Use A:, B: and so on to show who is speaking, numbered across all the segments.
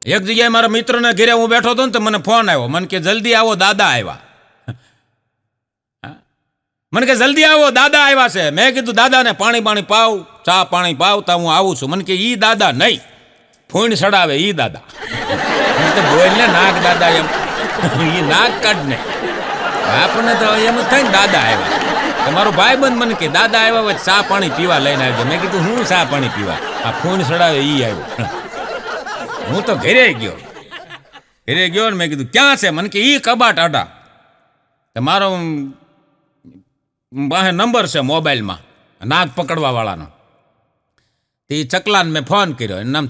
A: એક જગ્યાએ મારા મિત્રના ઘરે હું બેઠો હતો ને તો મને ફોન આવ્યો. મને કે જલ્દી આવો, દાદા આવ્યા. મને કે જલ્દી આવો, દાદા આવ્યા છે. મેં કીધું દાદાને પાણી પાવ, ચા પાણી પાવ, તા હું આવું છું. મને કે ઈ દાદા નહીં, ફૂણ સડાવે ઈ દાદા. બોલ ને નાક દાદા, એમ ઈ નાક કાઢ ને. આપણને તો એમ જ થાય ને દાદા આવ્યા. મારો ભાઈ બંધ મને કે દાદા આવ્યા હોય ચા પાણી પીવા લઈને આવજો. મેં કીધું હું ચા પાણી પીવા, આ ફૂણ સડાવે ઈ આવ્યો. હું તો ઘરે ગયો ને મેં કીધું ક્યાં છે? મને કે ઈ કબાટ આડા. મારો પાસે નંબર છે મોબાઈલમાં નાક પકડવા વાળાનો. એ ચકલાને મેં ફોન કર્યો. એનું નામ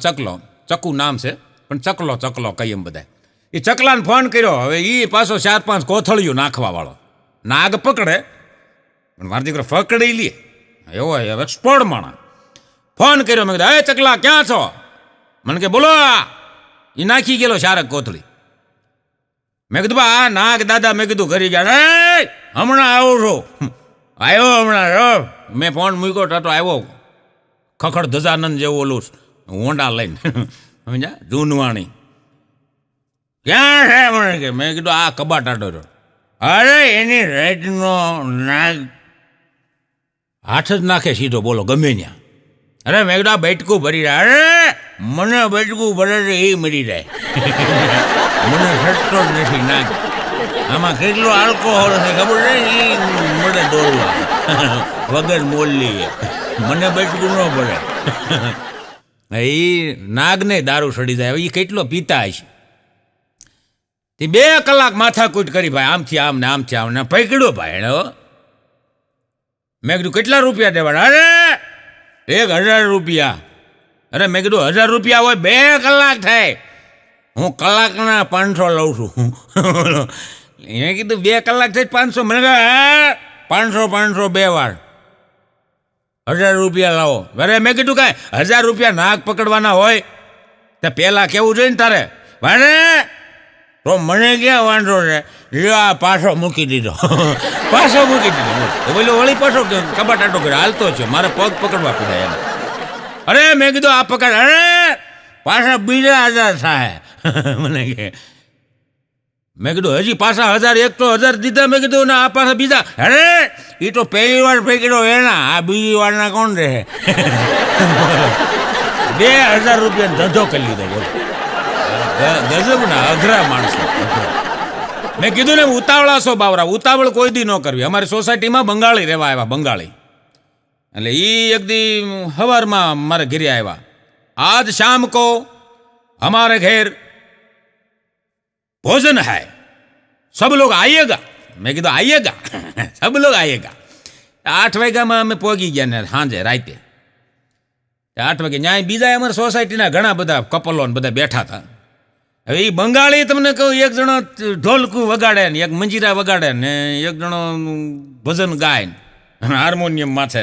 A: ચકુ નામ છે, પણ ચકલો કઈ એમ બધા. એ ચકલાને ફોન કર્યો. હવે એ પાછો 4-5 કોથળીઓ નાખવા વાળો. નાગ પકડે પણ મારો દીકરો પકડી લે એવો એક્સપર્ટ માણા. ફોન કર્યો. મેં કીધું હે ચકલા ક્યાં છો? મને કે બોલો. એ નાખી ગયેલો 4 કોથળી. મેં કીધું બા નાગ દાદા. મેં કીધું ઘરે ગયા. હમણાં આવું છું. આવ્યો હમણાં. મેં ફોન મૂક્યો, ટાટો આવ્યો ખખડ ધજાનંદ જેવું ઓલું હોન્ડા લઈને, સમજ્યા, જૂનવાણી. ક્યાં છે? મને કે. મેં કીધું આ કબાટ આટો રહ્યો. અરે એની રાઈટનો નાગ હાથ જ નાખે સીધો, બોલો ગમે ત્યાં. અરે મેં કીધું આ બેઠકું ભરી રહ્યા. અરે મને બેઠકું ભરે છે એ મરી જાય. મને સટતો જ નથી નાગ. આમાં કેટલો આલ્કોહોલ છે ખબર છે? એ મળે દોરવા વગર મોલ્લી. મને બેઠકું ન પડે. એ નાગને દારૂ સડી જાય. એ કેટલો પીતા હશે. તે 2 કલાક માથાકૂટ કરી ભાઈ, આમથી આમ ને આમથી આમ ને પકડ્યો ભાઈ એને. મેં કીધું કેટલા રૂપિયા દેવાના? અરે 1000 રૂપિયા. અરે મેં કીધું 1000 રૂપિયા હોય 2 કલાક થાય. હું કલાકના 500 લઉં છું. મેં કીધું 2 કલાક થઈ 500. મને કહે 500 2 વાર 1000 રૂપિયા લાવો. અરે મેં કીધું કાંઈ 1000 રૂપિયા નાક પકડવાના હોય તો પહેલાં કેવું જોઈએ ને તારે. વારે તો મને ક્યાં વાંધો છે, આ પાછો મૂકી દીધો. પાછો મૂકી દીધો. બોલો વળી પાછો કબાટ આટો કરે હાલતો છે. મારે પગ પકડવા પડ્યા એને. અરે મેં કીધું આ પકડ. અરે પાછા બીજા 1000 થાય. મને કે. મેં કીધું હજી પાછા 1000, એક તો 1000 દીધા. મેં કીધું ને આ પાછા બીજા. અરે એ તો પહેલી વાર પકડ્યો એના, આ બીજી વારના કોણ રહે? 2000 રૂપિયા ધંધો કરી લીધો. બોલો ગજબ ના અઘરા માણસો. મેં કીધું ને ઉતાવળા છો બાવરા, ઉતાવળ કોઈ દી ન કરવી. અમારી સોસાયટીમાં બંગાળી રહેવા આવ્યા, બંગાળી. એટલે એ એક દી સવારમાં મારે ઘરે આવ્યા. આજ શામ કો हमारे घर भोजन है, सब लोग आइएगा. મેં કીધું આઈએગા, સબ લોગ આઈએગા. 8 વાગ્યામાં અમે પહોંચી ગયા ને સાંજે રાતે 8 વાગે. ન્યાય બીજા અમારા સોસાયટીના ઘણા બધા કપલો ને બધા બેઠા હતા. હવે એ બંગાળી તમને કહું, એક જણો ઢોલકું વગાડે ને એક મંજીરા વગાડે ને એક જણો ભજન ગાય ને હાર્મોનિયમ માથે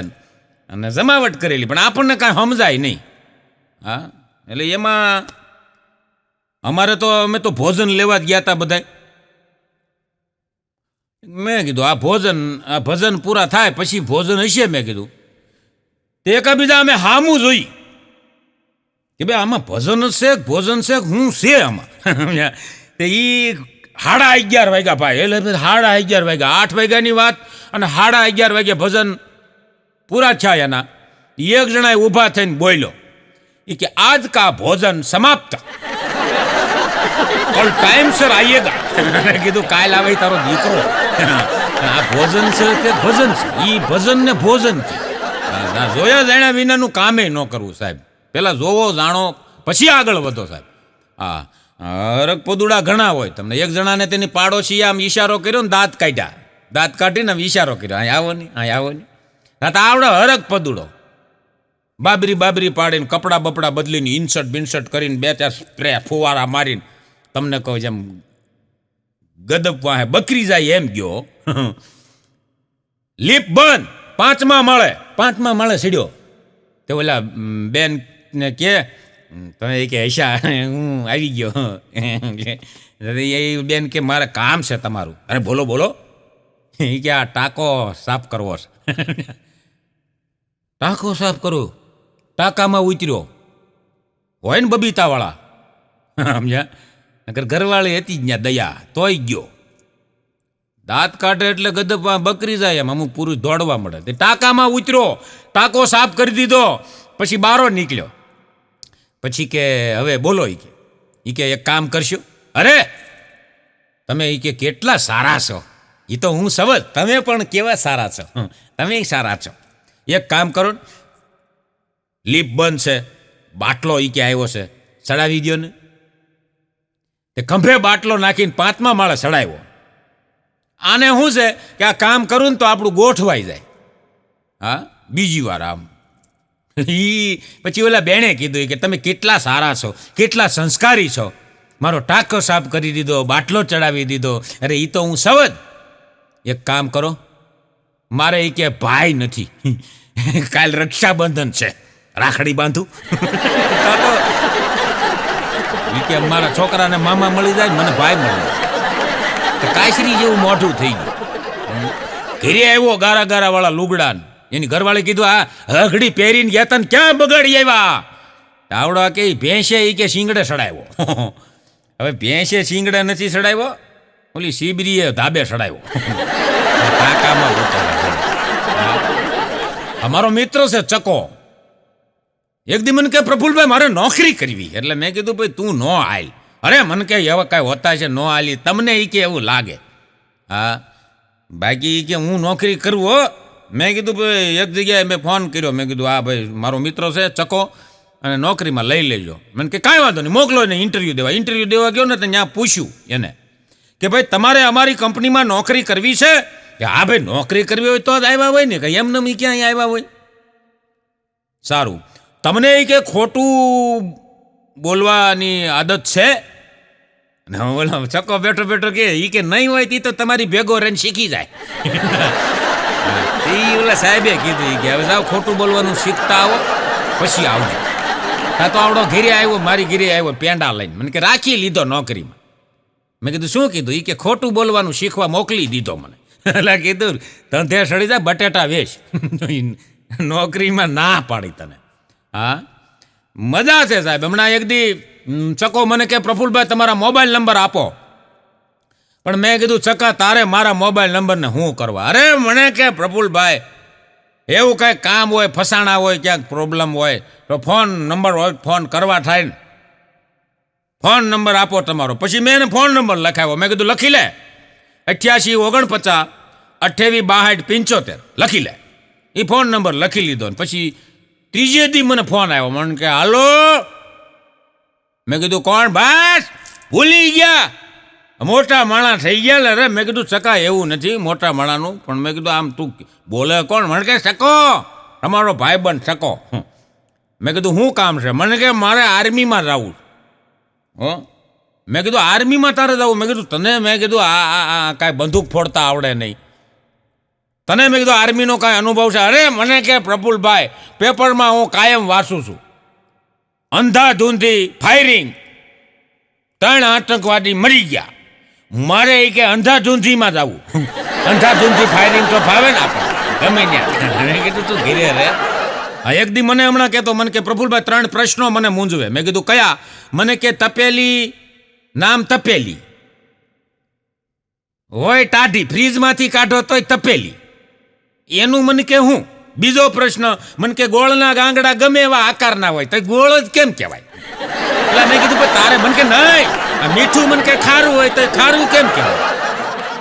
A: અને જમાવટ કરેલી, પણ આપણને કાંઈ સમજાય નહીં. હા, એટલે એમાં અમારે તો અમે તો ભોજન લેવા જ ગયા હતા બધા. મેં કીધું આ ભજન પૂરા થાય પછી ભોજન હશે. મેં કીધું તે એકબીજા અમે હામું જોઈ કે ભાઈ આમાં ભજન છે ભોજન છે હું છે આમાં. તે એ 11:30 વાગ્યા ભાઈ. એટલે 11:30 વાગ્યા. 8 વાગ્યાની વાત અને 11:30 વાગ્યા ભજન પૂરા થયા. એના એક જણાએ ઊભા થઈને બોલ્યો એ કે આજ કા ભોજન સમાપ્ત, કલ ટાઈમ સર આઈએગા. કીધું કાલ આવે તારો દીકરો. આ ભોજન છે કે ભજન છે? એ ભજન ને ભોજન છે. જોયા જાણ્યા વિનાનું કામે ન કરવું સાહેબ. પેલા જોવો જાણો પછી આગળ વધો સાહેબ. હા, હરક પદુડા ઘણા હોય. તમને એક જણાને તેની પાડોશી આમ ઈશારો કર્યો ને દાંત કાઢ્યા. દાંત કાઢીને ઈશારો કર્યો, અહીં આવો ને અહીં આવો ને. આવડે હરક પદુડો બાબરી પાડીને કપડાં બપડા બદલીને ઇન્સર્ટ બિન્સર્ટ કરીને 2-4 સ્પ્રે ફુવારા મારીને તમને કહું જેમ ગદબ વાહે બકરી જાય એમ ગયો. લીપ બંધ. 5મા માળે સીડ્યો. તે ઓલા બેન ને કે તમે કે હૈશા હું આવી ગયો. એ બેન કે મારે કામ છે તમારું. અરે બોલો બોલો. એ કે આ ટાંકો સાફ કરવો છે. ટાંકો સાફ કરું? ટાંકામાં ઉતર્યો હોય ને બબીતાવાળા. સમજ્યા? નકર ઘરવાળી હતી જ ત્યાં દયા તોય ગયો. દાંત કાઢે એટલે ગધપ બકરી જાય એમ અમુક પુરુષ દોડવા મળે. તે ટાંકામાં ઉતર્યો, ટાંકો સાફ કરી દીધો, પછી બારો નીકળ્યો. પછી કે હવે બોલો એ કે એક કામ કરશો. અરે તમે એ કે કેટલા સારા છો. એ તો હું સમજ, તમે પણ કેવા સારા છો, તમે સારા છો. એક કામ કરો, લીપ બંધ છે, બાટલો એ કે આવ્યો છે, ચડાવી દો ને. તે ખંભે બાટલો નાખીને 5મા માળે ચડાવ્યો. આને શું છે કે આ કામ કરું ને તો આપણું ગોઠવાઈ જાય. હા, બીજી વાર આમ પછી ઓલા બેણે કીધું કે તમે કેટલા સારા છો, કેટલા સંસ્કારી છો, મારો ટાંકો સાફ કરી દીધો, બાટલો ચડાવી દીધો. અરે એ તો હું સમજ. એક કામ કરો, મારે એ કે ભાઈ નથી, કાલ રક્ષાબંધન છે, રાખડી બાંધું. એ કે મારા છોકરાને મામા મળી જાય, મને ભાઈ મળી જાય. કાયસરી જેવું મોઢું થઈ ગયું. ઘેરે આવ્યો ગારા ગારા વાળા લુગડા. એની ઘરવાળી કીધું આ હગડી પહેરીને ગયા તને ક્યાં બગાડી આવ્યા? આવડા કે ભેંસે એ કે શીંગડે સડાવ્યો. હવે ભેંસે શીંગડે નથી સડાવ્યો, ઓલી સીબરીએ ધાબે સડાવ્યો. કાકામાં અમારો મિત્ર છે ચકો. એક દી મને કે પ્રફુલભાઈ મારે નોકરી કરવી. એટલે મેં કીધું ભાઈ તું નો આલ. અરે મને કે એવા કાંઈ હોતા છે નો આલી, તમને એ કે એવું લાગે. હા બાકી કે હું નોકરી કરું હો. મેં કીધું ભાઈ એક જગ્યાએ મેં ફોન કર્યો, મેં કીધું હા ભાઈ મારો મિત્ર છે ચકો અને નોકરીમાં લઈ લેજો. મને કે કાંઈ વાંધો નહીં, મોકલો એને ઇન્ટરવ્યૂ દેવા ગયો ને તો ત્યાં પૂછ્યું એને કે ભાઈ તમારે અમારી કંપનીમાં નોકરી કરવી છે? કે હા ભાઈ નોકરી કરવી હોય તો જ આવ્યા હોય ને, કે એમને ક્યાં આવ્યા હોય. સારું, તમને એ કે ખોટું બોલવાની આદત છે? બોલો ચકો બેઠો બેઠો કે એ કે નહીં હોય તે તો તમારી ભેગો રહીને શીખી જાય. એ ઓલા સાહેબે કીધું કે હવે જાઓ ખોટું બોલવાનું શીખતા આવો પછી આવજો. તો આવડો ઘેરે આવ્યો, મારી ઘેરે આવ્યો પેંડા લઈને. મને કે રાખી લીધો નોકરીમાં. મેં કીધું શું કીધું? એ કે ખોટું બોલવાનું શીખવા મોકલી દીધો મને. એટલે કીધું ધંધે સડી જાય બટેટા વેચ, નોકરીમાં ના પાડી તને. હા મજા છે સાહેબ. હમણાં એક દી ચકો મને કે પ્રફુલભાઈ તમારા મોબાઈલ નંબર આપો. પણ મેં કીધું ચકા તારે મારા મોબાઈલ નંબરને હું કરવા? અરે મને કે પ્રફુલભાઈ એવું કાંઈ કામ હોય, ફસાણા હોય, ક્યાંક પ્રોબ્લેમ હોય તો ફોન નંબર હોય, ફોન કરવા થાય ને. ફોન નંબર આપો તમારો. પછી મેં એને ફોન નંબર લખાવ્યો. મેં કીધું લખી લે 88 49 28 62 75 લખી લે. એ ફોન નંબર લખી લીધો. પછી ત્રીજે દી મને ફોન આવ્યો. મને કે હાલો. મેં કીધું કોણ બસ? ભૂલી ગયા, મોટા માણસ થઈ ગયા. અરે મેં કીધું ચકા એવું નથી મોટા માણાનું, પણ મેં કીધું આમ તું બોલે કોણ? મને કે ચકો, તમારો ભાઈબંધ ચકો. મેં કીધું શું કામ છે? મને કે મારે આર્મીમાં જવું. હો મેં કીધું આર્મીમાં તારે જવું? મેં કીધું તને મેં કીધું આ કાંઈ બંદૂક ફોડતા આવડે નહીં તને? મેં કીધું આર્મીનો કાંઈ અનુભવ છે? અરે મને કે પ્રફુલભાઈ પેપરમાં હું કાયમ વાંચું છું, અંધાધૂંધી ફાયરિંગ, 3 આતંકવાદી મરી ગયા. મારે એ કે અંધાધૂંધીમાં જવું. અંધાધૂંધી ફાયરિંગ તો ફાવે ને આપણે ગમે ત્યાં. મેં કીધું તું ઘીરે રે. હા એક દી મને હમણાં કહેતો, મને કે પ્રફુલભાઈ 3 પ્રશ્નો મને મૂંઝવે. મેં કીધું કયા? મને કે તપેલી, નામ તપેલી હોય ટાઢી, ફ્રીજમાંથી કાઢો તોય તપેલી, એનું મને કે હું. બીજો પ્રશ્ન મને કે ગોળના ગાંગડા ગમે એવા આકારના હોય તો ગોળ જ કેમ કહેવાય? એટલે મેં કીધું તારે? મને કે નહીં, મીઠું મને કે ખારું હોય તો ખારું કેમ કહેવાય?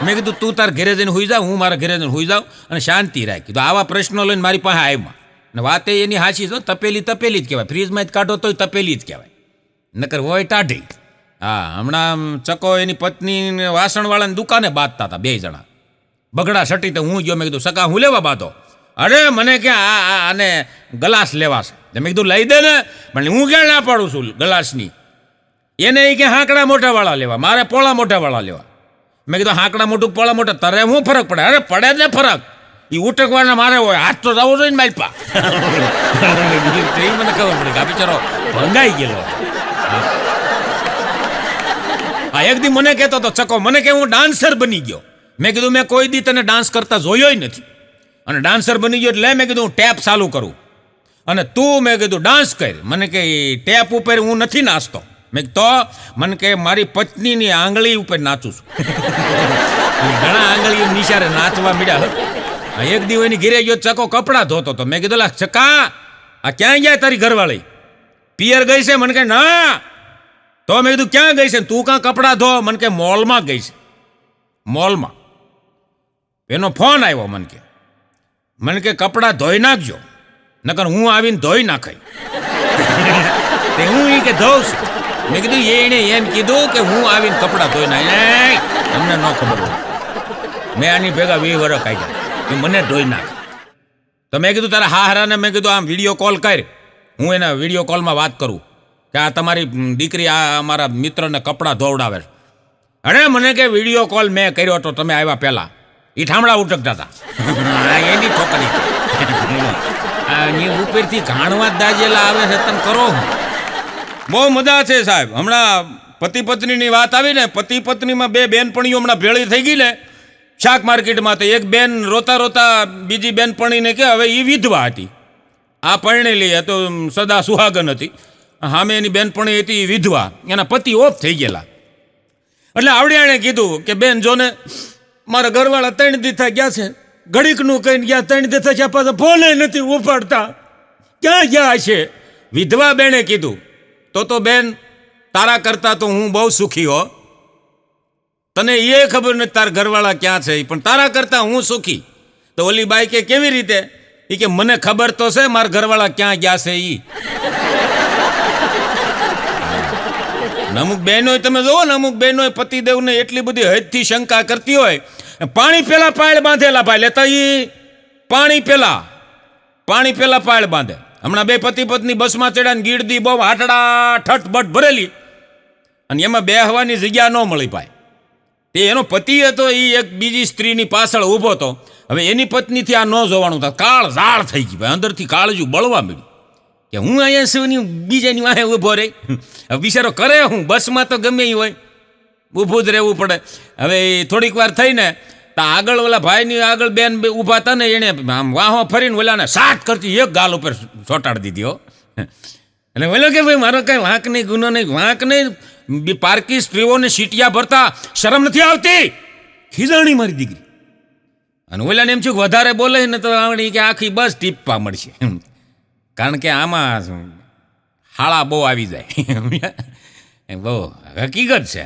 A: મેં કીધું તું તાર ઘરે જઈને હોઈ જાવ, હું મારા ઘરે જઈને હોઈ જાઉં અને શાંતિ રાખ. કીધું આવા પ્રશ્નો લઈને મારી પાસે આવ્યા ને વાતે એની હાચી છે. તપેલી તપેલી જ કહેવાય, ફ્રીજમાં જ કાઢો તોય તપેલી જ કહેવાય, નકર હોય ટાઢી. હા હમણાં ચકો એની પત્ની વાસણવાળાની દુકાને બાંધતા હતા 2 જણા. બગડા સટી તો હું ગયો. મેં કીધું સકા હું લેવા બાંધો? અરે મને ક્યાં આને ગ્લાસ લેવા છે. મેં કીધું લઈ દે ને. પણ હું ક્યાં ના પાડું છું ગ્લાસની? એને એ કે હાંકડા મોટાવાળા લેવા, મારે પોળા મોટાવાળા લેવા. મેં કીધું હાંકડા મોટું પોળા મોટા તારે શું ફરક પડે? અરે પડે ને ફરક, એ ઉટકવાના મારે હોય, હાથ તો જવો જોઈએ ને માલપા. મને ખબર પડી કે આ બિચારો ભંગાઈ ગયેલો. હા એક દી મને કહેતો હતો ચકો, મને કે હું ડાન્સર બની ગયો. મેં કીધું મેં કોઈ દી તને ડાન્સ કરતા જોયો નથી, અને ડાન્સર બની ગયો એટલે મેં કીધું હું ટેપ ચાલુ કરું અને તું મેં કીધું ડાન્સ કર. મને કે ટેપ ઉપર હું નથી નાચતો. મેં તો મને કે મારી પત્નીની આંગળી ઉપર નાચું છું. ઘણા આંગળી નિશારે નાચવા મળ્યા. એક દિવસ એની ઘેરે ગયો, ચકો કપડાં ધોતો હતો. મેં કીધું, ચકા આ ક્યાં ગયા તારી ઘરવાળી? પિયર ગઈ છે? મને કે ના. તો મેં કીધું ક્યાં ગઈ છે? તું કાં કપડાં ધો? મને કે મોલમાં ગઈ છે. મોલમાં. એનો ફોન આવ્યો. મને કે કપડાં ધોઈ નાખજો, નકર હું આવીને ધોઈ નાખાય. તે હું એ કે ધોઉં છું. મેં કીધું એને એમ કીધું કે હું આવીને કપડાં ધોઈ નાખ. તમને ન ખબર હોય. મેં આની ભેગા 20 વર્ષ કાઢ્યા કે મને ધોઈ નાખ. તો મેં કીધું તારા હારાને મેં કીધું આમ વિડીયો કોલ કર, હું એના વિડીયો કોલમાં વાત કરું કે આ તમારી દીકરી આ અમારા મિત્રને કપડાં ધોવડાવે. અરે મને કે વિડીયો કોલ મેં કર્યો હતો તમે આવ્યા પહેલાં. એ ઠામડા ઉટકતા હતા. એની છોકરી ઉપરથી ઘાણવા દાજેલા આવે છે. તમે કરો બહુ મજા છે સાહેબ. હમણાં પતિ પત્નીની વાત આવી ને, પતિ પત્નીમાં 2 બેનપણીઓ હમણાં ભેળી થઈ ગઈ ને શાક માર્કેટમાં. તો એક બેન રોતા રોતા બીજી બેનપણીને કે હવે એ વિધવા હતી, આ પરણેલી તો સદા સુહાગન હતી. સામે એની બેનપણી હતી એ વિધવા, એના પતિ ઓફ થઈ ગયેલા. એટલે આવડિયાણે કીધું કે બેન જોને મારા ઘરવાળા 3 દીથા ગયા છે, ઘડીકનું કહીને ગયા, 3 દીથા ગયા પાછા ફોને નથી ઉપાડતા, ક્યાં ગયા છે? વિધવા બેને કીધું તો બેન તારા કરતા તો હું બહુ સુખી હો. તને એ ખબર નથી તારા ઘરવાળા ક્યાં છે, પણ તારા કરતા હું સુખી. તો ઓલી બાઈ કે કેવી રીતે? એ કે મને ખબર તો છે મારા ઘરવાળા ક્યાં ગયા છે. અમુક બહેનોય તમે જોવો ને, અમુક બહેનોય પતિદેવને એટલી બધી હદથી શંકા કરતી હોય. પાણી પેલા પાળ બાંધેલા ભાઈ લેતા પાણી પેલા પાળ બાંધે. હમણાં 2 પતિ પત્ની બસમાં ચડ્યા ને ગીરદી બહુ હાટડા ઠઠબટ ભરેલી, અને એમાં બેહવાની જગ્યા ન મળી ભાઈ. તે એનો પતિ હતો એ એક બીજી સ્ત્રીની પાછળ ઊભો હતો. હવે એની પત્નીથી આ ન જોવાનું થાય, કાળ ઝાળ થઈ ગઈ ભાઈ, અંદરથી કાળજું બળવા મળ્યું કે હું અહીંયા શું બીજાની વાહે ઊભો રહી. હવે બિચારો કરે હું, બસમાં તો ગમે એ હોય ઊભું જ રહેવું પડે. હવે થોડીક વાર થઈને તો આગળ ઓલા ભાઈની આગળ બેન ઊભા હતા ને, એણે આમ વાહો ફરીને ઓલાને સાટ કરતી એક ગાલ ઉપર ચોંટાડી દીધી. હો એટલે બોલો કે ભાઈ મારો કંઈ વાંક નહીં, ગુનો નહીં, વાંક નહીં. પારકી સ્ત્રીઓને સીટિયા ભરતા શરમ નથી આવતી? ખીજાણી મારી દીકરી. અને ઓલાને એમ છું વધારે બોલે ને તો આવડી કે આખી બસ ટીપવા મળશે, કારણ કે આમાં હાળા બહુ આવી જાય. બહુ હકીકત છે.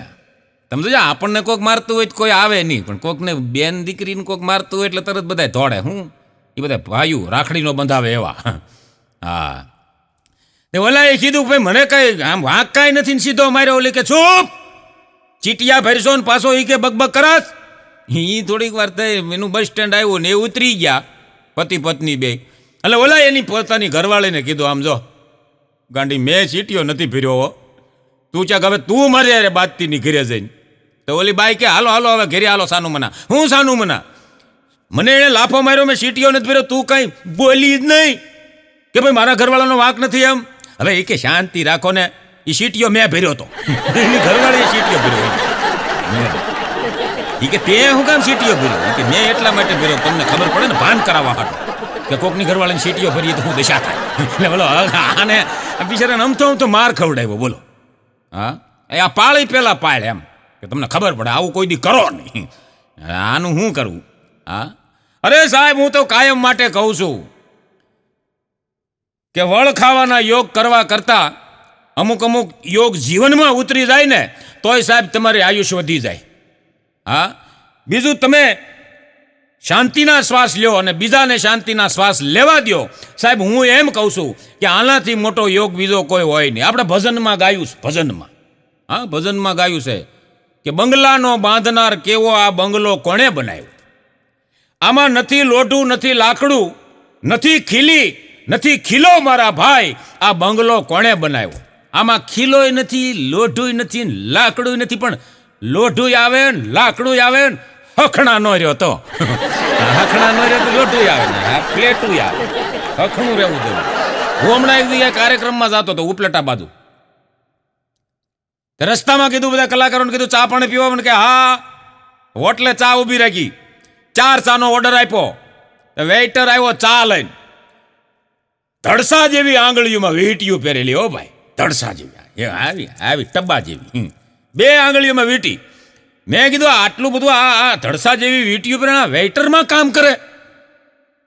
A: તમે જો આપણને કોઈક મારતું હોય તો કોઈ આવે નહીં, પણ કોઈકને બેન દીકરીને કોઈક મારતું હોય એટલે તરત બધા દોડે. હું એ બધા ભાઈઓ રાખડીનો બંધાવે એવા. હા ઓલા એ કીધું ભાઈ મને કઈ આમ વાંક કાંઈ નથી ને સીધો માર્યો. ઓલી કે ચૂપ, ચીટિયા ભરશો ને પાછો એ કે બકબક કરાશ. એ થોડીક વાર થઈ, એનું બસ સ્ટેન્ડ આવ્યું ને એ ઉતરી ગયા પતિ પત્ની 2. એટલે ઓલા એની પોતાની ઘરવાળીને કીધું આમ જો ગાંડી મેં ચીટિયો નથી ફેર્યો હો, તું ચાક હવે તું મારે યાર બાદતીની ઘરે જઈને. તો ઓલી બાઈ કે હાલો હાલો હવે ઘરે હાલો. સાનું મના? હું સાનું મના? મને એણે લાફો માર્યો, મેં ચીટિયો નથી ફેર્યો, તું કંઈ બોલી જ નહીં કે ભાઈ મારા ઘરવાળાનો વાંક નથી એમ. હવે એ કે શાંતિ રાખો ને, એ સીટીઓ મેં ભર્યો હતો, એની ઘરવાળીએ સીટીઓ ભર્યો. એ કે તે હું કામ સીટીઓ ભર્યો? કે મેં એટલા માટે ભર્યો તમને ખબર પડે ને, ભાન કરાવવા હાટું કે કોકની ઘરવાળાને સીટીઓ ભરીએ તો હું દશા થાય. એટલે બોલો આને બિચારાને અમથો માર ખવડાવ્યો. બોલો હા, એ આ પાળી પેલા પાળ એમ કે તમને ખબર પડે, આવું કોઈ દી કરો નહીં. આનું શું કરવું? હા અરે સાહેબ હું તો કાયમ માટે કહું છું કે વળ ખાવાના યોગ કરવા કરતાં અમુક યોગ જીવનમાં ઉતરી જાય ને તોય સાહેબ તમારી આયુષ્ય વધી જાય. હા બીજું તમે શાંતિના શ્વાસ લ્યો અને બીજાને શાંતિના શ્વાસ લેવા દો. સાહેબ હું એમ કહું છું કે આનાથી મોટો યોગ બીજો કોઈ હોય નહીં. આપણે ભજનમાં ગાયું છે, ભજનમાં ગાયું છે કે બંગલાનો બાંધનાર કેવો આ બંગલો કોણે બનાવ્યો? આમાં નથી લોઢું નથી લાકડું નથી ખીલો મારા ભાઈ, આ બંગલો કોણે બનાવ્યો? આમાં ખીલોય નથી, લોઢુંય નથી, લાકડું નથી, પણ લોઢું આવે ને લાકડું આવે ને હખણા નો રહ્યો તો લોઢું આવે ને પ્લેટું આવે, હખણું રહેવું જોઈએ. હું હમણાં એક જગ્યાએ કાર્યક્રમમાં જતો હતો ઉપલેટા બાજુ. રસ્તામાં કીધું બધા કલાકારોને કીધું ચા પાણી પીવા, કે હા હોટલે ચા ઊભી રાખી, 4 ચાનો ઓર્ડર આપ્યો. વેઇટર આવ્યો ચા લઈને, ધડસા જેવી આંગળીઓમાં વીંટીયું પહેરેલી. હો ભાઈ, ધડસા જેવી. એ આવી આવી ટબ્બા જેવી, 2 આંગળીઓમાં વીંટી. મેં કીધું આટલું બધું આ ધડસા જેવી વીંટી ઉપર વેઇટરમાં કામ કરે.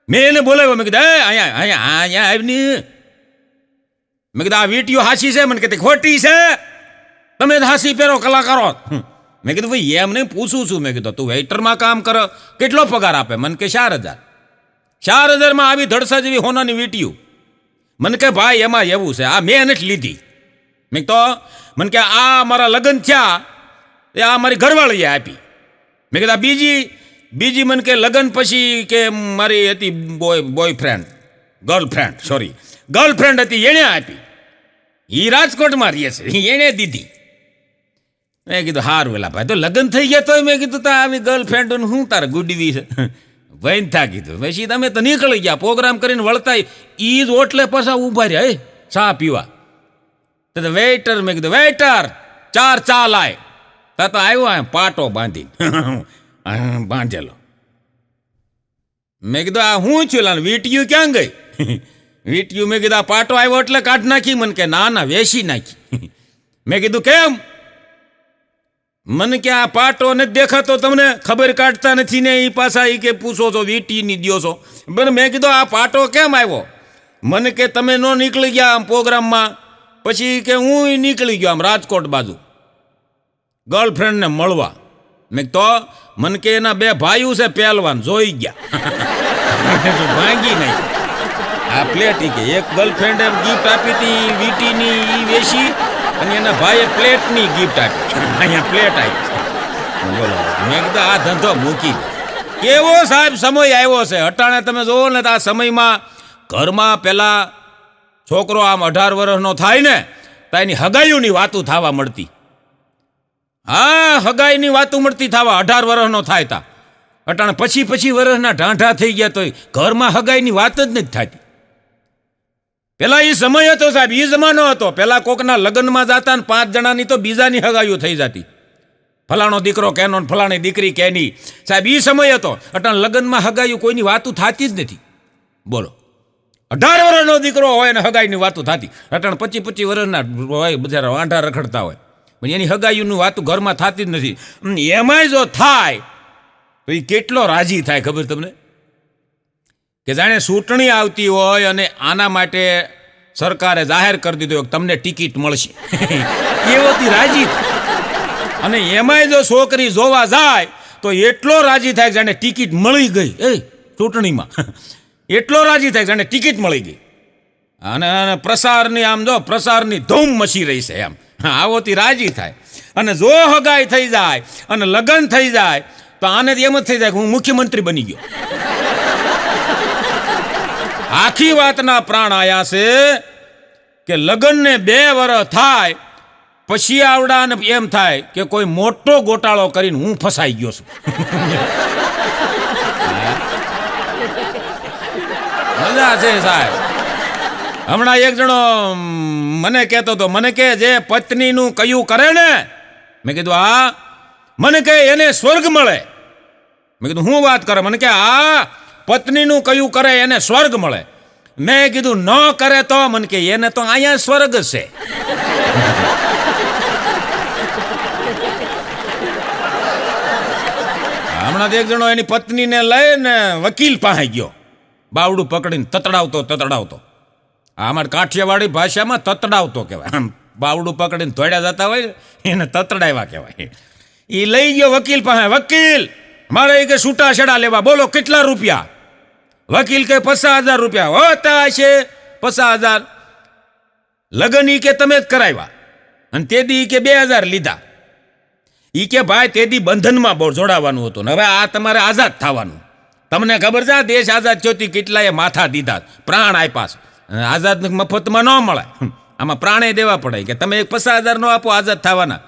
A: મેં એને બોલાવ્યો, મેં કીધું અહીંયા અહીંયા અહીંયા આવીને મેં કીધું આ વીંટીઓ હાસી છે? મને કહેતી ખોટી છે, તમે જ હાસી પહેરો કલાકારો. મેં કીધું ભાઈ એમ નહીં પૂછું છું. મેં કીધું તું વેઇટરમાં કામ કરો, કેટલો પગાર આપે? મને કે 4,000. 4,000માં આવી ધડસા જેવી હોનાની વીંટીઓ. મને કે ભાઈ એમાં એવું છે, આ મેં નથી લીધી. મેં તો મને કે આ મારા લગ્ન થયા એ આ મારી ઘરવાળીએ આપી. મેં કીધા બીજી મને કે લગ્ન પછી કે મારી હતી બોયફ્રેન્ડ ગર્લફ્રેન્ડ હતી, એણે આપી. એ રાજકોટમાં રહીએ છે, એણે દીધી. મેં કીધું હારું વેલા ભાઈ, તો લગ્ન થઈ ગયા તોય મેં કીધું તા આવી ગર્લફ્રેન્ડ હું તારે ગુડવી છે ભાઈ થા કીધું. પછી તમે તો નીકળી ગયા, પ્રોગ્રામ કરીને વળતા એ જ ઓટલે પાછા ઊભા રહ્યા ચા પીવા. તો વેઇટર, મેં કીધું વેઇટર 4 ચા લાય. તા તો આવ્યો પાટો બાંધી બાંધેલો. મેં કીધું આ હું છું લાલ, વીંટીયું ક્યાં ગઈ? વીંટીયું મેં કીધું આ પાટો આવ્યો એટલે કાઢ નાખી. મને કે ના વેસી નાખી. મેં કીધું કેમ? મને કે આ પાટો નથી દેખાતો તમને, ખબર કાઢતા નથી ને એ પાછા એ કે પૂછો છો વીંટીની દ્યો છો. બરાબર. મેં કીધું આ પાટો કેમ આવ્યો? મને કે તમે ન નીકળી ગયા આમ પ્રોગ્રામમાં, પછી કે હું નીકળી ગયો આમ રાજકોટ બાજુ ગર્લફ્રેન્ડને મળવા. મેં તો મને કે એના 2 ભાઈઓ છે પહેલવાન, જોઈ ગયા ભાંગી નહીં આ પ્લેટ. કે એક ગર્લફ્રેન્ડે ગિફ્ટ આપી હતી વીંટીની, એ વેસી, અને એના ભાઈએ પ્લેટની ગિફ્ટ આપી, અહીંયા પ્લેટ આપી. બોલો. મેં કીધું આ ધંધો મૂકી કેવો સાહેબ સમય આવ્યો છે. અટાણે તમે જોવો ને તો આ સમયમાં ઘરમાં પેલા છોકરો આમ 18 વર્ષનો થાય ને તો એની હગાઈઓની વાતું થવા મળતી. હા, હગાઈની વાતું મળતી થવા 18 વર્ષનો થાય તા. અટાણે પછી વર્ષના ઢાંઢા થઈ ગયા તો ઘરમાં હગાઈની વાત જ નથી થતી. પેલા એ સમય હતો સાહેબ, એ જમાનો હતો. પેલા કોકના લગ્નમાં જતા ને 5 જણાની તો બીજાની હગાઈઓ થઈ જતી. ફલાણો દીકરો કેનો, ફલાણી દીકરી કેની. સાહેબ એ સમય હતો. અટાણે લગ્નમાં હગાઈઓ કોઈની વાતું થતી જ નથી. બોલો. 18 વર્ષનો દીકરો હોય ને હગાઈની વાતું થતી. અટાણે 25 વર્ષના હોય, બજારા વાંઢા રખડતા હોય, પણ એની હગાઈઓની વાતું ઘરમાં થતી જ નથી. એમાંય જો થાય તો એ કેટલો રાજી થાય ખબર તમને? કે જાણે ચૂંટણી આવતી હોય અને આના માટે સરકારે જાહેર કરી દીધું કે તમને ટિકિટ મળશે એવોથી રાજી થાય. અને એમાંય જો છોકરી જોવા જાય તો એટલો રાજી થાય જાણે ટિકિટ મળી ગઈ. ચૂંટણીમાં એટલો રાજી થાય જાણે ટિકિટ મળી ગઈ. અને પ્રસારની આમ જો પ્રસારની ધૂમ મચી રહી છે એમ, આવોથી રાજી થાય. અને જો હગાઈ થઈ જાય અને લગ્ન થઈ જાય તો આને એમ જ થઈ જાય કે હું મુખ્યમંત્રી બની ગયો. આખી વાતના પ્રાણ આયા છે કે લગ્નને 2 વર્ષ થાય પછી આવડાને એમ થાય કે કોઈ મોટો ગોટાળો કરીને હું ફસાઈ ગયો છું. મજા છે સાહેબ. હમણાં એક જણો મને કહેતો હતો, મને કે જે પત્નીનું કયું કરે ને, મેં કીધું હા, મને કે એને સ્વર્ગ મળે. મેં કીધું હું વાત કરે? મને કે આ પત્નીનું કયું કરે એને સ્વર્ગ મળે. મેં કીધું ન કરે તો? મને કે એને તો અહીંયા સ્વર્ગ છે. હમણાં એક જણો એની પત્નીને લઈને વકીલ પાસે ગયો, બાવડું પકડીને તતડાવતો. અમારે કાઠિયાવાડી ભાષામાં તતડાવતો કહેવાય. આમ બાવડું પકડીને ધોડ્યા જતા હોય એને તતડાવ્યા કહેવાય. એ લઈ ગયો વકીલ પાસે. વકીલ મારે કે છૂટાછેડા લેવા, બોલો કેટલા રૂપિયા? વકીલ કે 50,000 રૂપિયા. હોતા હશે 50,000. લગ્ન ઈ કે તમે જ કરાવ્યા અને તે દી કે 2,000 લીધા. ઈ કે ભાઈ તે દી બંધનમાં જોડાવાનું હતું ને હવે આ તમારે આઝાદ થવાનું. તમને ખબર છે દેશ આઝાદ થયો કેટલાય માથા દીધા, પ્રાણ આપ્યા. આઝાદ મફતમાં ન મળે, આમાં પ્રાણે દેવા પડે. કે તમે 50,000 નો આપો આઝાદ થવાના.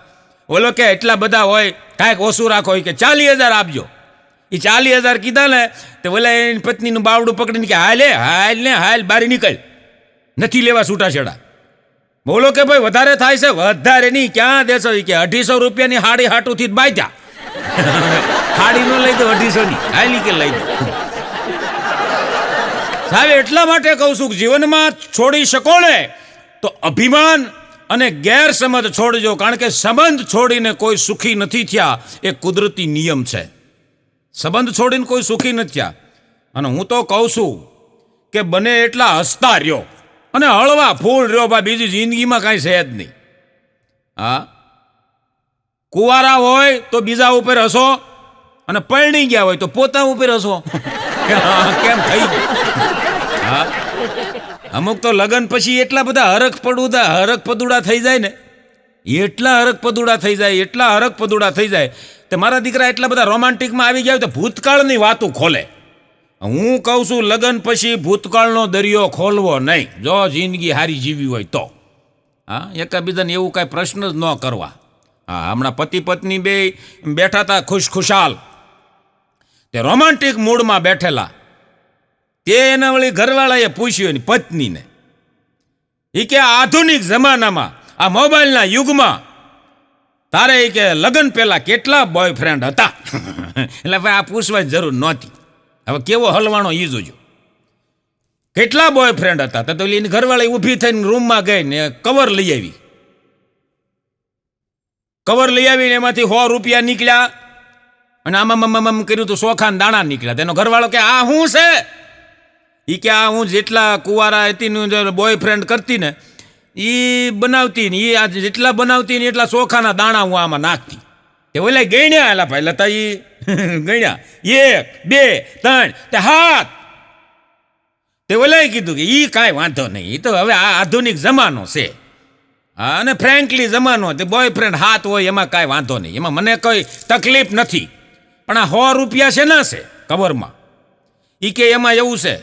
A: ઓલો કે એટલા બધા હોય કાંઈક ઓછું રાખો, કે 40,000 આપજો. એ 40,000 કીધા ને તો ઓલા એની પત્નીનું બાવડું પકડીને કે હાલ બારી નીકળ, નથી લેવા છૂટાછેડા. બોલો કે ભાઈ વધારે થાય છે. વધારે નહીં, ક્યાં દેશો? કે 250 રૂપિયાની હાડી હાટુથી જ બાંધ્યા. હાડી ન લઈ દો 250ની, હાલી કે લઈ દો. સાહેબ એટલા માટે કહું છું કે જીવનમાં છોડી શકો ને તો અભિમાન અને ગેરસમજ છોડજો, કારણ કે સંબંધ છોડીને કોઈ સુખી નથી થયા, એ કુદરતી નિયમ છે. સંબંધ છોડીને કોઈ સુખી નથી થયા. અને હું તો કહું છું કે બને એટલા હસતા રહ્યો અને હળવા ફૂલ રહ્યો, બા બીજી જિંદગીમાં કાંઈ છે જ નહીં. હા, કુંવારા હોય તો બીજા ઉપર હસો, અને પરણી ગયા હોય તો પોતા ઉપર હસો. કેમ થઈ ગયું? હા, અમુક તો લગ્ન પછી એટલા બધા હરક પદુડા થઈ જાય ને, એટલા હરક પદુડા થઈ જાય તે મારા દીકરા એટલા બધા રોમાન્ટિકમાં આવી ગયા તો ભૂતકાળની વાતો ખોલે. હું કહું છું લગ્ન પછી ભૂતકાળનો દરિયો ખોલવો નહીં, જો જિંદગી હારી જીવી હોય તો. હા, એકાબીજાને એવું કાંઈ પ્રશ્ન જ ન કરવા. હા, હમણાં પતિ પત્ની બે બેઠા હતા ખુશખુશાલ, તે રોમાન્ટિક મૂડમાં બેઠેલા. તે એના વળી ઘરવાળાએ પૂછ્યું એની પત્નીને, એ કે આધુનિક જમાનામાં આ મોબાઈલના યુગમાં તારે એ કે લગ્ન પહેલા કેટલા બોયફ્રેન્ડ હતા? એટલે ભાઈ આ પૂછવાની જરૂર નહોતી. હવે કેવો હલવાણો એ જોજો, કેટલા બોયફ્રેન્ડ હતા? તો એની ઘરવાળી ઊભી થઈને રૂમમાં ગઈ ને કવર લઈ આવીને એમાંથી 100 રૂપિયા નીકળ્યા અને આમ કર્યું તો ચોખાના દાણા નીકળ્યા. તેનો ઘરવાળો કે આ શું છે? એ કે આ હું જેટલા કુંવારા હતી બોયફ્રેન્ડ કરતી ને એ બનાવતી ને, એ જેટલા બનાવતી ને એટલા ચોખાના દાણા હું આમાં નાખતી. તે ઓલા ગણ્યા, એલા ભાઈ લતા એ ગણ્યા 1 2 3 તે 7. તે ઓલાએ કીધું કે એ કાંઈ વાંધો નહીં, એ તો હવે આ આધુનિક જમાનો છે. હા, અને ફ્રેન્કલી જમાનો, તે બોયફ્રેન્ડ 7 હોય એમાં કાંઈ વાંધો નહીં, એમાં મને કોઈ તકલીફ નથી. પણ આ 100 રૂપિયા છે ના છે કવરમાં, એ કે એમાં એવું છે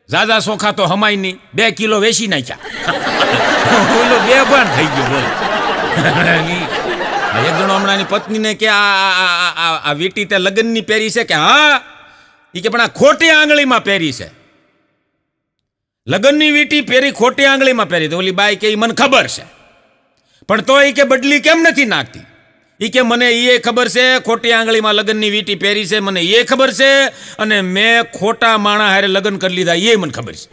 A: ઝાઝા ચોખા તો હમાય નહીં, 2 કિલો વેચી નાખ્યા. બોલો બેભાન થઈ ગયો. બોલો એક જણો હમણાંની પત્નીને કે આ વીટી તે લગ્નની પહેરી છે? કે હા. એ કે પણ આ ખોટી આંગળીમાં પહેરી છે, લગ્નની વીટી પહેરી ખોટી આંગળીમાં પહેરી. તો ઓલી બાઈ કે મને ખબર છે, પણ તો એ કે બદલી કેમ નથી નાખતી? એ કે મને એ ખબર છે ખોટી આંગળીમાં લગ્નની વીટી પહેરી છે, મને એ ખબર છે, અને મેં ખોટા માણા હારે લગ્ન કરી લીધા એ મને ખબર છે.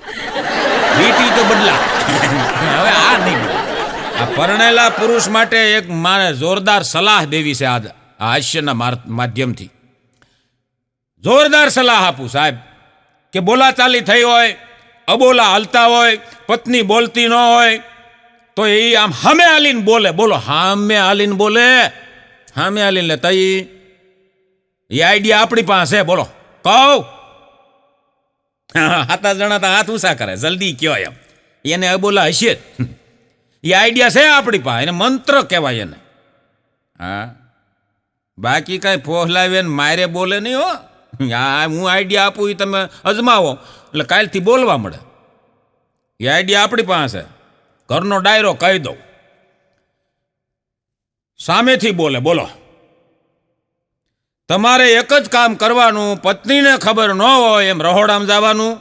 A: વીટી તો બદલા. હવે આ નહીં. આ પરણેલા પુરુષ માટે એક મારે જોરદાર સલાહ દેવી છે આ હાસ્યના માધ્યમથી. જોરદાર સલાહ આપું સાહેબ, કે બોલાચાલી થઈ હોય, અબોલા હાલતા હોય, પત્ની બોલતી ન હોય તો એ આમ હામે હાલીને બોલે. બોલો, હામે હાલીને બોલે, હામે હાલીને લે. તઈ એ આઈડિયા આપણી પાસે. બોલો કહું. 7 જણા તો હાથ ઊંચા કરે, જલ્દી કયો એમ. એને અબોલા હશે જ. એ આઈડિયા છે આપણી પાસે, એને મંત્ર કહેવાય એને. હા, બાકી કાંઈ ફોહલાવે ને મારે બોલે નહીં હો. હા, હું આઈડિયા આપું એ તમે અજમાવો એટલે કાલથી બોલવા મળે. એ આઈડિયા આપણી પાસે. ઘરનો ડાયરો કહી દઉં, સામેથી બોલે. બોલો, તમારે એક જ કામ કરવાનું, પત્નીને ખબર ન હોય એમ રહોડામાં જવાનું.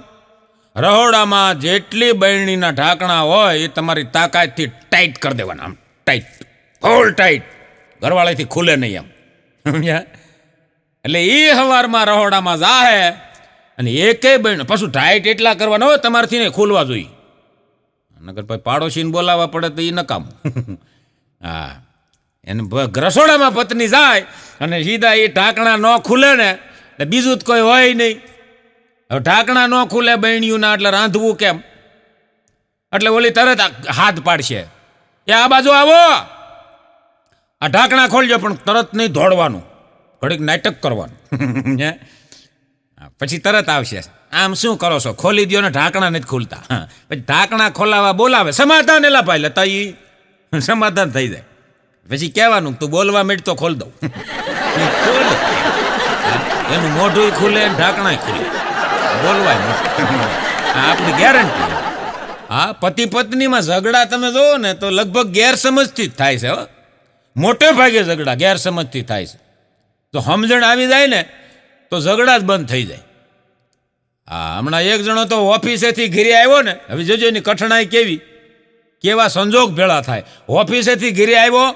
A: રહોડામાં જેટલી બરણીના ઢાંકણા હોય એ તમારી તાકાતથી ટાઈટ કરી દેવાના. આમ ટાઈટ, ફૂલ ટાઈટ, ઘરવાળાથી ખુલે નહીં એમ. એટલે એ સવારમાં રહોડામાં જાહે અને એકે બહેણ પાછું ટાઈટ એટલા કરવાના હોય તમારથી ને ખુલવા જોઈએ. નગર ભાઈ પાડોશીને બોલાવવા પડે તો એ નકામું. હા, એને રસોડામાં પત્ની જાય અને સીધા એ ઢાંકણા ન ખુલે ને એટલે બીજું જ કોઈ હોય નહીં. હવે ઢાંકણા ન ખુલે બહેણીઓના, એટલે રાંધવું કેમ? એટલે ઓલી તરત હાથ પાડશે, એ આ બાજુ આવો, આ ઢાંકણા ખોલજો. પણ તરત નહીં દોડવાનું, ઘડીક નાટક કરવાનું. પછી તરત આવશે, આમ શું કરો છો, ખોલી દો ને, ઢાંકણા નથી ખુલતા. પછી ઢાંકણા ખોલાવા બોલાવે, સમાધાન એલા ભાઈ લેતા એ સમાધાન થઈ જાય. પછી કહેવાનું તું બોલવા માંડ તો ખોલ દઉં. એનું મોઢું ખુલે, ઢાંકણા ખુલે, બોલવાય આપણી ગેરંટી. હા, પતિ પત્નીમાં ઝઘડા તમે જોવો ને તો લગભગ ગેરસમજથી જ થાય છે. મોટે ભાગે ઝઘડા ગેરસમજથી થાય છે. તો સમજણ આવી જાય ને તો ઝઘડા જ બંધ થઈ જાય. હા, હમણાં એક જણો તો ઓફિસેથી ઘરે આવ્યો ને, હવે જોજો એની કઠણાઈ કેવા સંજોગ ભેળા થાય. ઓફિસેથી ઘરે આવ્યો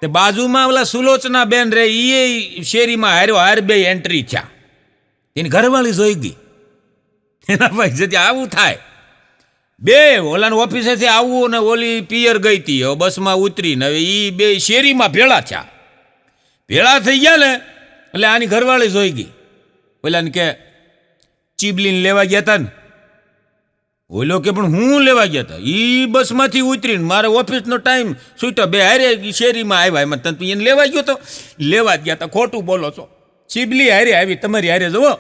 A: તે બાજુમાં ઓલા સુલોચના બેન રે એ શેરીમાં હાર 2 એન્ટ્રી થયા. એની ઘરવાળી જોઈ ગઈ. એના ભાઈ જતી આવું થાય. બે ઓલાની ઓફિસેથી આવવું ને ઓલી પિયર ગઈ હતી, હવે બસમાં ઉતરીને હવે એ બે શેરીમાં ભેળા થયા. ભેળા થઈ ગયા ને એટલે આની ઘરવાળી જોઈ ગઈ. ઓલાને કે ચીબલીને લેવા ગયા હતા ને. ઓલો કે પણ હું લેવા ગયા હતા? એ બસમાંથી ઉતરીને મારે ઓફિસનો ટાઈમ છૂટ્યો, બે હારે શેરીમાં આવ્યા. એમાં તને એને લેવા ગયો તો? લેવા જ ગયા હતા. ખોટું બોલો છો. ચીબલી હારે આવી તમારી હારે જુઓ.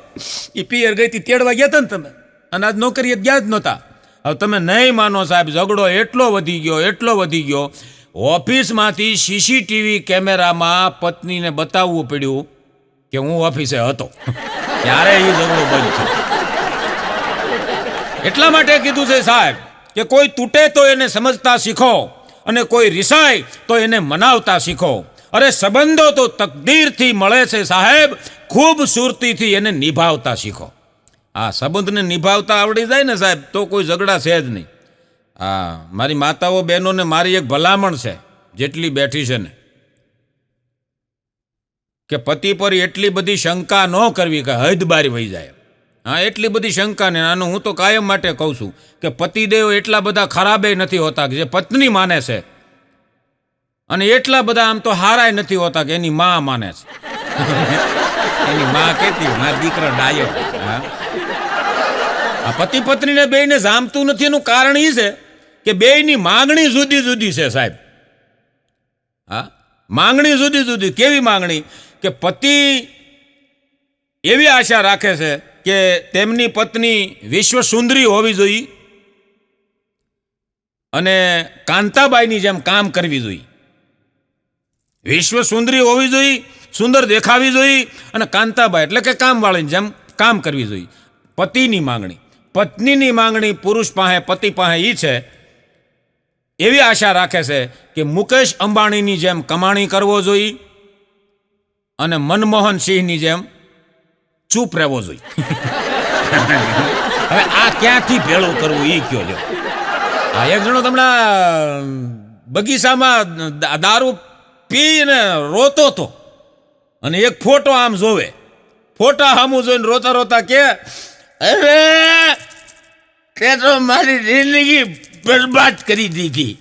A: એ પિયર ગઈ હતી તેડવા ગયા હતા ને તમે, અને આજ નોકરીએ ગયા જ નહોતા. હવે તમે નહીં માનો સાહેબ, ઝઘડો એટલો વધી ગયો. ઓફિસમાંથી સીસીટીવી કેમેરામાં પત્નીને બતાવવું પડ્યું કે હું ઓફિસે હતો. ત્યારે એ ઝઘડો બંધ થયો. એટલા માટે કીધું છે સાહેબ કે કોઈ તૂટે તો એને સમજતા શીખો, અને કોઈ રિસાય તો એને મનાવતા શીખો. અરે સંબંધો તો તકદીરથી મળે છે સાહેબ, ખૂબસૂરતીથી એને નિભાવતા શીખો. આ સંબંધને નિભાવતા આવડી જાય ને સાહેબ તો કોઈ ઝઘડા છે જ નહીં. હા, મારી માતાઓ બહેનોને મારી એક ભલામણ છે, જેટલી બેઠી છે ને, કે પતિ પર એટલી બધી શંકા ન કરવી કે હદ બાર વહી જાય. હા, એટલી બધી શંકા ને. આનું હું તો કાયમ માટે કહું છું કે પતિદેવ એટલા બધા ખરાબે નથી હોતા કે જે પત્ની માને છે, અને એટલા બધા આમ તો હારાય નથી હોતા કે એની માં માને છે. એની માં કેતી મારા દીકરો ડાયો. હા, આ પતિ પત્નીને બેયને જામતું નથી. એનું કારણ એ છે કે બેયની માંગણી જુદી છે સાહેબ. હા, માંગણી જુદી. કેવી માંગણી? કે પતિ એવી આશા રાખે છે કે તેમની પત્ની વિશ્વ સુંદરી હોવી જોઈએ અને કાંતાબાઈની જેમ કામ કરવી જોઈએ. વિશ્વ સુંદરી હોવી જોઈએ, સુંદર દેખાવી જોઈએ, અને કાંતાબાઈ એટલે કે કામવાળીની જેમ કામ કરવી જોઈએ. પતિની માંગણી. પત્નીની માંગણી પુરુષ પાસે, પતિ પાસે એ છે, એવી આશા રાખે છે કે મુકેશ અંબાણીની જેમ કમાણી કરવો જોઈએ અને મનમોહન સિંહની જેમ ચૂપ રહેવો જોઈએ. હવે આ ક્યાંથી ભેળું કરવું એ કયો છો? આ એક જણો તમને બગીચામાં દારૂ પીને રોતો હતો, અને એક ફોટો આમ જોવે. ફોટા સામું જોઈને રોતા કે અરે તે તો મારી જિંદગી બરબાદ કરી દીધી,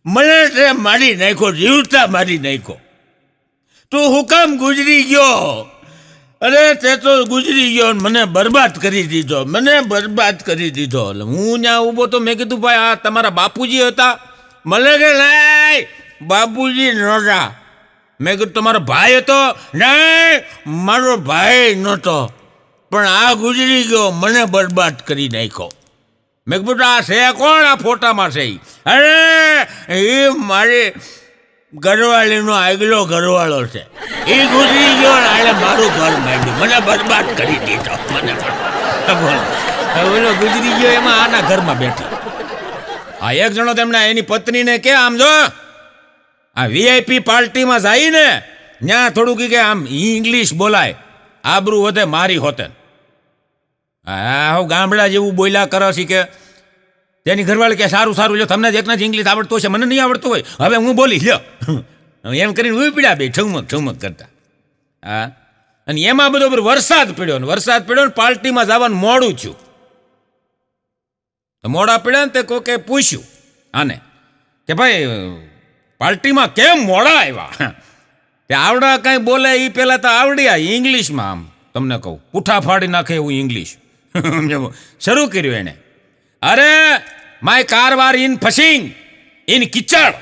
A: મને તે મારી નાખ્યો, જીવતા મારી નાખ્યો. તું હુકમ ગુજરી ગયો? અરે તે તો ગુજરી ગયો, મને બરબાદ કરી દીધો. એટલે હું ત્યાં ઊભો તો મેં કીધું ભાઈ આ તમારા બાપુજી હતા? મને કે નહીં, બાપુજી નહોતા. મેં કીધું તમારો ભાઈ હતો? નહીં, મારો ભાઈ નહોતો, પણ આ ગુજરી ગયો, મને બરબાદ કરી નાખ્યો. મેં કીધું આ છે કોણ? આ ફોટામાં છે? અરે એ મારી ઘરવાળીનો આગલો ઘરવાળો છે, એ ગુજરી ગયો ને આને મારું ઘર માંડ્યું, મને બરબાદ કરી દીધો. મને ઓલો ગુજરી ગયો એમાં આના ઘરમાં બેઠી. આ એક જણો તેમણે એની પત્નીને કે આમ જો આ વીઆઈપી પાર્ટીમાં જાય ને ત્યાં થોડુંક કે આમ ઇંગ્લિશ બોલાય, આબરૂ વધે મારી હોતે. હા, હું ગામડા જેવું બોલ્યા કરો છે કે તેની ઘરવાળી કે સારું લ્યો, તમને જ એકના જ ઇંગ્લિશ આવડતું હશે, મને નહીં આવડતું હોય, હવે હું બોલી લ્યો. એમ કરીને ઉભી બે ઠમક કરતા. હા, અને એમાં બધો વરસાદ પડ્યો ને પાર્ટીમાં જવાનું મોડું થયું. મોડા પડ્યા ને તે કોકે પૂછ્યું આને કે ભાઈ પાર્ટીમાં કેમ મોડા આવ્યા? તે આવડા કાંઈ બોલે એ પહેલાં તો આવડ્યા ઇંગ્લિશમાં, આમ તમને કહું પૂઠા ફાડી નાખે એવું ઇંગ્લિશ શરૂ કર્યું એણે. અરે માય કાર વાર ઇન ફસિંગ ઇન કિચડ,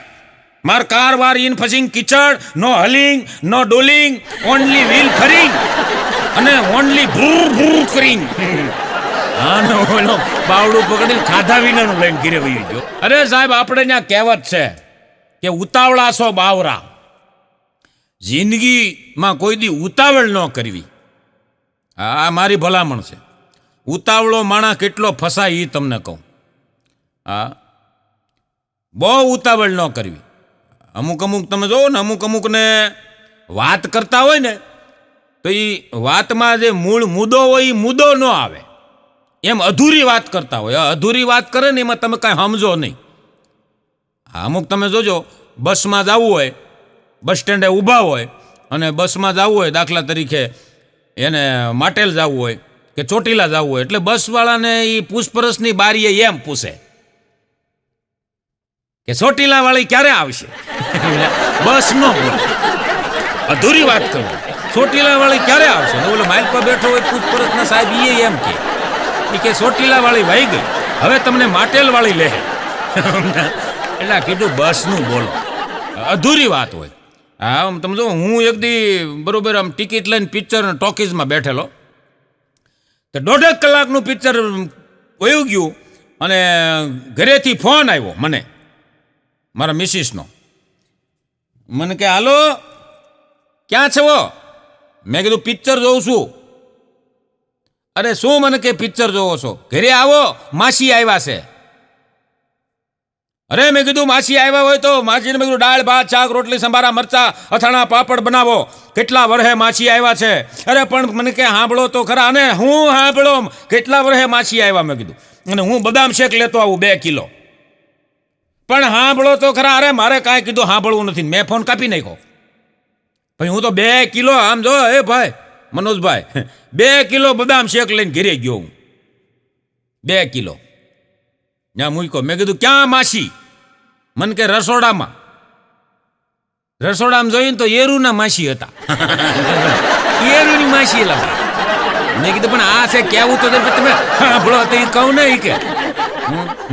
A: માર કાર વાર ઇન ફસિંગ કિચડ, નો હલિંગ નો ડોલિંગ, ઓનલી વ્હીલ ફરિંગ અને ઓનલી ભૂર ફરિંગ. આનો ઓલો બાવડું પકડીને ખાધા વિનાનું લઈને ઘીરે વહી ગયો. અરે સાહેબ આપણે ત્યાં કહેવત છે કે ઉતાવળા છો બાવરા. જિંદગીમાં કોઈ દી ઉતાવળ ન કરવી. આ મારી ભલામણ છે. ઉતાવળો માણસ કેટલો ફસાય એ તમને કહું. હા, બહુ ઉતાવળ ન કરવી. અમુક તમે જોવો ને, અમુકને વાત કરતા હોય ને તો એ વાતમાં જે મૂળ મુદ્દો હોય એ મુદ્દો ન આવે, એમ અધૂરી વાત કરતા હોય. અધૂરી વાત કરે ને એમાં તમે કાંઈ સમજો નહીં. અમુક તમે જોજો, બસમાં જવું હોય, બસ સ્ટેન્ડે ઊભા હોય અને બસમાં જવું હોય, દાખલા તરીકે એને માટેલ જવું હોય કે ચોટીલા જવું હોય એટલે બસવાળાને એ પૂછપરછની બારીએ એમ પૂછે કે ચોટીલા વાળી ક્યારે આવશે. બસ નો બોલે, અધૂરી વાત કરું, ચોટીલા વાળી ક્યારે આવશે. ઓલો માઇલ પર બેઠો હોય પૂછપરછના સાહેબ એ એમ કે ચોટીલા વાળી વહી ગઈ, હવે તમને માટેલ વાળી લે. એટલે કીધું બસનું બોલો, અધૂરી વાત હોય. હા આમ તમે જો, હું એક દી બરોબર આમ ટિકિટ લઈને પિક્ચર ટોકીઝમાં બેઠેલો, તો 1.5 કલાકનું પિક્ચર વયું ગયું અને ઘરેથી ફોન આવ્યો મને, મારા મિસિસનો. મને કે હાલો ક્યાં છે વો? મેં કીધું પિક્ચર જોઉં છું. અરે શું? મને કે પિક્ચર જોવો છો? ઘરે આવો, માસી આવ્યા છે. અરે મેં કીધું માસી આવ્યા હોય તો માસીને મેં કીધું દાળ ભાત શાક રોટલી સંભારા મરચા અથાણા પાપડ બનાવો. કેટલા વર્ષે માસી આવ્યા છે? અરે પણ મને કે સાંભળો તો ખરા. અને હું સાંભળો, કેટલા વર્ષે માસી આવ્યા? મેં કીધું અને હું બદામ શેક લેતો આવું 2 કિલો. પણ સાંભળો તો ખરા. અરે મારે કાંઈ કીધું સાંભળવું નથી. મેં ફોન કાપી નાખ્યો. ભાઈ હું તો 2 કિલો, આમ જો એ ભાઈ મનોજભાઈ, 2 કિલો બદામ શેક લઈને ઘરે ગયો હું. 2 કિલો ત્યાં મૂક્યો. મેં કીધું ક્યાં માસી? મને કે રસોડામાં. રસોડામાં જોઈને તો એરુના માસી હતા. એરુની માસી એલા. મેં કીધું પણ આ છે કેવું તો તમે સાંભળો તો એ કહું ને. કે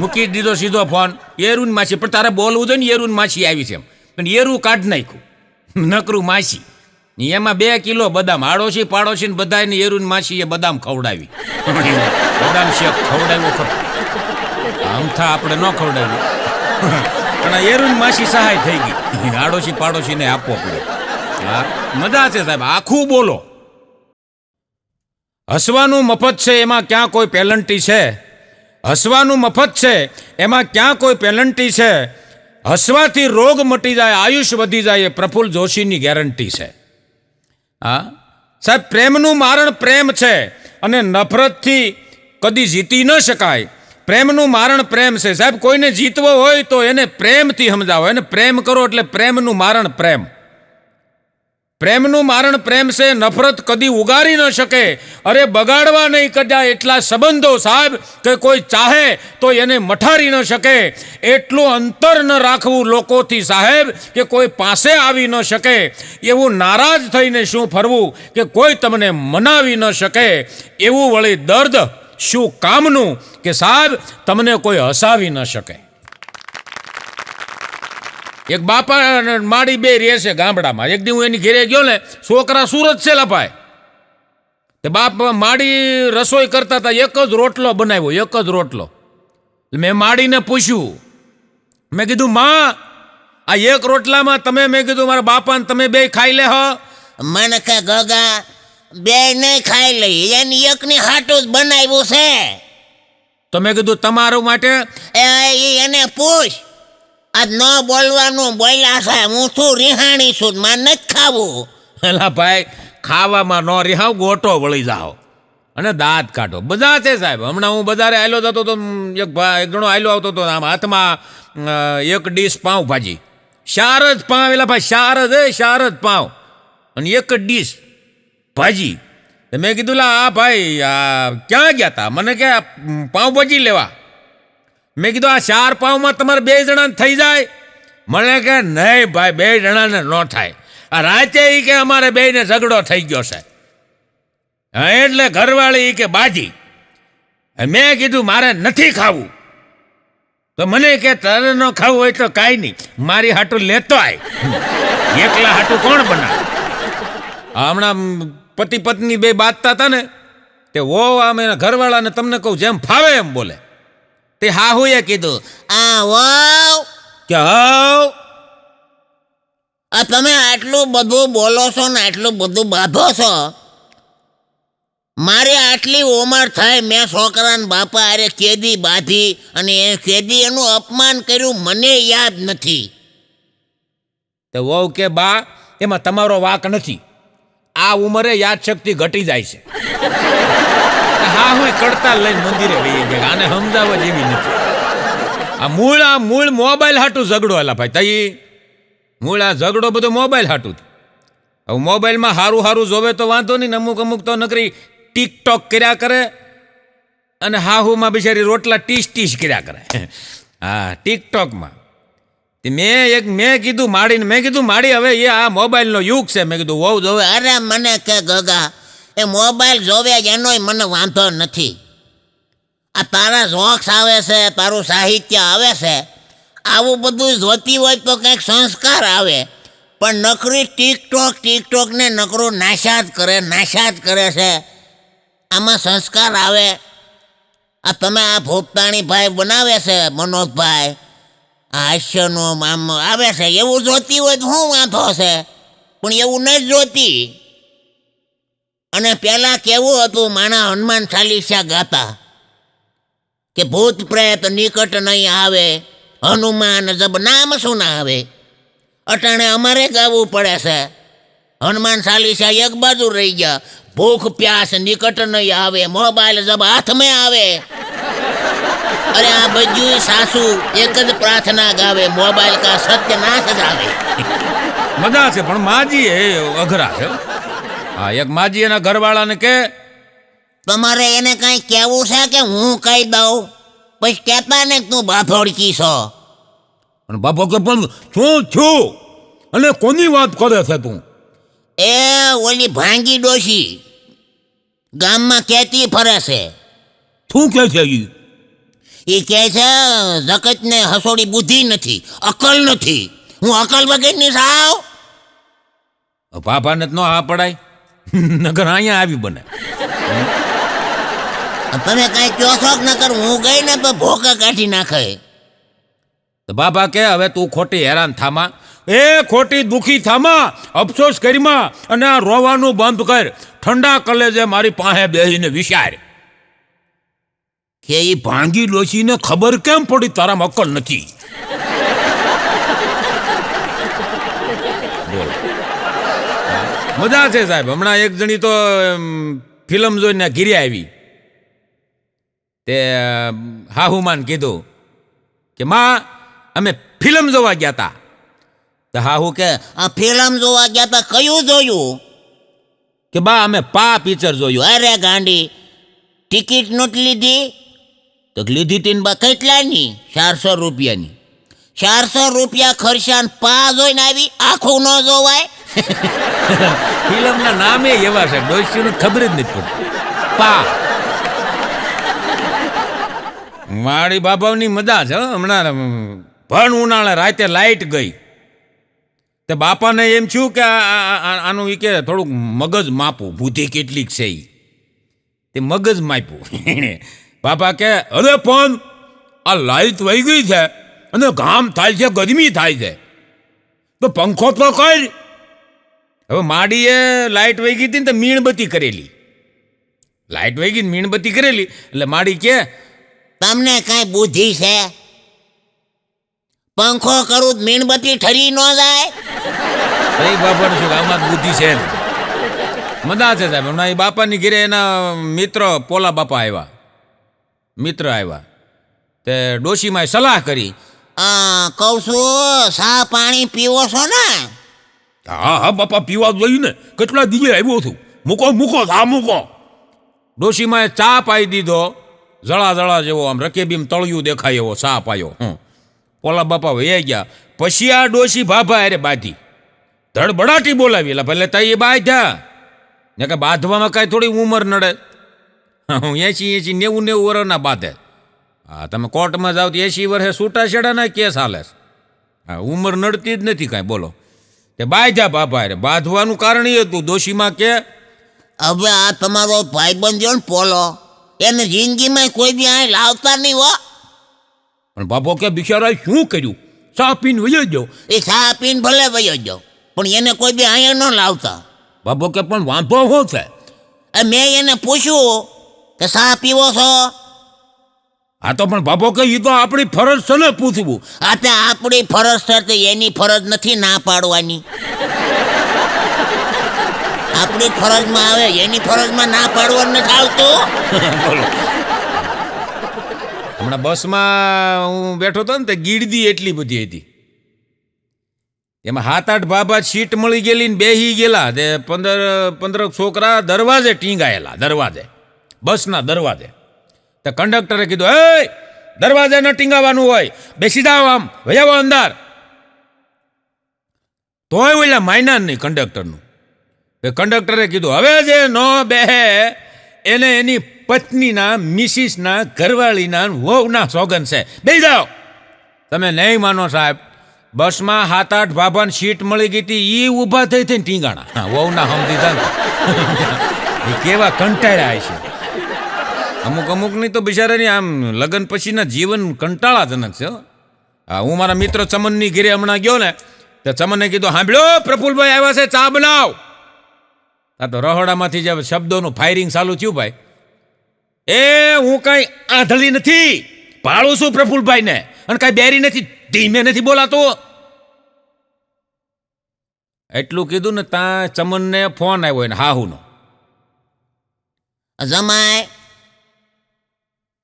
A: મૂકી દીધો સીધો ફોન. એરુની માસી, પણ તારે બોલવું જોઈએ ને એરુની માસી આવી છે એમ. પણ એરું કાઢ નાખ્યું, નકરું માસી. એમાં 2 કિલો બદામ, આડોશી પાડોશી ને બધાને એરુની માસીએ બદામ ખવડાવી. બદામ શેક ખવડાવ્યો ખરો. આમથા આપણે ન ખવડાવ્યું, પણ એરુની માસી સહાય થઈ ગઈ. આડોશી પાડોશીને આપવો પડે. હા મજા છે સાહેબ, આખું બોલો. હસવાનું મફત છે, એમાં ક્યાં કોઈ પેનલ્ટી છે? હસવાનું મફત છે, એમાં ક્યાં કોઈ પેનલ્ટી છે? હસવાથી રોગ મટી જાય, આયુષ્ય વધી જાય, એ પ્રફુલ્લ જોશીની ગેરંટી છે. હા સાહેબ, પ્રેમનું મારણ પ્રેમ છે અને નફરતથી કદી જીતી ન શકાય. પ્રેમનું મારણ પ્રેમ છે સાહેબ. કોઈને જીતવો હોય તો એને પ્રેમથી સમજાવો, એને પ્રેમ કરો એટલે પ્રેમનું મારણ પ્રેમ. પ્રેમનું મારણ પ્રેમ છે, નફરત કદી ઉગારી ન શકે. અરે બગાડવા નહીં કદાચ એટલા સંબંધો સાહેબ કે કોઈ ચાહે તો એને મઠારી ન શકે. એટલું અંતર ન રાખવું લોકોથી સાહેબ કે કોઈ પાસે આવી ન શકે. એવું નારાજ થઈને શું ફરવું કે કોઈ તમને મનાવી ન શકે. એવું વળી દર્દ શું કામનું કે સાહેબ તમને કોઈ હસાવી ન શકે. એક બાપા માડી 2 રહે છે ગામડામાં. એક દી હું એની ઘેરે ગયો ને, છોકરા સુરત છે લપાય. તે બાપ માડી રસોઈ કરતા હતા, એક જ રોટલો બનાવ્યો, એક જ રોટલો. મેં માડીને પૂછ્યું, મેં કીધું માં આ એક રોટલામાં તમે, મેં કીધું મારા બાપાને તમે 2 ખાઈ લે હો?
B: મને કે ગગા 2 નહીં ખાઈ લઈ, એની એકની હાટું જ બનાવ્યું છે.
A: તો મેં કીધું તમારું માટે
B: એને પૂછ. આજ ન બોલવાનું બોલ્યા છે. હું શું રિહાણી છું, મારે નથી ખાવું.
A: એલા ભાઈ, ખાવામાં ન રિહાવ, ગોટો વળી જાઓ અને દાંત કાઢો. બધા છે સાહેબ. હમણાં હું બજારે આયલો જતો તો, એક જણો આયલો આવતો હતો, આમ હાથમાં એક ડીશ પાઉંભાજી, 4 જ પાઉં. એલા ભાઈ 4 જ પાઉં અને એક જ ડીશ ભાજી. મેં કીધું લા આ ભાઈ ક્યાં ગયા હતા? મને કે પાઉંભાજી લેવા. મેં કીધું આ 4 પાઉંમાં તમારે 2 જણાને થઈ જાય? મને કે નહીં ભાઈ, 2 જણાને ન થાય. આ રાતે એ કે અમારે 2ને ઝઘડો થઈ ગયો છે. હા એટલે ઘરવાળી કે બાજી. મેં કીધું મારે નથી ખાવું. તો મને કે તારે ન ખાવું હોય તો કાંઈ નહીં, મારી હાટું લેતો આય. એકલા હાટું કોણ બનાવે? હમણાં પતિ પત્ની 2 બાંધતા હતા ને, તે વો આમ એના ઘરવાળાને તમને કહું જેમ ફાવે એમ બોલે. તે હાહુએ કીધું
B: આ વાવ
A: કે હાવ
B: આ તમે આટલું બધું બોલો છો ને આટલું બધું બાંધો છો. મારે આટલી ઉંમર થાય, મેં છોકરાના બાપા અરે કેદી બાંધી અને એ કેદી એનું અપમાન કર્યું મને યાદ નથી.
A: તો વહુ કે બા એમાં તમારો વાંક નથી. આ ઉંમરે યાદશક્તિ ઘટી જાય છે. હા હું કડતાલ લઈને મંદિરે વહી ગયા. આને સમજાવવા જેવી નથી. આ મૂળ મોબાઈલ હાટું ઝઘડો. એલા ભાઈ તઈ મૂળ આ ઝઘડો બધો મોબાઈલ હાટું. હવે મોબાઈલમાં સારું જોવે તો વાંધો નહીં, અમુક તો નકરી ટીકટોક કર્યા કરે અને હાહુમાં બિચારી રોટલા ટીસ કર્યા કરે. હા, ટિકટોકમાં મેં કીધું માડી હવે એ આ મોબાઈલનો યુગ છે. મેં કીધું વહુ જોવે.
B: અરે મને કે ગગા એ મોબાઈલ જોવે એનોય મને વાંધો નથી. આ તારા જોક્સ આવે છે, તારું સાહિત્ય આવે છે, આવું બધું જોતી હોય તો કંઈક સંસ્કાર આવે. પણ નકરી ટિકટોક ને નકરું નાશા જ કરે છે. આમાં સંસ્કાર આવે? આ તમે આ ભોપતાણી ભાઈ બનાવે છે મનોજભાઈ, હાસ્યનું આમ આવે છે, એવું જોતી હોય તો શું વાંધો છે? પણ એવું નથી જોતી. અને પહેલાં કેવું હતું, માણા હનુમાન ચાલીસા ગાતા કે ભૂત પ્રેત નિકટ નહીં આવે, હનુમાન જબ નામ શું ના આવે. અટાણે અમારે ગાવું પડે છે હનુમાન ચાલીસા એક બાજુ રહી ગયા, ભૂખ પ્યાસ નિકટ નહીં આવે, મોબાઈલ જબ હાથમાં આવે. અરે આ બધું સાસુ એક જ પ્રાર્થના ગાવે, મોબાઈલ કા સત્યનાશ જ આવે.
A: મજા છે પણ માજી એ અઘરા છે. હા, એક માજી એના ઘરવાળાને કે
B: તમારે એને કઈ કહેવું છે કે હું કહી દઉં? પછી કહેતા ને તું બાફોડકી છો.
A: પણ બાપો કે પણ શું છું અને કોની વાત કરે છે તું?
B: એ ઓલી ભાંગી ડોશી ગામમાં કહેતી ફરે છે.
A: શું કહે છે
B: એ કહે છે જગતને હસોડી બુદ્ધિ નથી, અકલ નથી. હું અકલ વગરની સાવ.
A: બાપાને જ ન આ પડાય, નગર અહીંયા આવી બને.
B: તમે કઈ કહો છો નકર હું ગઈ ને તો ભોકા કાઢી નાખે.
A: તો બાપા કે હવે તું ખોટી હેરાન થામાં, ખોટી દુખી થામાં, અફસોસ કરીમાં અને આ રોવાનું બંધ કર. ઠંડા કલેજે મારી પાસે બેસીને વિચાર કે એ ભાંગી ડોશીને ખબર કેમ પડી તારામાં અક્કલ નથી. મજા છે સાહેબ. હમણાં એક જણી તો ફિલ્મ જોઈને ઘીરે આવી. તે હાહુમાન કીધું કે માં અમે ફિલ્મ જોવા ગયા હતા. તો હાહુ કે
B: આ ફિલ્મ જોવા ગયા હતા, કયું જોયું?
A: કે બા અમે પા પિક્ચર જોયું.
B: અરે ગાંડી, ટિકિટ નહોતી લીધી?
A: તો લીધી તીન બા.
B: કેટલાની? 400 રૂપિયાની. 400 રૂપિયા ખર્ચાન પા જોઈને આવી, આખું ન જોવાય?
A: ફિલ્મના નામે એવા છે, ડોશીનું ખબર જ નથી પડતી. પા મારી બાબાની મજા છે. હમણાં ભણ ઉનાળે રાતે લાઈટ ગઈ તે બાપાને એમ થયું કે આનું ઈ કે થોડુંક મગજ માપું, બુદ્ધિ કેટલીક છે ઈ. તે મગજ માપ્યું. બાપા કે અરે પણ આ લાઈટ વહી ગઈ છે અને ઘામ થાય છે, ગરમી થાય છે, તો પંખો તો કર. હવે માડીએ લાઈટ વહી ગઈ હતી ને તો મીણબત્તી કરેલી. લાઈટ વહી ગઈ મીણબત્તી કરેલી એટલે માડી કે
B: તમને કઈ બુદ્ધિ છે? પંખો કરું મીણબત્તી ઠરી ન જાય?
A: એ બાપાને શું આમાં બુદ્ધિ છે ને. મજા છે સાહેબ. હમણાં એ બાપાની ઘરે એના મિત્ર પોલા બાપા આવ્યા, મિત્ર આવ્યા. તે ડોશીમાં સલાહ કરી.
B: કહું છું સા પાણી પીવો છો ને?
A: હા બાપા પીવા જોયું ને, કેટલા દીવે આવ્યો છું. મૂકો હા મૂકો. ડોશીમાં ચા પાઈ દીધો, જળા જેવો, આમ રકેબીમ તળિયું દેખાય એવો ચા પાયો. પોલા બાપા વહી ગયા. પછી આ ડોશી ભાભા અરે બાધી ધડબડાટી બોલાવી. એટલે ભલે તઈ બાધ્યા ને કે બાંધવામાં કાંઈ થોડી ઉંમર નડે. 80 90 વર્ષના બાંધે. હા, તમે કોર્ટમાં જાઓ તો 80 વર્ષે છૂટા છેડાના કેસ હાલે છે. હા, ઉંમર નડતી જ નથી કાંઈ. બોલો તે બાધ્યા બાપા અરે. બાંધવાનું કારણ એ હતું ડોશીમાં કે
B: હવે આ તમારો ભાઈબંધ જો ને પોલો, એને જિંદગીમાં કોઈ દી આ લાવતા નહીં હો.
A: પણ બાપો કે બિચારાએ શું કર્યું? ચા પીને વયો જાઓ.
B: એ ચા પીને ભલે વયો જાઓ, પણ એને કોઈ દી અહીંયા ન લાવતા.
A: બાપો કે પણ વાંધો શું છે?
B: મેં એને પૂછ્યું કે ચા પીવો છો?
A: હા તો પણ બાપો કે એ તો આપણી ફરજ છે ને પૂછવું.
B: આ તે આપણી ફરજ છે, તો એની ફરજ નથી ના પાડવાની. આપણી ફરજમાં આવે, એની ફરજમાં ના પાડવાનું નથી આવતું.
A: બોલો. હમણાં 'બસમાં હું બેઠો હતો ને તે ગીરદી એટલી બધી હતી. એમાં 7-8 ભાભા સીટ મળી ગયેલી ને બેહી ગયેલા તે 15 છોકરા દરવાજે ટીંગાયેલા, દરવાજે, બસના દરવાજે. તો કંડક્ટરે કીધું, એ દરવાજે ન ટીંગાવાનું હોય, બેસી જાઓ, આમ વયાવો અંદર. તોય ઓલા માયના નહીં કંડક્ટરનું. કંડક્ટરે કીધું, હવે જે નો બેહે એને એની પત્નીના, મિસિસના, ઘરવાળીના, વહુના સોગન છે, બેસી જાઓ. તમે નહીં માનો સાહેબ, બસમાં 7-8 ભાભાને સીટ મળી ગઈ હતી, એ ઊભા થઈ થઈને ટીંગાણા. હા, વહુના સમજી થાય એ કેવા કંટાળ્યા છે. અમુકની તો બિચારાની આમ લગ્ન પછીના જીવન કંટાળાજનક છે. હા, હું મારા મિત્ર ચમનની ઘેરે હમણાં ગયો ને, તો ચમનને કીધું, સાંભળ્યો પ્રફુલભાઈ આવ્યા છે, ચા બનાવ. આ તો રહોડામાંથી જે શબ્દોનું ફાયરિંગ ચાલુ થયું ભાઈ. એ હું કાંઈ આંધળી નથી, ભાળું છું પ્રફુલભાઈને, અને કાંઈ બેરી નથી, ધીમે નથી બોલાતો. એટલું કીધું ને ત્યાં ચમનને ફોન આવ્યો એને હાહુનો.
B: જમાય,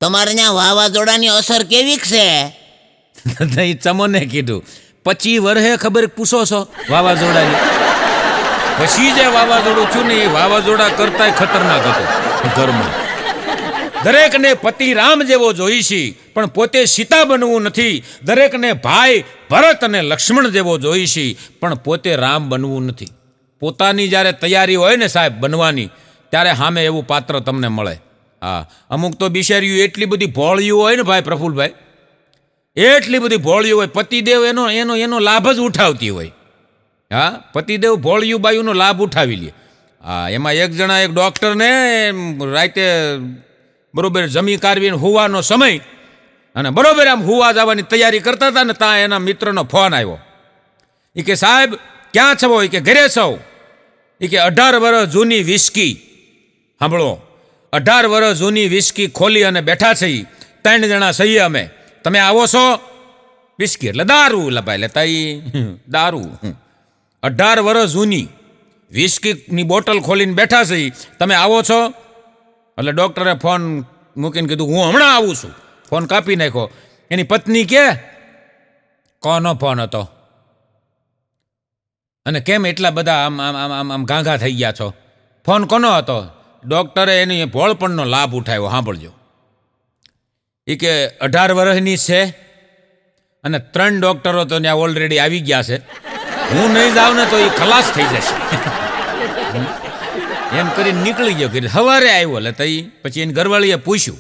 B: તમારે ત્યાં વાવાઝોડાની અસર કેવી છે?
A: એ ચમને કીધું, 25 વર્ષે ખબર પૂછો છો વાવાઝોડાની? પછી જે વાવાઝોડું થયું ને એ વાવાઝોડા કરતાંય ખતરનાક હતું ઘરમાં. દરેકને પતિ રામ જેવો જોઈશી, પણ પોતે સીતા બનવું નથી. દરેકને ભાઈ ભરત અને લક્ષ્મણ જેવો જોઈશી, પણ પોતે રામ બનવું નથી. પોતાની જ્યારે તૈયારી હોય ને સાહેબ બનવાની, ત્યારે સામે એવું પાત્ર તમને મળે. હા, અમુક તો બિચારીઓ એટલી બધી ભોળિયું હોય ને ભાઈ પ્રફુલભાઈ, એટલી બધી ભોળિયું હોય, પતિદેવ એનો એનો એનો લાભ જ ઉઠાવતી હોય. હા, પતિદેવ ભોળિયું બાયુનો લાભ ઉઠાવી લે. હા, એમાં એક જણા એક ડૉક્ટરને રાતે બરોબર જમી કારવીને હુવાનો સમય, અને બરોબર આમ હુવા જવાની તૈયારી કરતા હતા ને ત્યાં એના મિત્રનો ફોન આવ્યો. એ કે સાહેબ ક્યાં છો? એ કે ઘરે છો. એ કે 18 વર્ષ જૂની વિસ્કી, સાંભળો, 18 વર્ષ જૂની વિસ્કી ખોલી અને બેઠા છે. 3 જણા સહી અમે, તમે આવો છો? વિસ્કી એટલે દારૂ, લપાય લેતા દારૂ. 18 વર્ષ જૂની વિસ્કીની બોટલ ખોલીને બેઠા છે, તમે આવો છો? એટલે ડૉક્ટરે ફોન મૂકીને કીધું, હું હમણાં આવું છું. ફોન કાપી નાખ્યો. એની પત્ની કે, કોનો ફોન હતો અને કેમ એટલા બધા આમ આમ આમ આમ આમ ગાંગા થઈ ગયા છો? ફોન કોનો હતો? ડૉક્ટરે એની ભોળપણનો લાભ ઉઠાવ્યો. સાંભળજો. એ કે 18 વર્ષની છે અને 3 ડૉક્ટરો તો ત્યાં ઓલરેડી આવી ગયા છે. હું નહીં જાઉં ને તો એ ખલાસ થઈ જશે. એમ કરીને નીકળી ગયો. કે સવારે આવ્યો એટલે તઈ પછી એની ઘરવાળીએ પૂછ્યું.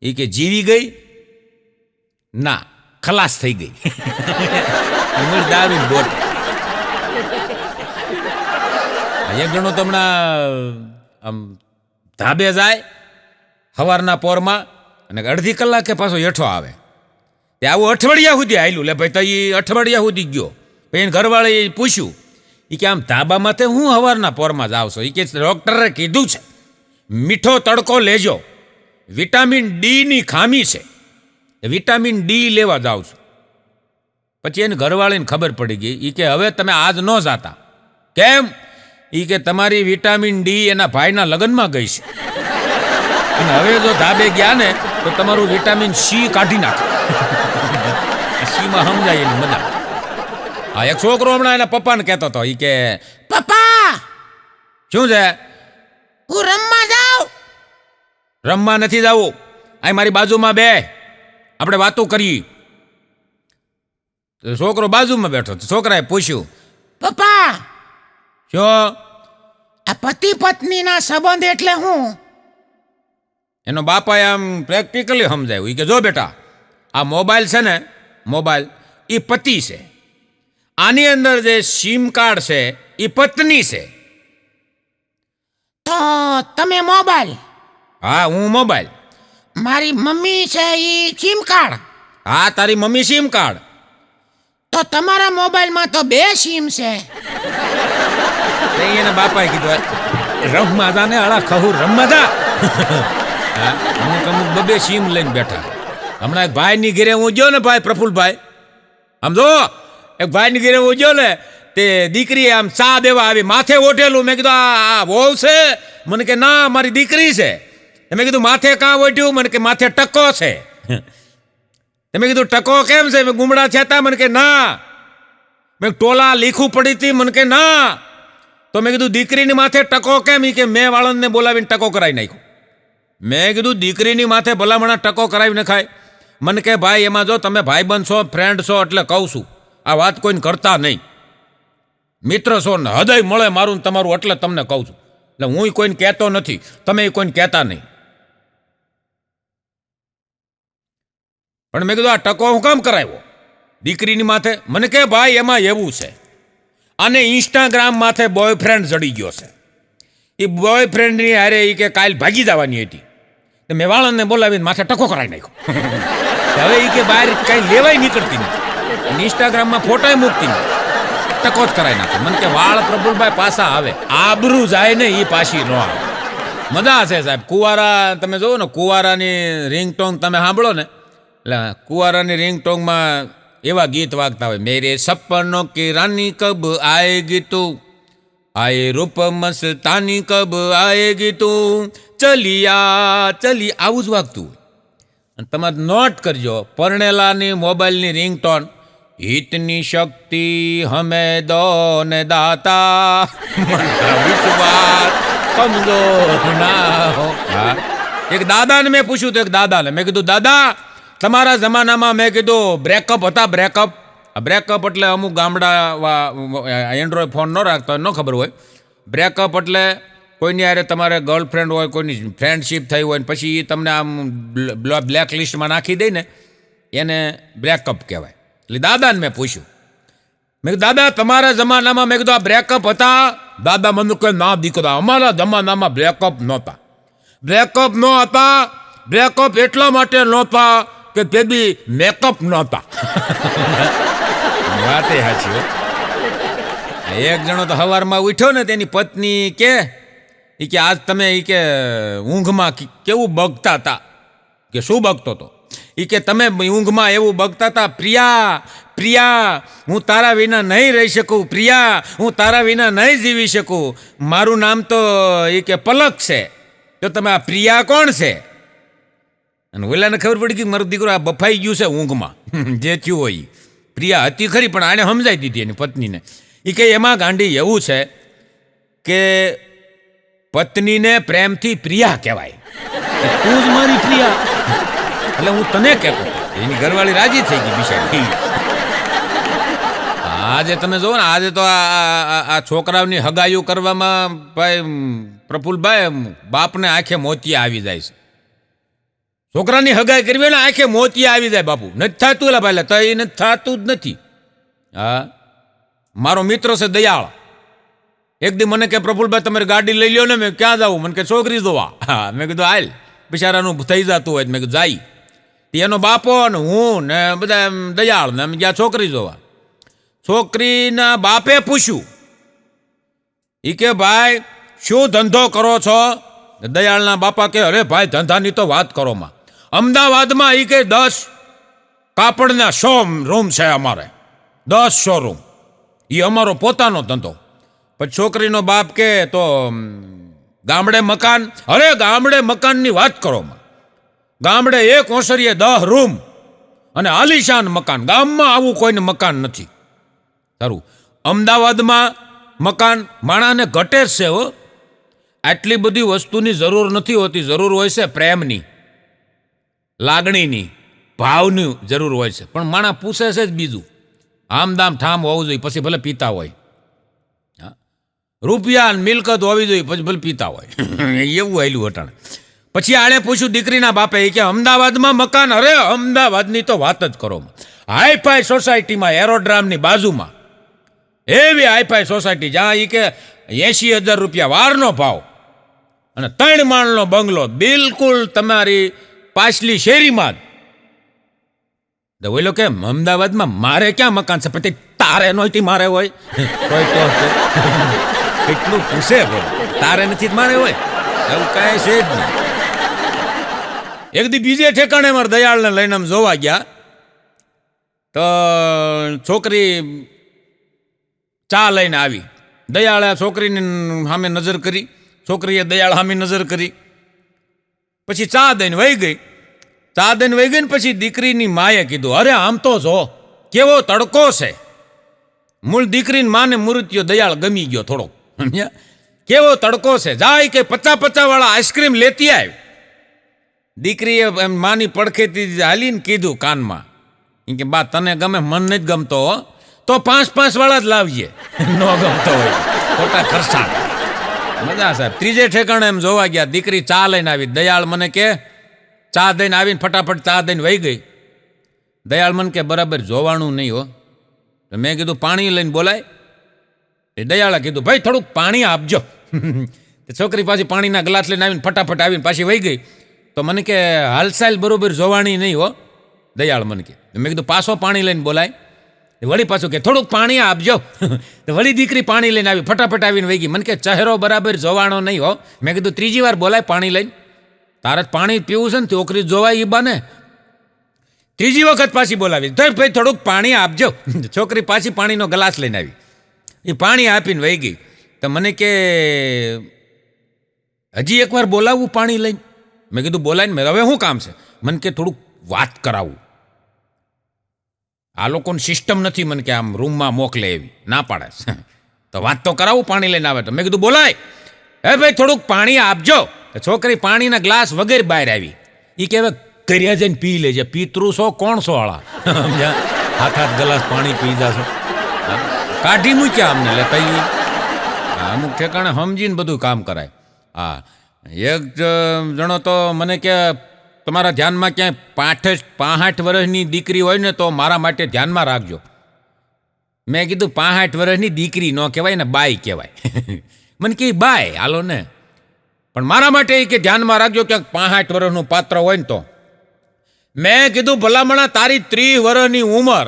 A: એ કે જીવી ગઈ? ના, ખલાસ થઈ ગઈ. દારૂ બોટ. એક જણો તો હમણાં આમ ધાબે જાય સવારના પોરમાં અને અડધી કલાકે પાછો હેઠો આવે. તે આવું અઠવાડિયા સુધી આવેલું. લે ભાઈ, તો એ અઠવાડિયા સુધી ગયો. પછી એને ઘરવાળાએ પૂછ્યું. એ કે આમ ધાબામાં તે હું સવારના પોરમાં જાવ છો? એ કે ડૉક્ટરે કીધું છે મીઠો તડકો લેજો, વિટામિન ડીની ખામી છે, વિટામિન ડી લેવા જાઉં છું. પછી એને ઘરવાળીને ખબર પડી ગઈ. એ કે હવે તમે આજ ન જાતા. કેમ? એ કે તમારી વિટામિન ડી એના ભાઈના લગ્નમાં ગઈ છે, અને હવે જો ધાબે ગયા ને તો તમારું વિટામિન સી કાઢી નાખે. સીમાં સમજાય એની મજા. હા, એક છોકરો હમણાં એના પપ્પાને કહેતો હતો. એ કે પપ્પા શું છે?
B: હું રમવા જાઉં.
A: રમવા નથી જવું, અહીં મારી બાજુમાં બે, આપણે વાતો કરી. છોકરો બાજુમાં બેઠો. છોકરાએ પૂછ્યું,
B: પપ્પા,
A: શું?
B: આ પતિ પત્નીના સંબંધ એટલે શું?
A: એનો બાપાએ આમ પ્રેક્ટિકલી સમજાવ્યું. એ કે જો બેટા, આ મોબાઈલ છે ને, મોબાઈલ એ પતિ છે, આની અંદર જે સિમ કાર્ડ છે એ પત્ની છે.
B: તો તમે મોબાઈલ?
A: હા, હું મોબાઈલ.
B: મારી મમ્મી છે એ સિમ કાર્ડ?
A: હા, તારી મમ્મી સિમ કાર્ડ.
B: તો તમારા મોબાઈલમાં તો 2 સિમ છે.
A: એના બાપાએ કીધું, રમવા જા ને આળા ખહુર, રમવા જા. અમુક 2 સિમ લઈને બેઠા. હમણાં એક ભાઈની ઘેરે હું ગયો ને ભાઈ પ્રફુલભાઈ, આમ જો એક ભાઈની ઘેરે હું ગયો ને, તે દીકરીએ આમ ચા દેવા આવી, માથે ઓઢેલું. મેં કીધું આ વહુ છે? મને કે ના, મારી દીકરી છે. મેં કીધું માથે કાં ઓઢ્યું? મને કે માથે ટકો છે. મેં કીધું ટકો કેમ છે? મેં ગુમડા થયા હતા? મને કે ના, મેં ટોલા લીખું પડી હતી, મને કે ના. તો મેં કીધું દીકરીની માથે ટકો કેમ? ઈ કે મેં વાળંદને બોલાવીને ટકો કરાવી નાખ્યો. મેં કીધું દીકરીની માથે ભલામણા ટકો કરાવી નખાય? મને કે ભાઈ એમાં જો તમે ભાઈબંધ છો, ફ્રેન્ડ છો એટલે કહું છું, આ વાત કોઈને કરતા નહીં. મિત્ર છો ને હૃદય મળે મારું ને તમારું એટલે તમને કહું છું. એટલે હું કોઈને કહેતો નથી, તમે કોઈને કહેતા નહીં. પણ મેં કીધું આ ટકો હું કામ કરાવ્યો દીકરીની માથે? મને કે ભાઈ એમાં એવું છે, અને ઇન્સ્ટાગ્રામ માથે બોયફ્રેન્ડ જડી ગયો છે. એ બોયફ્રેન્ડની હારે એ કે કાલ ભાગી જવાની હતી, તો મેં વાળંદને બોલાવીને માથે ટકો કરાવી નાખ્યો. હવે એ કે બહાર કાંઈ લેવાય નીકળતી નથી, ઇન્સ્ટાગ્રામમાં ફોટોય મૂકતી નથી, ટકો જ કરાવી નાખો. મને કે વાળ પ્રફુલભાઈ પાછા આવે, આબરૂ જાય ને એ પાછી ન આવે. મજા છે સાહેબ. કુંવારા તમે જોવો ને, કુંવારાની રિંગટોંગ તમે સાંભળો ને, એટલે કુંવારાની રિંગટોંગમાં એવા ગીત વાગતા હોય, મેરે સપનો की रानी कब आएगी તું, आए रूप मस्तानी कब आएगी તું, ચલિયા ચલી, આવું જ વાગતું હોય. અને તમારે નોટ કરજો, પરણેલાની મોબાઈલની રિંગટોન, इतनी शक्ति हमें दो ने दाता, विश्वास कमजोर ना हो. હા, એક દાદાને મેં પૂછ્યું તો, એક દાદાને મેં કીધું દાદા તમારા જમાનામાં મેં કીધું બ્રેકઅપ હતા? બ્રેકઅપ એટલે અમુક ગામડા એન્ડ્રોઈડ ફોન ન રાખતા હોય, ન ખબર હોય. બ્રેકઅપ એટલે કોઈની હારે તમારે ગર્લફ્રેન્ડ હોય, કોઈની ફ્રેન્ડશીપ થઈ હોય, પછી એ તમને આમ બ્લેક લિસ્ટમાં નાખી દે ને, એને બ્રેકઅપ કહેવાય. એટલે દાદાને મેં પૂછ્યું, મેં કીધું દાદા તમારા જમાનામાં મેં કીધું આ બ્રેકઅપ હતા? દાદા મને કહે ના દીકરા, અમારા જમાનામાં બ્રેકઅપ નહોતા. બ્રેકઅપ ન હતા, બ્રેકઅપ એટલા માટે નહોતા કે તે બી મેકઅપ નહોતા. વાત એ સાચી હો. એક જણો તો સવારમાં ઉઠ્યો ને, તેની પત્ની કે આજ તમે કે ઊંઘમાં કેવું બગતા હતા? કે શું બગતો હતો? કે તમે ઊંઘમાં એવું બગતા હતા, પ્રિયા પ્રિયા હું તારા વિના નહીં રહી શકું, પ્રિયા હું તારા વિના નહીં જીવી શકું, મારું નામ તો કે પલક છે, તો તમે આ પ્રિયા કોણ છે? અને ઓલાને ખબર પડી કે મારું દીકરો આ બફાઈ ગયું છે ઊંઘમાં. જે થયું હોય પ્રિયા હતી ખરી, પણ આને સમજાઈ દીધી એની પત્નીને. એ કે એમાં ગાંડી એવું છે કે પત્નીને પ્રેમથી પ્રિયા કહેવાય, તું જ મારી પ્રિયા, એટલે હું તને કહેતો. એની ઘરવાળી રાજી થઈ ગઈ બિચારી. આજે તમે જુઓ ને, આજે તો આ છોકરાઓની હગાઈઓ કરવામાં ભાઈ પ્રફુલભાઈ બાપને આંખે મોતિયા આવી જાય છે. છોકરાની હગાઈ કરવી ને આંખે મોતિયા આવી જાય બાપુ. નથી થતું એલા ભાઈ, તો એ નથી થતું જ નથી. હા, મારો મિત્ર છે દયાળ, એક દી મને કે પ્રફુલભાઈ તમારી ગાડી લઈ લ્યો ને. મેં ક્યાં જાઉં? મને કે છોકરી જોવા. હા, મેં કીધું હાલ, બિચારાનું થઈ જતું હોય. મેં કીધું જાય. એનો બાપો ને હું ને બધા દયાળ ને અમે ગયા છોકરી જોવા. છોકરીના બાપે પૂછ્યું, એ કે ભાઈ શું ધંધો કરો છો? દયાળના બાપા કે અરે ભાઈ ધંધાની તો વાત કરો માં, અમદાવાદમાં એ કે 10 કાપડના શોરૂમ છે અમારે, 10 શોરૂમ, એ અમારો પોતાનો ધંધો. પછી છોકરીનો બાપ કે તો ગામડે મકાન? અરે ગામડે મકાનની વાત કરો માં, ગામડે એક ઓસરીએ 10 રૂમ અને આલિશાન મકાન, ગામમાં આવું કોઈને મકાન નથી. સારું, અમદાવાદમાં મકાન માણાને ઘટે જ છે હો. આટલી બધી વસ્તુની જરૂર નથી હોતી, જરૂર હોય છે પ્રેમની, લાગણીની, ભાવની જરૂર હોય છે. પણ માણા પૂછે છે જ બીજું, આમદામ ઠામ હોવું જોઈએ, પછી ભલે પીતા હોય. રૂપિયા મિલકત હોવી જોઈએ, પછી ભલે પીતા હોય. એવું આવેલું હટાણ. પછી આણે પૂછ્યું દીકરીના બાપે, કે અમદાવાદમાં મકાન? અરે અમદાવાદની તો વાત જ કરો, હાઈફાઈ સોસાયટીમાં, એરોડ્રામની બાજુમાં, એવી હાઈફાઈ સોસાયટી જ્યાં એ કે 80,000 રૂપિયા વારનો ભાવ અને 3 માળનો બંગલો, બિલકુલ તમારી પાછલી શેરીમાં જ. ઓલો કે અમદાવાદમાં મારે ક્યાં મકાન છે? પછી તારે નહોતી મારે હોય. એટલું પૂછે, તારે નથી મારે હોય, એવું કાંઈ છે જ નહીં. એક દી બીજે ઠેકાણે મારા દયાળને લઈને આમ જોવા ગયા, તો છોકરી ચા લઈને આવી. દયાળે છોકરીની સામે નજર કરી, છોકરીએ દયાળ સામે નજર કરી, પછી ચા દઈને વહી ગઈ. ચા દઈને વહી ગઈ ને પછી દીકરીની માએ કીધું, અરે આમ તો જો કેવો તડકો છે, મૂળ દીકરીને માને મૃત્યુ દયાળ ગમી ગયો થોડોક, સમજ્યા? કેવો તડકો છે, જાય કે 50 વાળા આઈસ્ક્રીમ લેતી આવ. દીકરીએ એમ માની પડખેથી હાલીને કીધું કાનમાં, કે બા તને ગમે, મન નથી ગમતો હો, તો 5 વાળા જ લાવજે. ન ગમતો હોય ખોટા ખર્ચા. મજા સાહેબ. ત્રીજે ઠેકાણે એમ જોવા ગયા, દીકરી ચા લઈને આવી. દયાળ મને કે ચા દઈને આવીને ફટાફટ ચા દઈને વહી ગઈ. દયાળ મને કે બરાબર જોવાનું નહીં હો. મેં કીધું પાણી લઈને બોલાય. એ દયાળે કીધું ભાઈ થોડુંક પાણી આપજો. છોકરી પાછી પાણીના ગ્લાસ લઈને આવીને ફટાફટ આવીને પાછી વહી ગઈ. તો મને કે હાલચાલ બરોબર જોવાની નહીં હો. દયાળ મને કે. મેં કીધું પાછો પાણી લઈને બોલાય. વળી પાછું કે થોડુંક પાણી આપજો. તો વળી દીકરી પાણી લઈને આવી, ફટાફટ આવીને વહી ગઈ. મને કે ચહેરો બરાબર જોવાનો નહીં હો. મેં કીધું ત્રીજી વાર બોલાય પાણી લઈને. તારે જ પાણી પીવું છે ને, છોકરી જોવાય એ બાને. ત્રીજી વખત પાછી બોલાવી, તો ભાઈ થોડુંક પાણી આપજો. છોકરી પાછી પાણીનો ગ્લાસ લઈને આવી. એ પાણી આપીને વહી ગઈ. તો મને કે હજી એકવાર બોલાવવું પાણી લઈને. મેં કીધું બોલાવીને મેં હવે શું કામ છે? મને કે થોડુંક વાત કરાવું. આ લોકોની સિસ્ટમ નથી મને કે આમ રૂમમાં મોકલે એવી, ના પાડે. તો વાત તો કરાવું પાણી લઈને આવે તો. મેં કીધું બોલાય, હે ભાઈ થોડુંક પાણી આપજો. છોકરી પાણીના ગ્લાસ વગેરે બહાર આવી. એ કહેવાય કર્યા જઈને પી લેજે, પિતૃ છો કોણ છો વાળા? હાથ ગ્લાસ પાણી પી જાશો. કાઢી મૂક્યા અમને લેતા. અમુક ઠેકાણે સમજીને બધું કામ કરાય. હા, એક જણો તો મને કે તમારા ધ્યાનમાં ક્યાંય 65 વર્ષની દીકરી હોય ને તો મારા માટે ધ્યાનમાં રાખજો. મેં કીધું 65 વર્ષની દીકરી ન કહેવાય ને, બાઈ કહેવાય. મને કે બાય હાલો ને, પણ મારા માટે એ કે ધ્યાનમાં રાખજો ક્યાંક 65 વર્ષનું પાત્ર હોય ને તો. મેં કીધું ભલામણા તારી 30 વર્ષની ઉંમર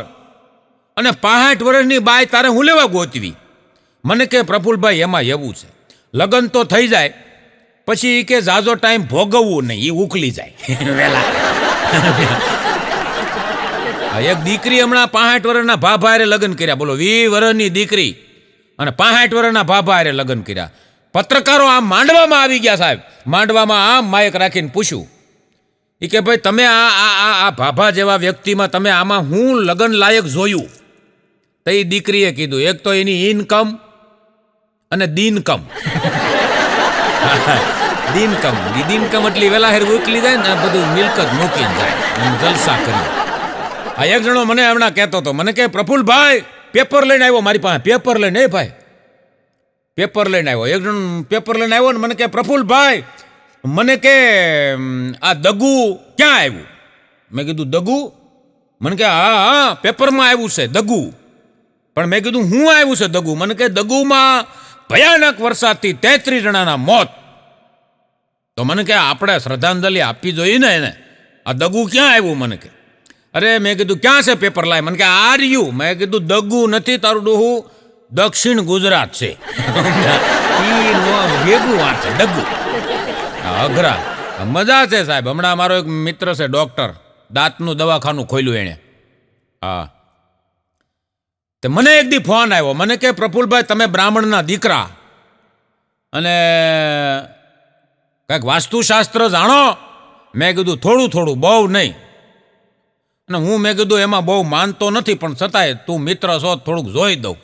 A: અને 65 વર્ષની બાય તારે હું લેવા ગોતવી? મને કે પ્રફુલભાઈ એમાં એવું છે, લગ્ન તો થઈ જાય પછી એ કે ઝાઝો ટાઈમ ભોગવવું નહીં, એ ઉકલી જાય વેલા. એક દીકરી હમણાં 65 વર્ષના ભાભા હારે લગ્ન કર્યા. બોલો, 20 વર્ષની દીકરી અને 65 વર્ષના ભાભા હારે લગ્ન કર્યા. પત્રકારો આમ માંડવામાં આવી ગયા સાહેબ. માંડવામાં આમ માયક રાખીને પૂછ્યું, એ કે ભાઈ તમે આ ભાભા જેવા વ્યક્તિમાં તમે આમાં હું લગ્ન લાયક જોયું? તો એ દીકરીએ કીધું, એક તો એની ઇનકમ અને દિનકમ. દિનકમ એટલી વેલા હેર ઉકલી જાય ને, બધું મિલકત મૂકીને જાય, જલસા કરી. આ એક જણો મને હમણાં કહેતો હતો, મને કે પ્રફુલભાઈ પેપર લઈને આવ્યો મારી પાસે. પેપર લઈને, ભાઈ પેપર લઈને આવ્યો. એક જણ પેપર લઈને આવ્યો ને મને કે પ્રફુલભાઈ મને કે આ દગુ ક્યાં આવ્યું? મેં કીધું દગુ? મને કે હા પેપરમાં આવ્યું છે દગુ. પણ મેં કીધું હું આવ્યું છે દગુ? મને કે દગુમાં ભયાનક વરસાદથી 33 જણાના મોત. તો મને કે આપણે શ્રદ્ધાંજલિ આપવી જોઈએ ને એને. આ દગુ ક્યાં આવ્યું? મને કે અરે મેં કીધું ક્યાં છે પેપર લાય? મને કે આર્યું. મેં કીધું દગુ નથી, તારું ડોહું દક્ષિણ ગુજરાત છે. ભેગું વાત છે દગુ. અઘરા મજા છે સાહેબ. હમણાં મારો એક મિત્ર છે ડૉક્ટર, દાંતનું દવાખાનું ખોલ્યું એણે. હા, તે મને એક દી ફોન આવ્યો. મને કે પ્રફુલભાઈ તમે બ્રાહ્મણના દીકરા અને કંઈક વાસ્તુશાસ્ત્ર જાણો? મેં કીધું થોડું થોડું, બહુ નહીં. અને હું મેં કીધું એમાં બહુ માનતો નથી, પણ છતાંય તું મિત્ર છો થોડુંક જોઈ દઉં.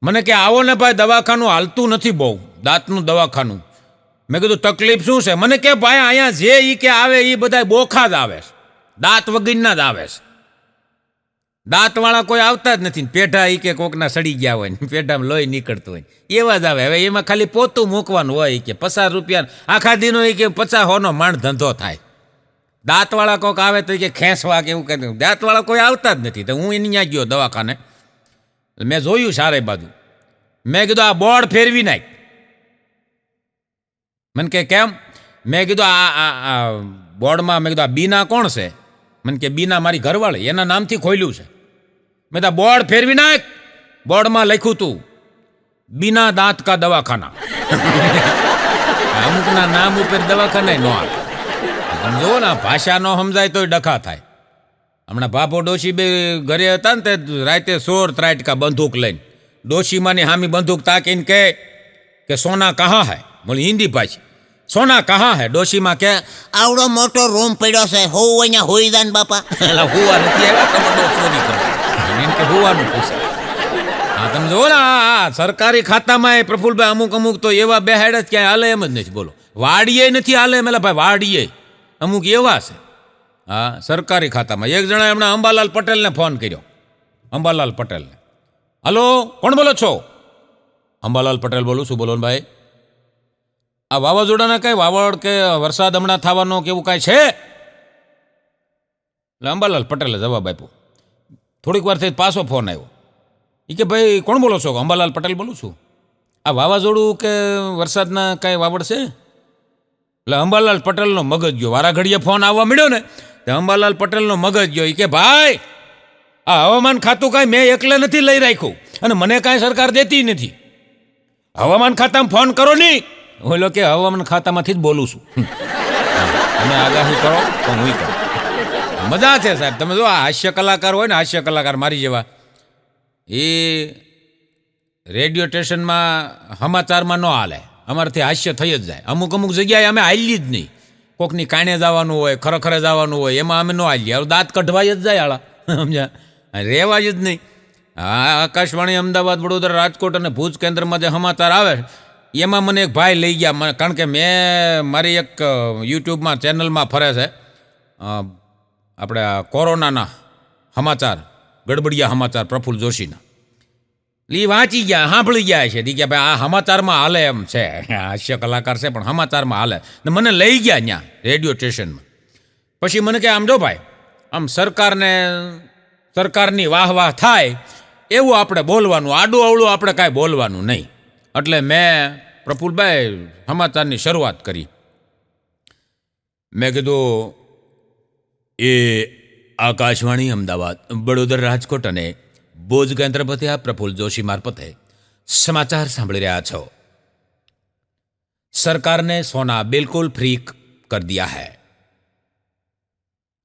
A: મને કે આવો ને ભાઈ, દવાખાનું હાલતું નથી બહુ, દાંતનું દવાખાનું. મેં કીધું તકલીફ શું છે? મને કે ભાઈ અહીંયા જે ઈ કે આવે એ બધા બોખા જ આવે છે, દાંત વગરના જ આવે છે. દાંતવાળા કોઈ આવતા જ નથી. પેઢા ઈ કે કોકના સડી ગયા હોય ને પેઢામાં લોહી નીકળતું હોય એવા જ આવે. હવે એમાં ખાલી પોતું મૂકવાનું હોય કે 50 રૂપિયા આખા દીનો એ કે 50-100નો માંડ ધંધો થાય. દાંતવાળા કોઈક આવે તો કે ખેંચવા કે એવું કરે. દાંતવાળા કોઈ આવતા જ નથી. તો હું એની ત્યાં ગયો દવાખાને. મેં જોયું સારે બાજુ. મેં કીધું આ બોર્ડ ફેરવી નાખ. મને કે કેમ? મેં કીધું આ બોર્ડમાં મેં કીધું આ બીના કોણ છે? મને કે બીના મારી ઘરવાળી, એના નામથી ખોલ્યું છે. મેં કીધું બોર્ડ ફેરવી નાખ. બોર્ડમાં લખ્યું તું બીના દાંત કા દવાખાના. અમુકના નામ ઉપર દવાખાના ન આવે. સમજો ને, ભાષા ન સમજાય તોય ડખા થાય. હમણાં ભાભો ડોશી બે ઘરે હતા ને તે રાતે 16 ત્રાટકા બંદૂક લઈને ડોશીમાની હામી બંદૂક તાકીને કે સોના કહાં હૈ? બોલી હિન્દી ભાષી, સોના કહાં હૈ? ડોશીમાં કે
B: આવડો મોટો રૂમ પડ્યો છે, હોવું અહીંયા હોઈ જાય ને બાપા.
A: એટલે હુવા નથી આવ્યા, તમે ચોરી કરો. એને કે હુવાનું પૂછે. તમે જુઓ ને આ સરકારી ખાતામાં પ્રફુલભાઈ અમુક તો એવા બેહાડ જ ક્યાંય હાલે એમ જ નથી. બોલો વાડીએ નથી હાલે એમ ભાઈ, વાડીએ અમુક એવા છે. હા, સરકારી ખાતામાં એક જણા હમણાં અંબાલાલ પટેલને ફોન કર્યો. અંબાલાલ પટેલને, હલો કોણ બોલો છો? અંબાલાલ પટેલ બોલું. શું બોલો ભાઈ? આ વાવાઝોડાના કઈ વાવડ કે વરસાદ હમણાં થવાનો કે એવું કાંઈ છે? એટલે અંબાલાલ પટેલે જવાબ આપ્યો. થોડીક વાર થઈ પાછો ફોન આવ્યો. એ કે ભાઈ કોણ બોલો છો? અંબાલાલ પટેલ બોલું છું. આ વાવાઝોડું કે વરસાદના કાંઈ વાવડ છે? એટલે અંબાલાલ પટેલનો મગજ ગયો. વારા ઘડીએ ફોન આવવા મળ્યો ને તે અંબાલાલ પટેલનો મગજ ગયો. એ કે ભાઈ આ હવામાન ખાતું કાંઈ મેં એકલે નથી લઈ રાખ્યું અને મને કાંઈ સરકાર દેતી નથી. હવામાન ખાતામાં ફોન કરો નહીં. ઓલો કે હવામાન ખાતામાંથી જ બોલું છું. તમે આગાહી કરો તો હું કરું. મજા છે સાહેબ. તમે જો આ હાસ્ય કલાકાર હોય ને, હાસ્ય કલાકાર મારી જેવા, એ રેડિયો સ્ટેશનમાં સમાચારમાં ન હાલે. અમારાથી હાસ્ય થઈ જ જાય. અમુક જગ્યાએ અમે હાલી જ નહીં. કોકની કાણે જવાનું હોય, ખરેખરે જવાનું હોય, એમાં અમે ન હાલીએ. હવે દાંત કઢવાઈ જ જાય હાળા, સમજ્યા? રહેવા જ નહીં. હા, આકાશવાણી અમદાવાદ, વડોદરા, રાજકોટ અને ભુજ કેન્દ્રમાં જે સમાચાર આવે એમાં મને એક ભાઈ લઈ ગયા. કારણ કે મેં મારી એક યુટ્યુબમાં ચેનલમાં ફરે છે આપણે આ કોરોનાના સમાચાર, ગડબડિયા સમાચાર પ્રફુલ જોશીના. એ વાંચી ગયા, સાંભળી ગયા છે. કે ભાઈ આ સમાચારમાં હાલે એમ છે. હાસ્ય કલાકાર છે પણ સમાચારમાં હાલે. ને મને લઈ ગયા ત્યાં રેડિયો સ્ટેશનમાં. પછી મને કે આમ જો ભાઈ, આમ સરકારની વાહ થાય એવું આપણે બોલવાનું, આડું અવળું આપણે કાંઈ બોલવાનું નહીં. એટલે મેં પ્રફુલભાઈ સમાચારની શરૂઆત કરી. મેં કીધું એ આકાશવાણી અમદાવાદ, વડોદરા, રાજકોટ અને ભુજ કેન્દ્ર પરથી આ પ્રફુલ જોશી મારફતે સમાચાર સાંભળી રહ્યા છો. સરકાર ને સોના બિલકુલ ફ્રી કર દિયા હૈ.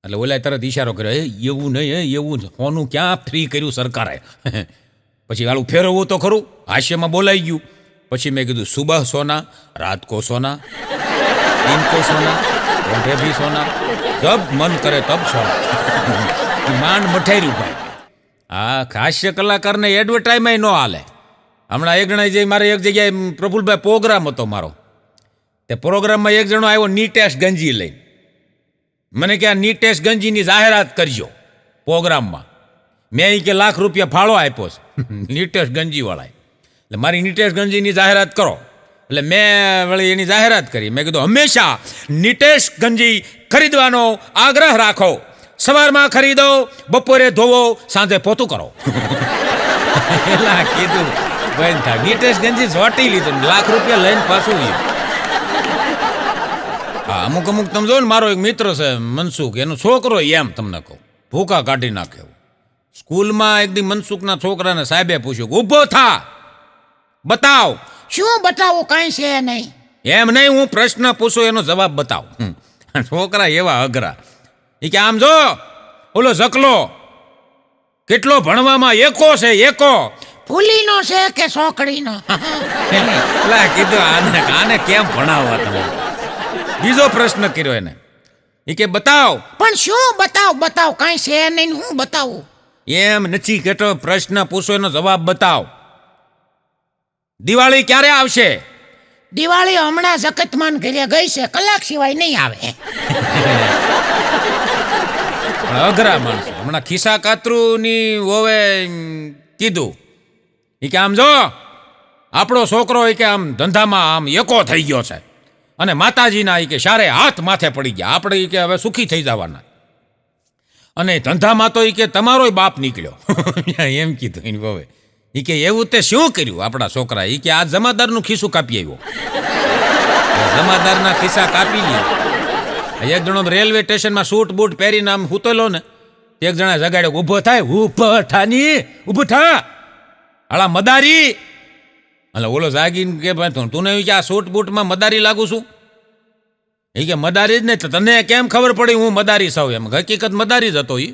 A: એટલે ઓલા તરત ઈશારો કર્યો, એવું નહીં, એવું સોનું ક્યાં ફ્રી કર્યું સરકારે. પછી વાળું ફેરવવું તો ખરું, હાસ્યમાં બોલાઈ ગયું. પછી મેં કીધું સુબહ સોના, રાત કો સોના, ઇनको સોના, રોંઢે ભી સોના, જબ મન કરે તબ સોના. માંડ મઠાર્યું ભાઈ. હા, હાસ્ય કલાકારને એડવર્ટાઈઝમાં ન હાલે. હમણાં એક જણા જે મારે એક જગ્યાએ પ્રફુલભાઈ પ્રોગ્રામ હતો મારો, તે પ્રોગ્રામમાં એક જણો આવ્યો નીટેશ ગંજી લઈને. મને કે આ નીટેશ ગંજીની જાહેરાત કરજો પ્રોગ્રામમાં. મેં કે ₹1,00,000 ફાળો આપ્યો છે નીટેશ ગંજીવાળાએ. એટલે મારી નીટેશ ગંજીની જાહેરાત કરો. એટલે મેં વળી એની જાહેરાત કરી. મેં કીધું હંમેશા નીટેશ ગંજી ખરીદવાનો આગ્રહ રાખો. સવારમાં ખરીદો, બપોરે ધોવો, સાંજે પોતું કરો. એલા કીધું બંધ થાય. નીટેશ ગંજી જોટી લીધું, ₹1,00,000 લઈને પાછું. હા, અમુક તમે જો ને, મારો એક મિત્ર છે મનસુખ, એનો છોકરો એમ તમને કહું ભૂકા કાઢી નાખે. સ્કૂલમાં એક દી મનસુખના છોકરાને સાહેબે પૂછ્યું, ઊભો થા, બતાવ.
C: શું બતાવો? કાંઈ છે નહીં.
A: એમ નહીં, હું પ્રશ્ન પૂછું એનો જવાબ બતાવ. છોકરા એવા અઘરા. એ કે આમ જો ઓલો ઝકલો કેટલો ભણવામાં એકો છે, એકો.
C: ફૂલીનો છે કે સોકડીનો?
A: એટલે કીધું આને કેમ ભણાવવા તમે? બીજો પ્રશ્ન કર્યો એને. એ કે બતાવ.
C: પણ શું બતાવ? કાંઈ છે નહીં, હું બતાવું?
A: એમ નથી કેતો, પ્રશ્ન પૂછો એનો જવાબ બતાવ. દિવાળી ક્યારે આવશે?
C: દિવાળી હમણાં જકતમાન ઘરે ગઈ છે, કલાક સિવાય નહીં આવે.
A: અઘરા માણસો. હમણાં ખિસ્સા કાતરુની વોવે કીધું, એ કે આમ જો આપણો છોકરો એ કે આમ ધંધામાં આમ એકો થઈ ગયો છે અને માતાજીના એ કે સારે હાથ માથે પડી ગયા. આપણે એ કે હવે સુખી થઈ જવાના. અને ધંધામાં તો એ કે તમારોય બાપ નીકળ્યો. એમ કીધું એની વોવે. એ કે એવું તે શું કર્યું આપણા છોકરા? એ કે આ જમાદારનું ખિસ્સું કાપી આવ્યો. જમાદારના ખિસ્સા કાપી લે. એક જણો રેલવે સ્ટેશનમાં સૂટ બૂટ પહેરીને આમ સૂતેલો ને, એક જણા જગાડ્યો, ઊભો થાય, ઊભો થાની, ઊભો થા, હાલા મદારી. એટલે ઓલો જાગીને કે ભાઈ તું ને કે આ સૂટ બૂટમાં મદારી લાગુ છું? એ કે મદારી જ નહીં. તને કેમ ખબર પડી હું મદારી છું? એમ હકીકત મદારી જ હતો એ,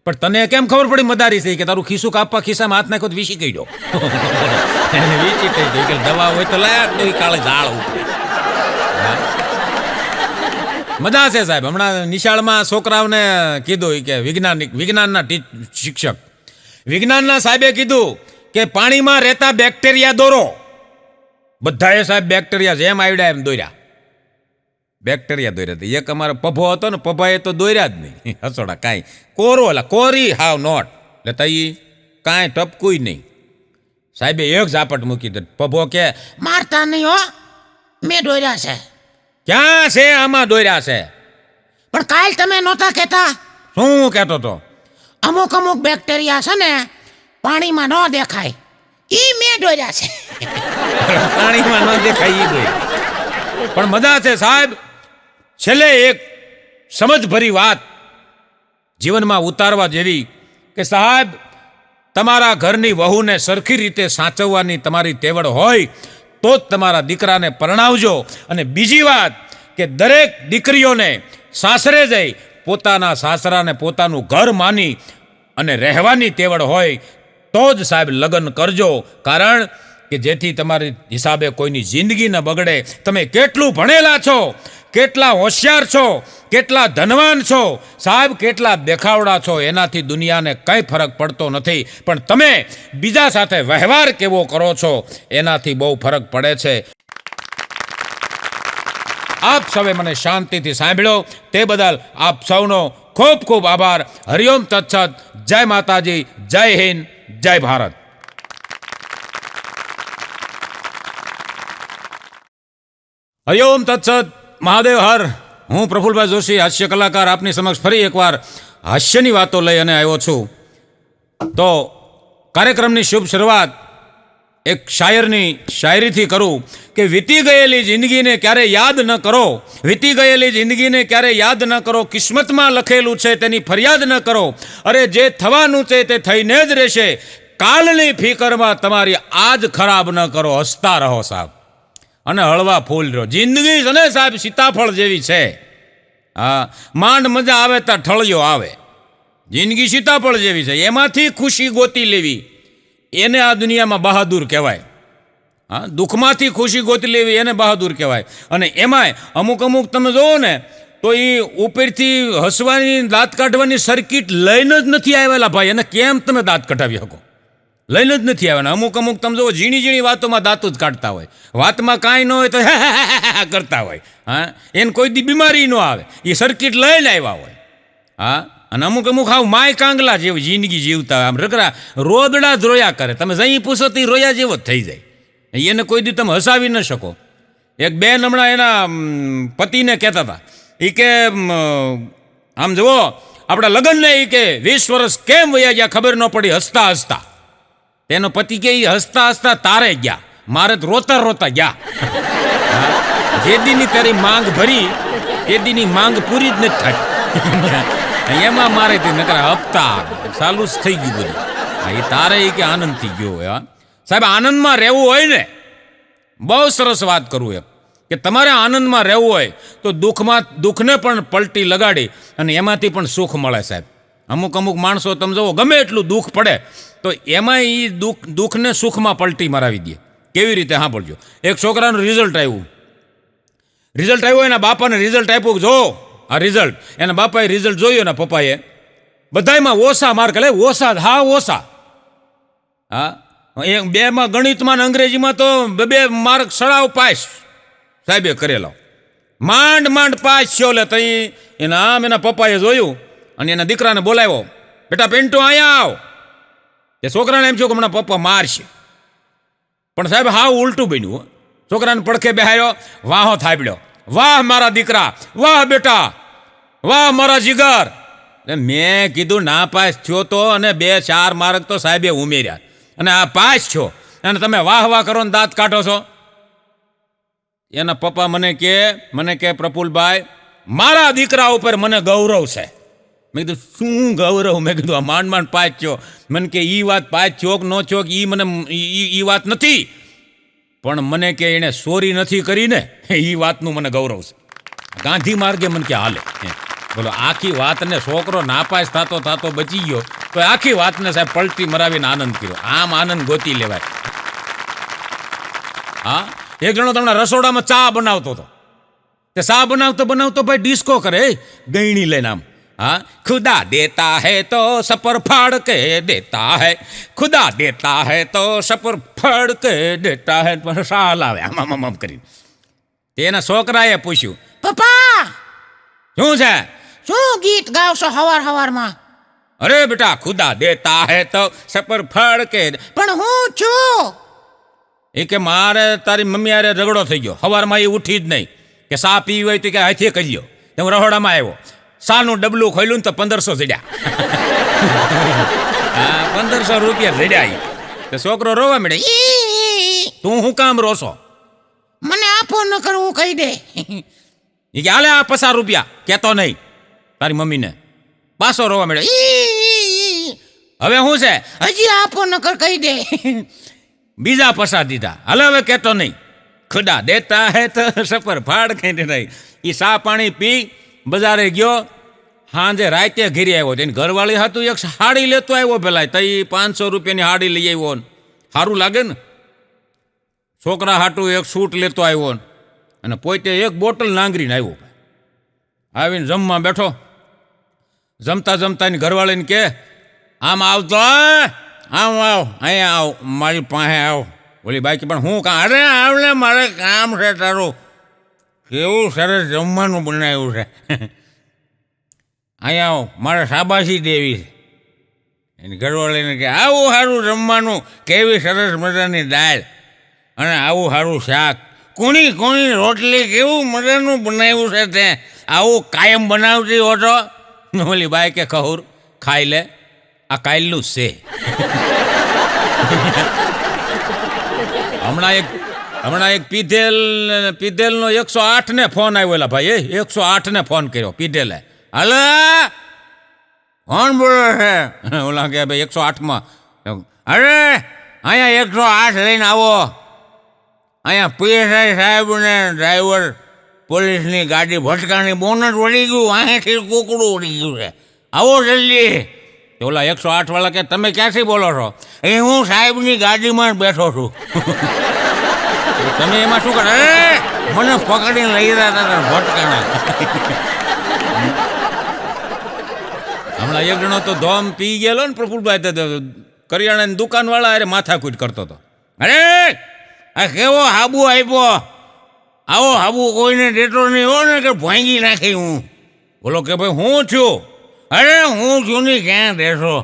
A: પણ તને કેમ ખબર પડી મદારી છે? કે તારું ખિસ્સું કાપવા ખિસ્સામાં હાથ નાખ્યો વીસી ગયો. વીસી થઈ ગઈ. કે દવા હોય તો લાયા તો કાળે ઝાડ ઉતરે. મજા છે સાહેબ. હમણાં નિશાળમાં છોકરાઓને કીધું કે વિજ્ઞાનના શિક્ષક વિજ્ઞાનના સાહેબે કીધું કે પાણીમાં રહેતા બેક્ટેરિયા દોરો. બધાએ સાહેબ બેક્ટેરિયા જેમ આવડ્યા એમ દોર્યા. બેક્ટેરિયા દોર્યા હતા. એક અમારો પભો હતો ને, પભાએ તો દોર્યા જ નહીં. હસોડા કાંઈ કોરો એટલે કોરી હાવ નોટ એટલે તઈ કાંઈ ટપકું નહીં. સાહેબે એક ઝાપટ મૂકી દે. પભો કે
C: મારતા નહીં હો, મેં દોર્યા છે.
A: ક્યાં છે આમાં દોર્યા છે?
C: પણ કાલ તમે નહોતા કહેતા
A: શું કહેતો તો?
C: અમુક અમુક બેક્ટેરિયા છે ને પાણીમાં ન દેખાય, ઈ મેં દોર્યા છે.
A: પાણીમાં ન દેખાય ઈ દોર્યા. પણ મજા છે સાહેબ. છેલ્લે એક સમજભરી વાત જીવનમાં ઉતારવા જેવી કે સાહેબ, તમારા ઘરની વહુને સરખી રીતે સાચવવાની તમારી તેવડ હોય તો જ તમારા દીકરાને પરણાવજો. અને બીજી વાત કે દરેક દીકરીઓને સાસરે જઈ પોતાના સાસરાને પોતાનું ઘર માની અને રહેવાની તેવડ હોય તો જ સાહેબ લગ્ન કરજો. કારણ કે જેથી તમારી હિસાબે કોઈની જિંદગી ન બગડે. તમે કેટલું ભણેલા છો, કેટલા હોશિયાર છો, કેટલા ધનવાન છો સાહેબ, કેટલા દેખાવડા છો, એનાથી દુનિયાને કંઈ ફરક પડતો નથી. પણ તમે બીજા સાથે વ્યવહાર કેવો કરો છો એનાથી બહુ ફરક પડે છે. આપ સૌએ મને શાંતિથી સાંભળ્યો તે બદલ આપ સૌનો ખૂબ ખૂબ આભાર. હરિઓમ તત્સત. જય માતાજી, જય હિન્દ, જય ભારત. હરિઓમ તત્સત. મહાદેવ હર. હું પ્રફુલભાઈ જોશી, હાસ્ય કલાકાર, આપની સમક્ષ ફરી એકવાર હાસ્યની વાતો લઈ અને આવ્યો છું. તો કાર્યક્રમની શુભ શરૂઆત એક શાયરની શાયરીથી કરું કે વીતી ગયેલી જિંદગીને ક્યારે યાદ ન કરો, વીતી ગયેલી જિંદગીને ક્યારે યાદ ન કરો, કિસ્મતમાં લખેલું છે તેની ફરિયાદ ન કરો. અરે જે થવાનું છે તે થઈને જ રહેશે, કાલની ફિકરમાં તમારી આજ ખરાબ ન કરો. હસતા રહો સાહેબ અને હળવા ફૂલ રહ્યો. જિંદગી છે ને સાહેબ સીતાફળ જેવી છે. હા, માંડ મજા આવે ત્યાં ઠળિયો આવે. જિંદગી સીતાફળ જેવી છે, એમાંથી ખુશી ગોતી લેવી એને આ દુનિયામાં બહાદુર કહેવાય. હા, દુઃખમાંથી ખુશી ગોતી લેવી એને બહાદુર કહેવાય. અને એમાંય અમુક અમુક તમે જોવો ને તો એ ઉપરથી હસવાની દાંત કાઢવાની સર્કિટ લઈને જ નથી આવેલા ભાઈ. એને કેમ તમે દાંત કઢાવી શકો? લઈને જ નથી આવ્યા. અમુક અમુક તમે જુઓ ઝીણી ઝીણી વાતોમાં દાંત જ કાઢતા હોય, વાતમાં કાંઈ ન હોય તો કરતા હોય. હા, એને કોઈ દી બીમારી ન આવે, એ સર્કિટ લઈને આવ્યા હોય. હા, અને અમુક અમુક આવું માય કાંગલા જેવી જિંદગી જીવતા હોય. આમ રગડા રોદડા જ રોયા કરે. તમે જઈ પૂછો તો રોયા જેવો જ થઈ જાય. એને કોઈ દી તમે હસાવી ન શકો. એક બેન હમણાં એના પતિને કહેતા હતા, એ કે આમ જુઓ આપણા લગ્નને એ કે 20 વર્ષ કેમ વયા ગયા ખબર ન પડી હસતા હસતા. એનો પતિ કે હસતા હસતા તારે ગયા, મારે તો રોતા રોતા ગયા. જે દીની તારી માંગ ભરી એ દીની માંગ પૂરી જ નથી થતી. એમાં મારે નકરા હપ્તા ચાલુ જ થઈ ગયું બધું. એ તારે કે આનંદ થઈ ગયો હોય. સાહેબ આનંદમાં રહેવું હોય ને, બહુ સરસ વાત કરું એમ કે તમારે આનંદમાં રહેવું હોય તો દુઃખને પણ પલટી લગાડી અને એમાંથી પણ સુખ મળે સાહેબ. અમુક અમુક માણસો તમે જુઓ ગમે એટલું દુઃખ પડે તો એમાં એ દુઃખને સુખમાં પલટી મરાવી દે. કેવી રીતે સાંભળજો. એક છોકરાનું રિઝલ્ટ આવ્યું, એના બાપાને રિઝલ્ટ આપ્યું. જો આ રિઝલ્ટ એના બાપાએ રિઝલ્ટ જોયું ને પપ્પાએ બધાયમાં ઓછા માર્ક લે, ઓછા હા ઓછા. હા, બેમાં ગણિતમાં ને અંગ્રેજીમાં તો 2 માર્ક સડાવ પાસ સાહેબે કરેલો. માંડ પાસ થયો. લે તઈ એના આમ એના પપ્પાએ જોયું અને એના દીકરાને બોલાવ્યો, બેટા પિન્ટુ અહીંયા આવ. એ છોકરાને એમ થયું કે હમણાં પપ્પા મારશે, પણ સાહેબ હાવ ઉલટું બન્યું. છોકરાને પડખે બેહાર્યો, વાહો થાપ્યો, વાહ મારા દીકરા, વાહ બેટા, વાહ મારા જીગર. મેં કીધું ના પાસ થયો તો અને 2-4 માર્ક તો સાહેબે ઉમેર્યા અને આ પાસ છો અને તમે વાહ વાહ કરો ને દાંત કાઢો છો. એના પપ્પા મને કે પ્રફુલભાઈ મારા દીકરા ઉપર મને ગૌરવ છે. મેં કીધું શું ગૌરવ? મેં કીધું આ માંડ પાસ થયો. મને કે એ વાત પાસ ચોક નો ચોક એ મને એ વાત નથી, પણ મને કે એણે ચોરી નથી કરીને એ વાતનું મને ગૌરવ છે. ગાંધી માર્ગે મને કે હાલે. બોલો આખી વાતને છોકરો નાપાસ થતો બચી ગયો તો આખી વાતને સાહેબ પલટી મરાવીને આનંદ કર્યો. આમ આનંદ ગોતી લેવાય. હા, એક જણો તમને રસોડામાં ચા બનાવતો હતો. તે ચા બનાવતો ભાઈ ડિસ્કો કરે ગયણી લઈને આમ हाँ खुदा देता है तो सपर फाड़ के देता है, खुदा देता है तो सपर फाड़ કે દેતા હે. સાલ આવે આમ કરીને. તેના છોકરાએ પૂછ્યું,
C: પપ્પા
A: શું છે?
C: શું ગીત ગાવશો હવારમાં?
A: અરે બેટા, ખુદા દેતા હે તો સપર ફાડ કે.
C: પણ હું છું.
A: એ કે મારે તારી મમ્મી હારે ઝઘડો થઈ ગયો. સવારમાં એ ઉઠી જ નહીં કે સા પીવી હોય તો કે હાથે કરી લ્યો. તો હું રહોડામાં આવ્યો, સાનું ડબલું ખોલ્યું ને તો 1500 જડ્યા. હા, 1500 રૂપિયા જડ્યા. તો છોકરો રોવા મળે, તું શું કામ રોશો?
C: મને આપો ન કરવું કહી દે.
A: એ કે હાલે આ 50 રૂપિયા, કહેતો નહીં તારી મમ્મીને. પાછો રોવા મળે. હવે શું છે?
C: હજી આપો ન કર કહી દે.
A: બીજા પસા દીધા. હાલે હવે કહેતો નહીં. ખુદા દેતા હે તો સફર ફાડ કઈ નહીં. એ સા પાણી પી બજારે ગયો. સાંજે રાતે ઘેરી આવ્યો. તેની ઘરવાળી હતું એક સાડી લેતો આવ્યો પેલા. તો એ 500 રૂપિયાની સાડી લઈ આવ્યો. સારું લાગે ને. છોકરા હાટું એક સૂટ લેતો આવ્યો અને પોતે એક બોટલ નાંગરીને આવ્યો. આવીને જમવા બેઠો. જમતા જમતા એની ઘરવાળીને કે, આમ આવતો, આમ આવ, અહીંયા આવ, મારી પાસે આવ. ઓલી બાકી પણ હું કાં? અરે આવને, મારે કામ છે તારું. કેવું સરસ જમવાનું બનાવ્યું છે. અહીંયા આવ, મારે શાબાશી દેવી છે. એની ઘરવાળીને કે આવું સારું જમવાનું, કેવી સરસ મજાની દાળ અને આવું સારું શાક, કુણી કુણી રોટલી, કેવું મજાનું બનાવ્યું છે તે. આવું કાયમ બનાવતી હોતો. ઓલી બાઈ કે ખહુર ખાઈ લે, આ કાયલું છે. હમણાં એક પીધેલનો 108 ને ફોન આવ્યો. એલા ભાઈ 108 ને ફોન કર્યો પીધેલે. હાલે કોણ બોલે છે? ઓલા કે ભાઈ 108માં. અરે અહીંયા 108 લઈને આવો. અહીંયા પીએસઆઈ સાહેબને ડ્રાઈવર પોલીસની ગાડી ભટકાની બોનટ વળી ગયું, અહીંથી કુકડું ઉડી ગયું છે, આવો જલ્દી. તો ઓલા 108 વાળા કે તમે ક્યાંથી બોલો છો? એ હું સાહેબની ગાડીમાં બેઠો છું. તમે એમાં શું કરે? મને પકડીને લઈ રહ્યા હતા ભટકાણા. હમણાં એક જણો તો ધોમ પી ગયેલો ને પ્રફુલભાઈ, કરિયાણાની દુકાનવાળા અરે માથાકૂટ કરતો હતો. અરે આ કેવો હાબુ આપ્યો, આવો હાબુ કોઈને દેતો નહીં હો ને કે ભાંગી નાખી હું. બોલો કે ભાઈ હું છું? અરે હું છું ને ક્યાં દેશો,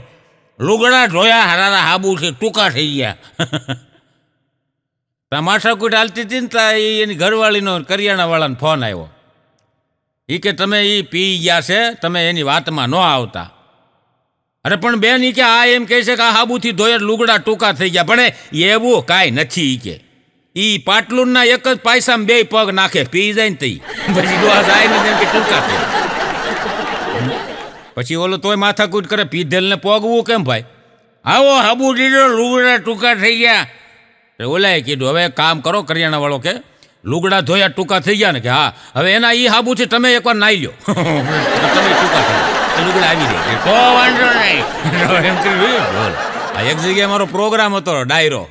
A: લુગડા ધોયા હારા હાબુ છે, ટૂંકા થઈ ગયા. ત્યાં માથાકૂટ હાલતી હતી ને ત્યાં એની ઘરવાળીનો કરિયાણાવાળાનો ફોન આવ્યો. એ કે તમે એ પી ગયા છે, તમે એની વાતમાં ન આવતા. અરે પણ બેન, એ કે આ એમ કહે છે કે આ હાબુથી ધોયા લુગડા ટૂંકા થઈ ગયા. પણ એવું કાંઈ નથી. એ કે એ પાટલુનના એક જ પાયસામાં 2 પગ નાખે, પી જાય ને તઈ પછી ડોહા જાય ને જેમ કે ટૂંકા થઈ. પછી ઓલો તોય માથાકૂટ કરે, પીધેલને પોગવું કેમ ભાઈ? આવો હાબુ દીધો, લુગડા ટૂંકા થઈ ગયા. ઓલાએ કીધું હવે કામ કરો, કરિયાણા વાળો કે લુગડા ધોયા ટૂંકા થઈ ગયા ને કે હા, હવે એના એ હાબુથી તમે એકવાર નાઈ લો, તમે ટૂંકા થઈ લુગડા આવી જાય તો વાંધો નહીં. એમ બોલ. આ એક જગ્યાએ મારો પ્રોગ્રામ હતો ડાયરો,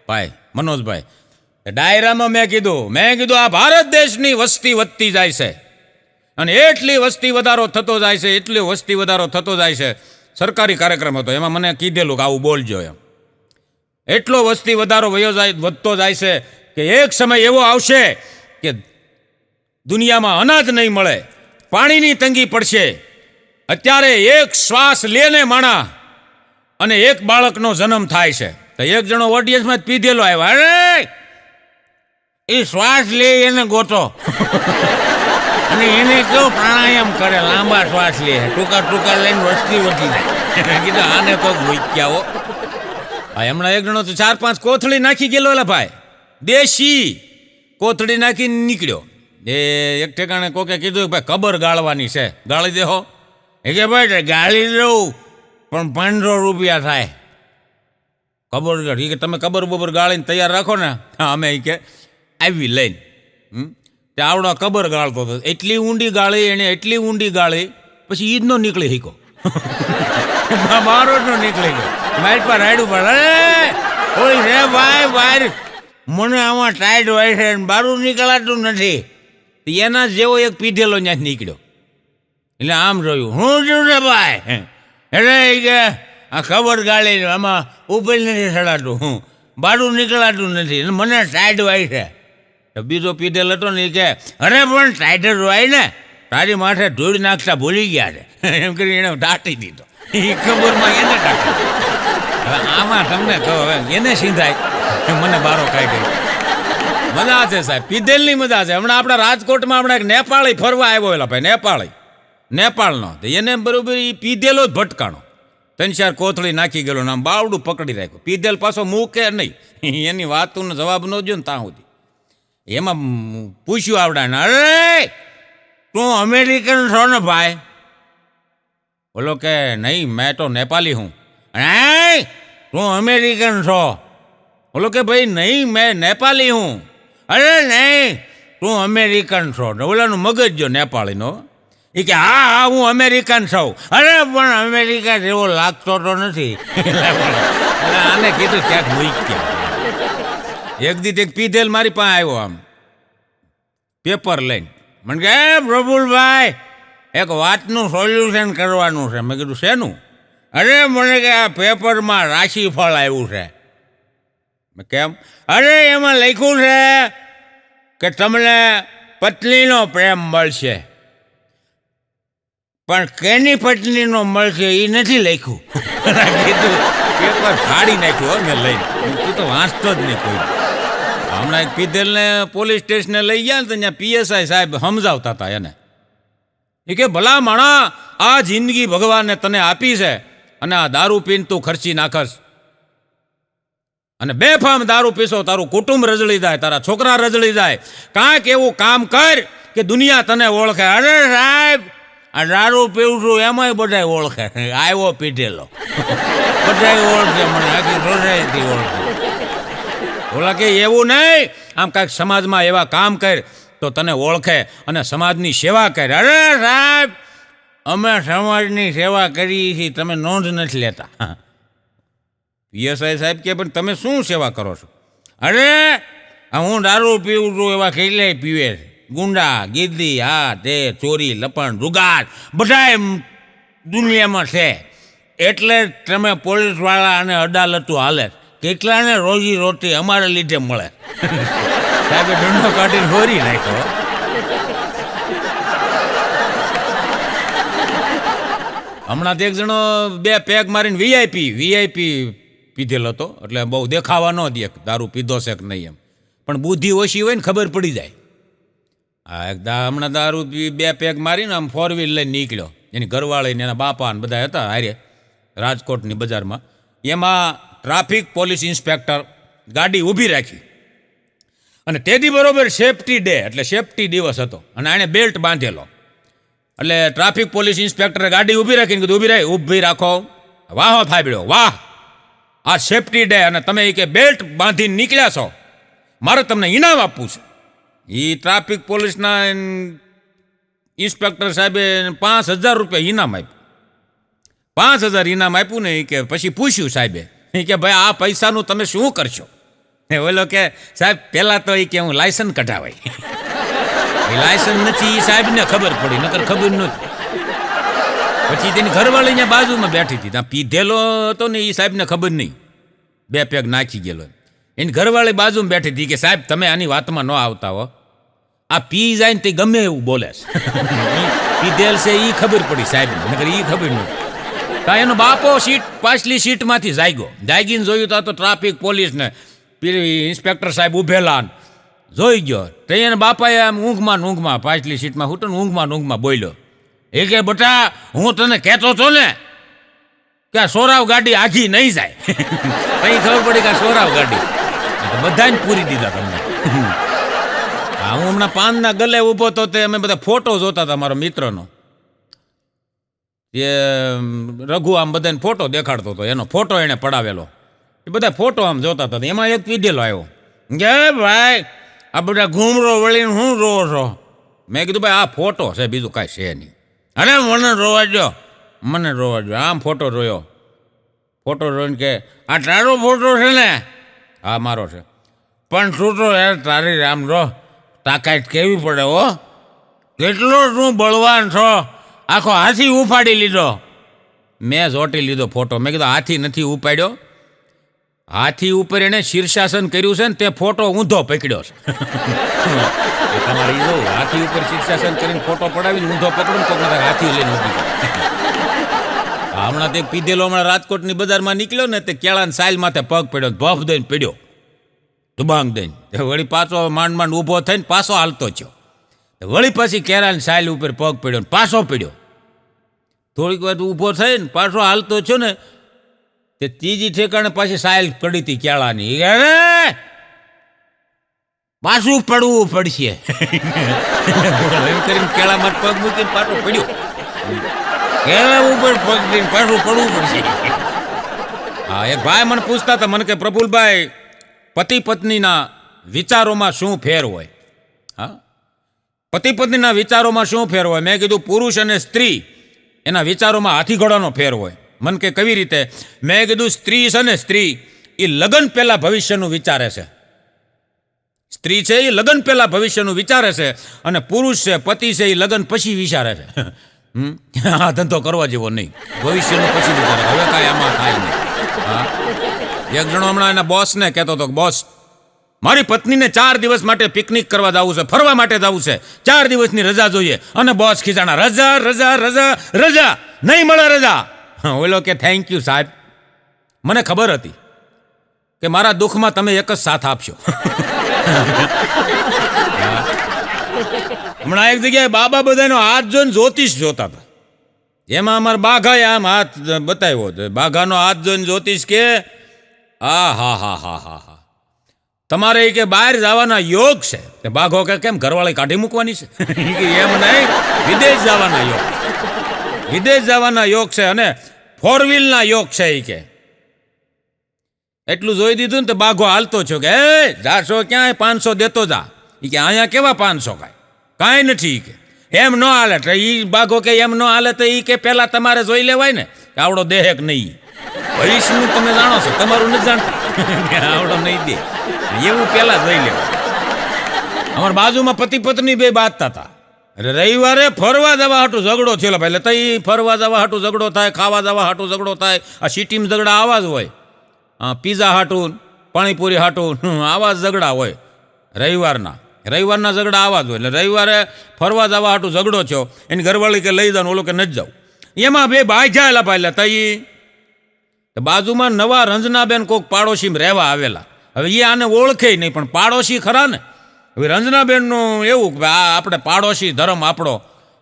A: ભાઈ મનોજભાઈ. ડાયરામાં મેં કીધું આ ભારત દેશની વસ્તી વધતી જાય છે અને એટલી વસ્તી વધારો થતો જાય છે, એટલી વસ્તી વધારો થતો જાય છે. સરકારી કાર્યક્રમ હતો, એમાં મને કીધેલું કે આવું બોલજો એમ. એટલો વસ્તી વધારો વધતો જાય છે કે એક સમય એવો આવશે કે દુનિયામાં અનાજ નહીં મળે, પાણીની તંગી પડશે. અત્યારે એક શ્વાસ લેને માણા અને એક બાળકનો જન્મ થાય છે. તો એક જણો ઓડિયન્સમાં જ પીધેલો આવ્યો, અરે એ શ્વાસ લે એને ગોતો અને એને કેવું પ્રાણાયામ કરે, લાંબા શ્વાસ લે, ટૂંકા લઈને વસ્તી વધી જાય. કીધું આને કોક મૂક્યા હો. હમણાં એક જણો તો 4-5 કોથળી નાખી ગયેલો. એલા ભાઈ દેશી કોથળી નાખીને નીકળ્યો. એ એક ઠેકાણે કોકે કીધું કે ભાઈ કબર ગાળવાની છે, ગાળી દેહો. એ કે ભાઈ ગાળી દઉં પણ 500 રૂપિયા થાય. કબર કે તમે કબર બબર ગાળીને તૈયાર રાખો ને, અમે એ કે આવી લઈને તે આવડો કબર ગાળતો હતો. એટલી ઊંડી ગાળી એને, એટલી ઊંડી ગાળી પછી ઈદ નો નીકળી શીખો. મારો જ નો નીકળી ગયો. મારી પર રાયડું પર ઓય રે ભાઈ બહાર મને આમાં ટાઈટ હોય છે, બારું નીકળાતું નથી. એના જેવો એક પીધેલો ત્યાં નીકળ્યો. એટલે આમ જોયું, હું જોયું છે ભાઈ? એટલે ઈ કે આ ખબર ગાળી આમાં ઉપર નથી ચડાતું, હું બારું નીકળાતું નથી, એટલે મને ટાઈટ વાય છે. તો બીજો પીધેલ હતો ને એ કે અરે પણ ટાઈટ જ વાય ને, તારી માથે ધૂળ નાખતા ભૂલી ગયા છે એમ કરી એને દાટી દીધો. એ ખબરમાં એને દાટી. હવે આમાં તમને કહો, હવે એને સીધાય મને બારો ખાઈ ગઈ. મજા છે સાહેબ, પીધેલની મજા છે. હમણાં આપણા રાજકોટમાં હમણાં એક નેપાળી ફરવા આવ્યો એલા ભાઈ, નેપાળનો. તો એને બરોબર એ પીધેલો જ ભટકાણો, 3-4 કોથળી નાખી ગયેલો ને આમ બાવડું પકડી રાખ્યું. પીધેલ પાછો મૂકે નહીં, એની વાતનો જવાબ ન દો ને ત્યાં સુધી. એમાં પૂછ્યું આવડાને, અરે તું અમેરિકન છો ને ભાઈ? બોલો કે નહીં, મેં તો નેપાલી હું. અરે તું અમેરિકન છો? બોલો કે ભાઈ નહીં, મેં નેપાલી હું. અરે નહીં, તું અમેરિકન છો. ઓલાનું મગજ જો નેપાળીનો. એ કે હા હા હું અમેરિકન છું. અરે પણ અમેરિકા જેવો લાગતો તો નથી. આને કીધું ક્યાંક મૂક્યા. એક દી એક પીધેલ મારી પાસે આવ્યો આમ પેપર લઈને, મને કે પ્રફુલભાઈ એક વાતનું સોલ્યુશન કરવાનું છે. મેં કીધું શેનું? અરે મને કે આ પેપરમાં રાશિફળ આવ્યું છે. કેમ? અરે એમાં લખ્યું છે કે તમને પત્નીનો પ્રેમ મળશે, પણ કેની પત્નીનો મળશે એ નથી લખ્યું. કીધું પેપર ફાડી નાખ્યું મેં લઈને. તું તો વાંચતો જ નહીં કોઈ. હમણાં એક પીધેલને પોલીસ સ્ટેશને લઈ ગયા ને તો ત્યાં PSI સાહેબ સમજાવતા હતા એને. એ કે ભલા માણા, આ જિંદગી ભગવાને તને આપી છે અને આ દારૂ પીને તું ખર્ચી નાખશ અને બેફામ દારૂ પીશો, તારું કુટુંબ રજળી જાય, તારા છોકરા રજળી જાય. કાંઈક એવું કામ કર કે દુનિયા તને ઓળખે. અરે સાહેબ આ દારૂ પીવું છું એમાંય બધા ઓળખે. આવ્યો પીધેલો, બધા ઓળખે મને, આખી સોસાયટી ઓળખે. ઓલા કે એવું નહીં, આમ કાંઈક સમાજમાં એવા કામ કર તો તને ઓળખે અને સમાજની સેવા કર. અરે સાહેબ અમે સમાજની સેવા કરીએ છીએ, તમે નોંધ નથી લેતા. PSI સાહેબ કે પણ તમે શું સેવા કરો છો? અરે હું દારૂ પીવું છું એવા કેટલાય પીવે છે, ગુંડા ગીદી, હા તે ચોરી લપણ જુગાર બધા દુનિયામાં છે. એટલે તમે પોલીસવાળા અને અદાલતો હાલે, કેટલાને રોજી રોટી અમારે લીધે મળે. સાહેબે દંડો કાઢીને હોરી નાખ્યો. હમણાં તો એક જણો 2 પેગ મારીને VIP પીધેલો હતો, એટલે બહુ દેખાવા ન દે દારૂ પીધો છે કે નહીં એમ. પણ બુદ્ધિ ઓછી હોય ને ખબર પડી જાય. હમણાં દારૂ 2 પેગ મારીને આમ 4 વ્હીલ લઈને નીકળ્યો. એની ઘરવાળી ને એના બાપા ને બધા હતા હારે રાજકોટની બજારમાં. એમાં ટ્રાફિક પોલીસ ઇન્સ્પેક્ટર ગાડી ઊભી રાખી અને તેથી બરોબર સેફટી ડે એટલે સેફટી દિવસ હતો અને આણે બેલ્ટ બાંધેલો. એટલે ટ્રાફિક પોલીસ ઇન્સ્પેક્ટરે ગાડી ઊભી રાખીને કીધું ઊભી રાખો. વાહો થાબડ્યો, વાહ આ સેફટી ડે અને તમે એ કે બેલ્ટ બાંધીને નીકળ્યા છો, મારે તમને ઇનામ આપવું છે. એ ટ્રાફિક પોલીસના ઇન્સ્પેક્ટર સાહેબે 5,000 રૂપિયા ઇનામ આપ્યું. 5,000 ઇનામ આપ્યું ને એ કે પછી પૂછ્યું સાહેબે, એ કે ભાઈ આ પૈસાનું તમે શું કરશો? ઓલો કે સાહેબ પહેલાં તો એ કે હું લાયસન્સ કઢાવાય. લાયસન્સ નથી એ સાહેબને ખબર પડી, નકર ખબર નહોતી. પછી તેની ઘરવાળીને બાજુમાં બેઠી હતી, ત્યાં પીધેલો હતો ને એ સાહેબને ખબર નહીં, 2 પેગ નાખી ગયેલો. એની ઘરવાળી બાજુમાં બેઠી હતી કે સાહેબ તમે આની વાતમાં ન આવતા હો, આ પી જાય ને તે ગમે એવું બોલે છે. પીધેલ છે એ ખબર પડી સાહેબને, નકર એ ખબર નહોતી. કાંઈ એનો બાપો પાછલી સીટમાંથી જાગીને જોયું તો ટ્રાફિક પોલીસને ઇન્સ્પેક્ટર સાહેબ ઉભેલા જોઈ ગયો. તો એને બાપાએ આમ ઊંઘમાં પાછલી સીટમાં હું તો ઊંઘમાં બોલ્યો, એ કે બટા હું તને કહેતો હતો ને કે આ સોરાવ ગાડી આઘી નહીં જાય. અહીં ખબર પડી કે આ સોરાવ ગાડી બધાને પૂરી દીધા તમને. હું હમણાં પાનના ગલે ઊભો હતો તે અમે બધા ફોટો જોતા હતા મારો મિત્રનો. એ રઘુ આમ બધાને ફોટો દેખાડતો હતો, એનો ફોટો એણે પડાવેલો. એ બધા ફોટો આમ જોતા હતા. એમાં એક પીધેલો આવ્યો કે ભાઈ આ બધા ઘૂમરો વળીને શું રોવો છો? મેં કીધું ભાઈ આ ફોટો છે, બીજું કાંઈ છે નહીં. અરે મને રોવા દો. આમ ફોટો જોયો. ફોટો જોઈને કે આ તારો ફોટો છે ને? હા મારો છે. પણ તું તો યાર તારી આમ જો તાકાત કેવી પડે હો, કેટલો તું બળવાન છો. આખો હાથી ઉપાડી લીધો. મેં જોટી લીધો ફોટો. મેં કીધું હાથી નથી ઉપાડ્યો, હાથી ઉપર એને શીર્ષાસન કર્યું છે ને તે ફોટો ઊંધો પકડ્યો છે. તમારે ઈ જોવું, હાથી ઉપર શીર્ષાસન કરીને ફોટો પડાવીને ઊંધો પકડું તો હાથી લઈને ઊભી જાય. હમણાં તે પીધેલો હમણાં રાજકોટની બજારમાં નીકળ્યો ને તે કેળાની સાઈલ માથે પગ પડ્યો, ભફ દઈને પડ્યો, ધુબાંગ દઈને. વળી પાછો માંડ માંડ ઊભો થઈને પાછો હાલતો થયો. વળી પછી કેળાની સાઈલ ઉપર પગ પડ્યો ને પાછો પડ્યો. થોડીક વાર ઊભો થઈને પાછો હાલતો થયો ને તે ત્રીજી ઠેકાણે પાછી સાઈલ પડી હતી કેળાની. અરે પાછું પડવું પડશે એમ કરીને કેળામાં પગ મૂકીને પાછો પડ્યો. કેળા ઉપર પગ દઈને પાછું પડવું પડશે. હા, એક ભાઈ મને પૂછતા હતા, મને કે પ્રફુલભાઈ, પતિ પત્નીના વિચારોમાં શું ફેર હોય? હા, પતિ પત્નીના વિચારોમાં શું ફેર હોય? મેં કીધું પુરુષ અને સ્ત્રી એના વિચારોમાં હાથીઘોડાનો ફેર હોય. મન કે કેવી રીતે? મેં કીધું સ્ત્રી છે ને, સ્ત્રી એ લગ્ન પહેલા ભવિષ્યનું વિચારે છે. સ્ત્રી છે એ લગ્ન પહેલા ભવિષ્યનું વિચારે છે, અને પુરુષ છે, પતિ છે, એ લગ્ન પછી વિચારે છે. આ ધંધો કરવા જેવો નહીં, ભવિષ્યનું પછી વિચારે. હવે કાંઈ આમાં થાય નહીં. હા, એક જણો હમણાં એના બોસને કહેતો હતો, બોસ મારી પત્નીને 4 દિવસ માટે પિકનિક કરવા જવું છે, ફરવા માટે જવું છે, 4 દિવસની રજા જોઈએ. અને બોસ ખીજાણા, રજા રજા રજા રજા નહીં મળે રજા. ઓલો કે થેન્ક યુ સાહેબ, મને ખબર હતી કે મારા દુઃખમાં તમે એક જ સાથ આપશો. હમણાં એક જગ્યાએ બાબા બધાનો હાથ જોઈને જ્યોતિષ જોતા હતા. એમાં અમારા બાઘાએ આમ હાથ બતાવ્યો હતો. બાઘાનો હાથ જોઈને જ્યોતિષ કે હા હા હા હા હા હા તમારે કે બહાર જવાના યોગ છે. બાઘો કે કેમ, ઘરવાળી કાઢી મૂકવાની છે? એમ નહીં, વિદેશ જવાના યોગ, વિદેશ જવાના યોગ છે અને 4 વ્હીલના યોગ છે. એ કે એટલું જોઈ દીધું ને તો બાઘો હાલતો છો કે એ જાશો ક્યાંય 500 દેતો જા. એ કે અહીંયા કેવા 500? કાંઈ નથી કે એમ ન હાલે. તો એ બાઘો કે એમ ન હાલે તો એ કે પહેલા તમારે જોઈ લેવાય ને કે આવડો દેહ કે નહીં. ભવિષ્યનું તમે જાણો છો, તમારું નથી જાણતા. આવડો નહીં દે એવું પહેલા જોઈ લેવાય. અમારા બાજુમાં પતિ પત્ની બે બાંધતા હતા. રવિવારે ફરવા જવા હાટું ઝઘડો થયેલો. એટલે તો એ ફરવા જવા હાટું ઝઘડો થાય, ખાવા જવા હાટું ઝઘડો થાય. આ સિટીમાં ઝઘડા આવા જ હોય. પીઝા હાટું, પાણીપુરી હાટું, આવા જ ઝઘડા હોય. રવિવારના ઝઘડા આવા જ હોય. એટલે રવિવારે ફરવા જવા હાટું ઝઘડો થયો. એની ઘરવાળી કે લઈ જાવ, ઓલો કે નથી જાવ. એમાં બે ભાઈ જાયેલા પાયેલા તઈ બાજુમાં નવા રંજનાબેન કોઈક પાડોશીમાં રહેવા આવેલા. હવે એ આને ઓળખે નહીં, પણ પાડોશી ખરા ને. હવે રંજનાબેનનું એવું કે આ આપણે પાડોશી ધર્મ આપણો,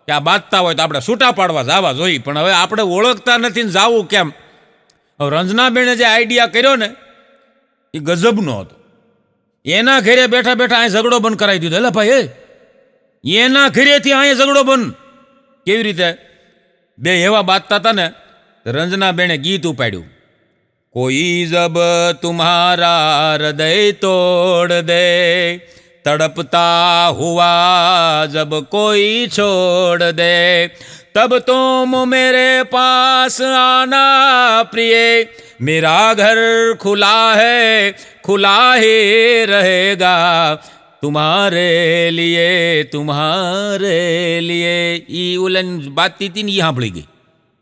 A: કે આ બાંધતા હોય તો આપણે છૂટા પાડવા જવા જોઈએ, પણ હવે આપણે ઓળખતા નથી ને જાવું કેમ? હવે રંજનાબેને જે આઈડિયા કર્યો ને એ ગજબનો હતો. એના ઘરે બેઠા બેઠા અહીં ઝઘડો બંધ કરાવી દીધો. એટલે ભાઈ એના ઘરેથી અહીંયા ઝઘડો બંધ કેવી રીતે? બે એવા બાંધતા હતા ને, રંજનાબેને ગીત ઉપાડ્યું, કોઈ જબ તુમ્હારા હૃદય તોડ દે, તડપતા હુઆ જબ કોઈ છોડ દે, तब तुम मेरे पास आना प्रिय, मेरा घर खुला है खुला ही रहेगा, तुम्हारे लिए. ઈ ઓલન બાતતી હતી ને એ સાંભળી ગઈ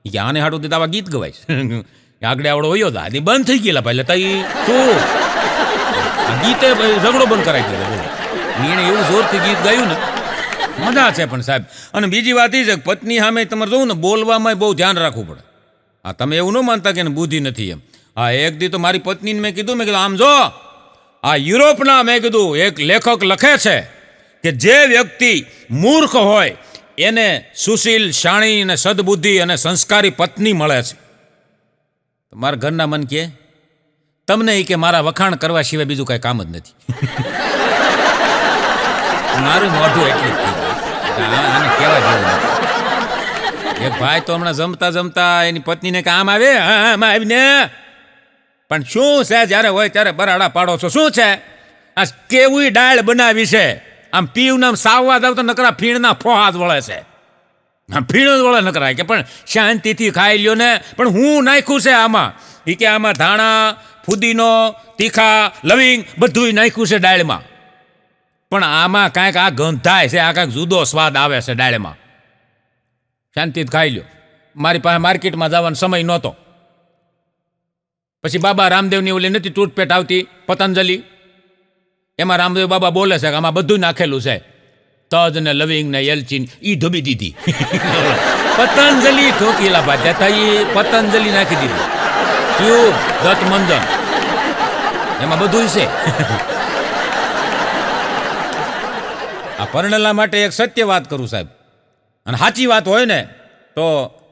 A: કે આને હાટું તો આવા ગીત ગવાય. આગળ આવડો વયો હતા, એ બંધ થઈ ગયેલા. પહેલા તઈ શું ગીતે ઝઘડો બંધ કરાવી દીધો. એને એવું જોરથી ગીત ગાયું ને, મજા છે. પણ સાહેબ, અને બીજી વાત એ છે કે પત્ની સામે તમારે જોવું ને, બોલવામાં બહુ ધ્યાન રાખવું પડે. હા, તમે એવું ન માનતા કે બુદ્ધિ નથી એમ. હા, એક દી તો મારી પત્નીને મેં કીધું આમ જો, આ યુરોપના મેં કીધું એક લેખક લખે છે કે જે વ્યક્તિ મૂર્ખ હોય એને સુશીલ, શાણી અને સદબુદ્ધિ અને સંસ્કારી પત્ની મળે છે. મારા ઘરના મન કહે તમને એ કે મારા વખાણ કરવા સિવાય બીજું કાંઈ કામ જ નથી. મારું મોઢું એટલું આને કહેવા જેવું નથી. એક ભાઈ તો હમણાં જમતા જમતા એની પત્નીને કે આમ આવે, આમ આવીને પણ શું છે જ્યારે હોય ત્યારે બરાડા પાડો છો? શું છે આ? કેવી ડાળ બનાવી છે? આમ પીવને સાવવા જાવ તો નકરા ફીણના ફોહાદ વળે છે. આમ ફીણ જ વળે નકરા. કે પણ શાંતિથી ખાઈ લ્યો ને. પણ હું નાખ્યું છે આમાં? એ કે આમાં ધાણા, ફુદીનો, તીખા, લવિંગ બધું નાખ્યું છે ડાળમાં. પણ આમાં કાંઈક આ ગંધાય છે, આ કાંઈક જુદો સ્વાદ આવે છે ડાળમાં. શાંતિથી ખાઈ લ્યો. મારી પાસે માર્કેટમાં જવાનો સમય નહોતો. પછી બાબા રામદેવની ઓલી નથી ટૂથપેસ્ટ આવતી પતંજલિ, એમાં રામદેવ બાબા બોલે છે કે આમાં બધું નાખેલું છે, તજ ને લવિંગ ને એલચી, ઈ ધોબી દીધી. પતંજલિ ઠોકીલા ભાજ્યા હતા, એ પતંજલિ નાખી દીધી. ટ્યુબ, દત્ત મંજન, એમાં બધું છે. આ પરણેલા માટે એક સત્ય વાત કરું સાહેબ, અને સાચી વાત હોય ને તો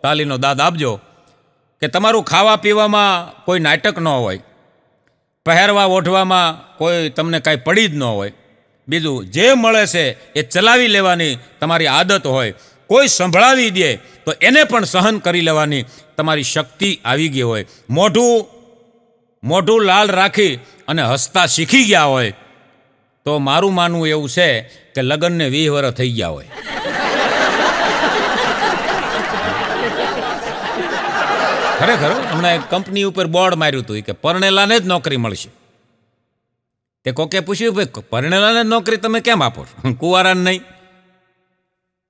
A: તાલીનો દાદ આપજો, કે તમારું ખાવા પીવામાં કોઈ નાટક ન હોય, પહેરવા ઓઢવામાં કોઈ તમને કાંઈ પડી જ ન હોય, બીજું જે મળે છે એ ચલાવી લેવાની તમારી આદત હોય, કોઈ સંભળાવી દે તો એને પણ સહન કરી લેવાની તમારી શક્તિ આવી ગઈ હોય, મોઢું લાલ રાખી અને હસતા શીખી ગયા હોય, તો મારું માનવું એવું છે કે લગ્નને 20 વર્ષ થઈ ગયા હોય. ખરેખર હમણાં એક કંપની ઉપર બોર્ડ માર્યું હતું કે પરણેલાને જ નોકરી મળશે. તે કોકે પૂછ્યું, ભાઈ પરણેલાને જ નોકરી તમે કેમ આપો છો, કુંવારાને નહીં?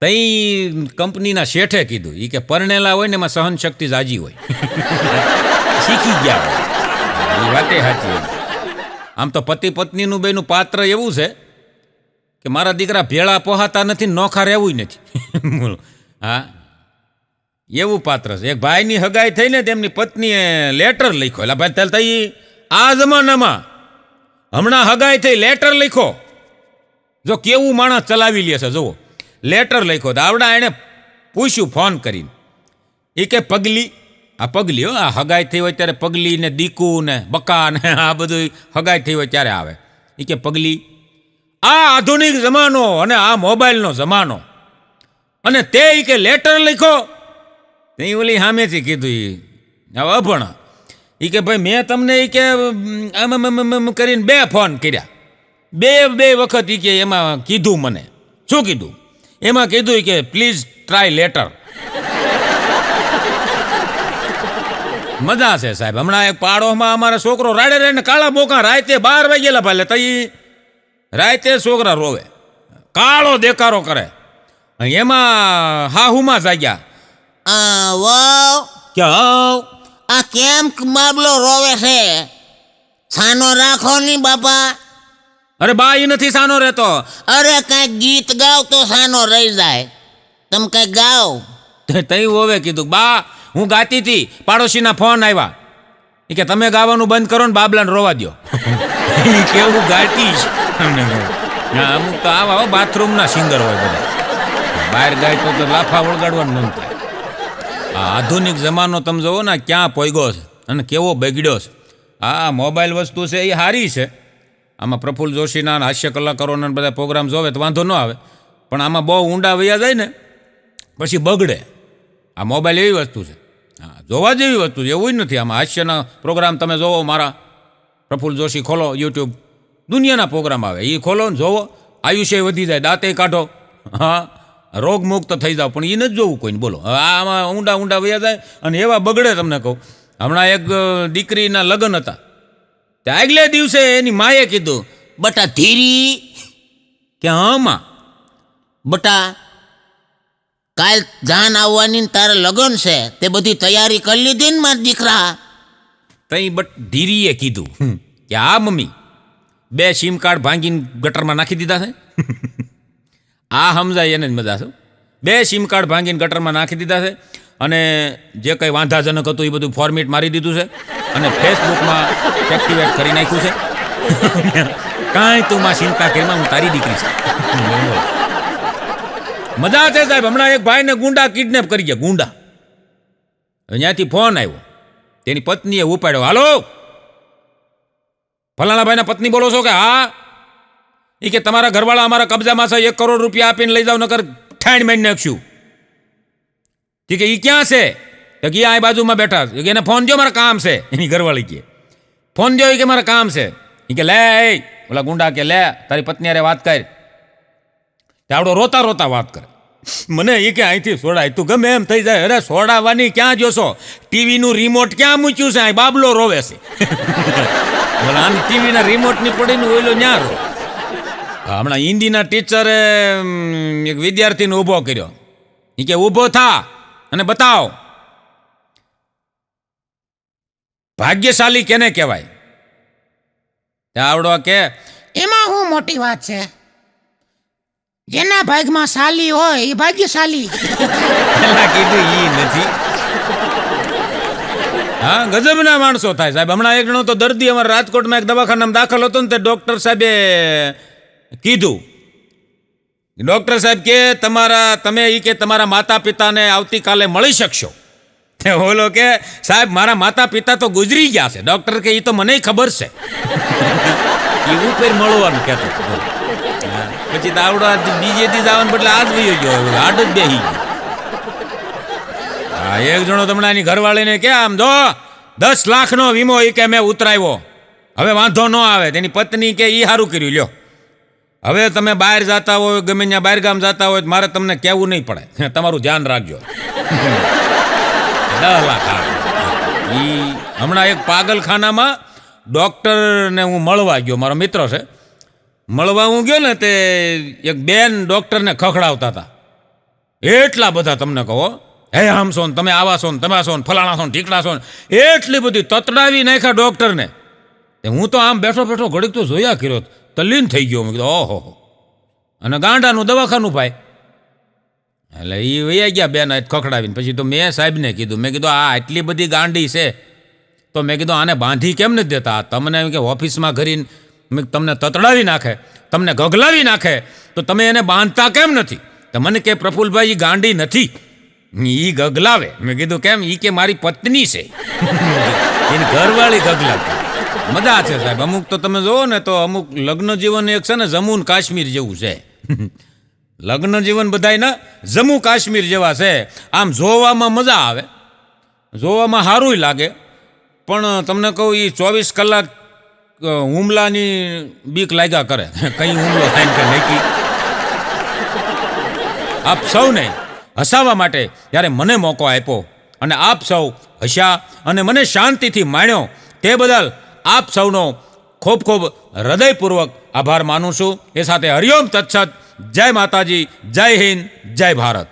A: તઈ કંપનીના શેઠે કીધું, એ કે પરણેલા હોય ને એમાં સહન શક્તિ જાજી હોય. શીખી ગયા હોય. એ વાતે સાચી હોય. આમ તો પતિ પત્નીનું બેનું પાત્ર એવું છે કે મારા દીકરા ભેળા પોહાતા નથી, નોખા રહેવું નથી. હા, એવું પાત્ર છે. એક ભાઈની હગાઈ થઈ ને તેમની પત્નીએ લેટર લખ્યો. એટલે ભાઈ તઈ આ જમાનામાં હમણાં હગાઈ થઈ લેટર લખ્યો, જો કેવું માણસ ચલાવી લે છે જુઓ. લેટર લખ્યો તો આવડા એણે પૂછ્યું ફોન કરીને, એ કે પગલી, આ પગલી હો, આ હગાઈ થઈ હોય ત્યારે પગલી ને દીકુ ને બકા ને આ બધું હગાઈ થઈ હોય ત્યારે આવે. એ કે પગલી, આ આધુનિક જમાનો અને આ મોબાઈલનો જમાનો, અને તે કે લેટર લખ્યો. તે ઓલી સામેથી કીધું, હવે અભણ, એ કે ભાઈ મેં તમને એ કે આમ કરીને 2 ફોન કર્યા, બે વખત એ કે એમાં કીધું મને. શું કીધું? એમાં કીધું કે પ્લીઝ ટ્રાય લેટર. મજા છે સાહેબ. હમણાં એક પાડોમાં અમારા છોકરો રાડે રહીને કાળા બોકા રાતે 12 વાગેલા ભાલે, તઈ રાતે છોકરા રોવે, કાળો દેકારો કરે, એમાં હાહુમાં જાગ્યા.
B: વાવ,
A: ક્યાં
B: આ કેમ બાબલો રોવે છે? સાનો રાખો ની બાપા.
A: અરે બા ઈ નથી સાનો રહેતો.
B: અરે કઈક ગીત ગાવ તો સાનો રહી જાય. તમે કઈક ગાવ.
A: તઈ હોવે કીધું, બા હું ગાતી હતી, પાડોશીના ફોન આવ્યા, એ કે તમે ગાવાનું બંધ કરો ને બાબલાને રોવા દો. કેવું ગાતી અમુક તો આવા બાથરૂમના સિંગર હોય બધા, બહાર ગાય તો લાફા વળગાડવાનું મન થાય. આ આધુનિક જમાનો તમે જોવો ને ક્યાં પોઈગો છે અને કેવો બગડ્યો છે. આ મોબાઈલ વસ્તુ છે એ સારી છે, આમાં પ્રફુલ્લ જોશીના હાસ્ય કલાકારોના બધા પ્રોગ્રામ જોવે તો વાંધો ન આવે, પણ આમાં બહુ ઊંડા વયા જાય ને પછી બગડે. આ મોબાઈલ એવી વસ્તુ છે, હા જોવા જેવી વસ્તુ છે, એવું જ નથી. આમાં હાસ્યના પ્રોગ્રામ તમે જોવો, મારા પ્રફુલ્લ જોશી ખોલો યુટ્યુબ, દુનિયાના પ્રોગ્રામ આવે, એ ખોલો ને જોવો, આયુષ્ય વધી જાય, દાંતે કાઢો, હા રોગમુક્ત થઈ જાવ, પણ એ નથી જોવું કોઈને. બોલો આમાં ઊંડા વયા જાય અને એવા બગડે. તમને કહું, હમણાં એક દીકરીના લગ્ન હતા, તે આગલે દિવસે એની માએ કીધું,
B: બટા ધીરી,
A: કે હા માં,
B: બટા કાલ જાન આવવાની તારે લગન છે, તે બધી તૈયારી કરી લીધી ને મારા દીકરા?
A: તઈ ધીરીએ કીધું કે હા મમ્મી, 2 સિમ કાર્ડ ભાંગીને ગટરમાં નાખી દીધા છે. આ સમજાય એને જ મજા છે. 2 સિમ કાર્ડ ભાંગીને ગટરમાં નાખી દીધા છે, અને જે કંઈ વાંધાજનક હતું એ બધું ફોર્મેટ મારી દીધું છે, અને ફેસબુકમાં એક્ટિવેટ કરી નાખ્યું છે. કાંઈ તું માં ચિંતા કરીમાં, હું તારી દીકરી છે. મજા છે સાહેબ. હમણાં એક ભાઈને ગુંડા કિડનેપ કરી ગયા, ગુંડા. ત્યાંથી ફોન આવ્યો, તેની પત્નીએ ઉપાડ્યો, હાલો ફલાણા ભાઈના પત્ની બોલો છો? કે હા. એ કે તમારા ઘરવાળા અમારા કબજામાં છે, 1 કરોડ રૂપિયા આપીને લઈ જાવ, નકર ઠાણ મારી નાખશું. કે એ ક્યાં છે? તો કે આ બાજુમાં બેઠા. કે એને ફોન જો, મારા કામ છે. એની ઘરવાળી કે ફોન જો, કે મારા કામ છે. એ કે લે, ઓલા ગુંડા કે લે તારી પત્ની અરે વાત કર. આવડો રોતા રોતા વાત કરે. મને એ કે અહીંથી સોડાય, તું ગમે એમ થઈ જાય. અરે સોડાવાની ક્યાં જોશો? ટીવીનું રિમોટ ક્યાં મૂક્યું છે? અહીં બાબલો રોવે છે. આમ ટીવીના રિમોટની પડીને ઓઈલો ન્યા રો. હમણાં હિન્દીના ટીચરે એક વિદ્યાર્થીને ઊભો કર્યો. એ કે ઊભો થા, અને બતાવો ભાગ્યશાળી કેને કહેવાય? આવડો કે
C: એમાં શું મોટી વાત છે? જેના ભાગમાં સાલી હોય એ ભાગ્યશાળી.
A: પેલા કીધું ઈ નથી. હા, ગજબના માણસો થાય સાહેબ. હમણાં એક જણો તો દર્દી અમારા રાજકોટમાં એક દવાખાનામાં દાખલ હતો ને તે ડોક્ટર સાહેબે કીધું, ડોક્ટર સાહેબ કે તમારા માતા પિતાને આવતીકાલે મળી શકશો? ઓલો કે સાહેબ મારા માતા પિતા તો ગુજરી ગયા છે. ડોક્ટર કે એ તો મને ખબર છે. એવું ફેર મળવાનું કહેતો. પછી દાવડો બીજે દી જવાનું બદલે આજ વયો ગયો, આડ જ બેહી ગયો. હા, એક જણો તમને એની ઘરવાળીને કે આમ જો 10 લાખનો વીમો એ કે મેં ઉતરાવ્યો, હવે વાંધો ન આવે. તેની પત્ની કે ઈ સારું કર્યું, લ્યો હવે તમે બહાર જતા હોય, ગમે ત્યાં બહાર ગામ જતા હોય, મારે તમને કહેવું નહીં પડે, તમારું ધ્યાન રાખજો. 10 લાખ આવે. ઈ હમણાં એક પાગલખાનામાં ડૉક્ટરને હું મળવા ગયો, મારો મિત્ર છે. મળવા હું ગયો ને તે એક બેન ડૉક્ટરને ખખડાવતા હતા. એટલા બધા તમને કહો, હે આમ છો ને તમે આવા છો ને તમે છો ને ફલાણા છો ને ઢીકડા છો ને, એટલી બધી તતડાવી નાખ્યા ડૉક્ટરને. હું તો આમ બેઠો બેઠો ઘડીક તો જોયા કર્યો, તલ્લીન થઈ ગયો. મેં કીધું ઓહો. અને ગાંડાનું દવાખાનું ભાઈ. એટલે એ વૈયા ગયા બેન ખખડાવીને. પછી તો મેં સાહેબને કીધું, મેં કીધું આ આટલી બધી ગાંડી છે તો મેં કીધું આને બાંધી કેમ નથી દેતા? તમને એમ કે ઓફિસમાં ઘરીને તમને તતડાવી નાખે, તમને ગગલાવી નાખે, તો તમે એને બાંધતા કેમ નથી? તો મને કે પ્રફુલભાઈ એ ગાંડી નથી, એ ગગલાવે. મેં કીધું કેમ? એ કે મારી પત્ની છે, એની ઘરવાળી ગગલાવે. મજા છે સાહેબ. અમુક તો તમે જોવો ને તો અમુક લગ્ન જીવન એક છે ને જમ્મુ કાશ્મીર જેવું છે. લગ્ન જીવન બધાય ને જમ્મુ કાશ્મીર જેવા છે. આમ જોવામાં મજા આવે, જોવામાં સારું લાગે, પણ તમને કહું એ 24 કલાક હુમલાની બીક લાગ્યા કરે, કઈ હુમલો થાય કે નહીં. આપ સૌને હસાવવા માટે જ્યારે મને મોકો આપ્યો અને આપ સૌ હસ્યા અને મને શાંતિથી માણ્યો, તે બદલ આપ સૌનો ખૂબ ખૂબ હૃદયપૂર્વક આભાર માનું છું. એ સાથે હરિઓમ તત્સત. જય માતાજી, જય હિન્દ, જય ભારત.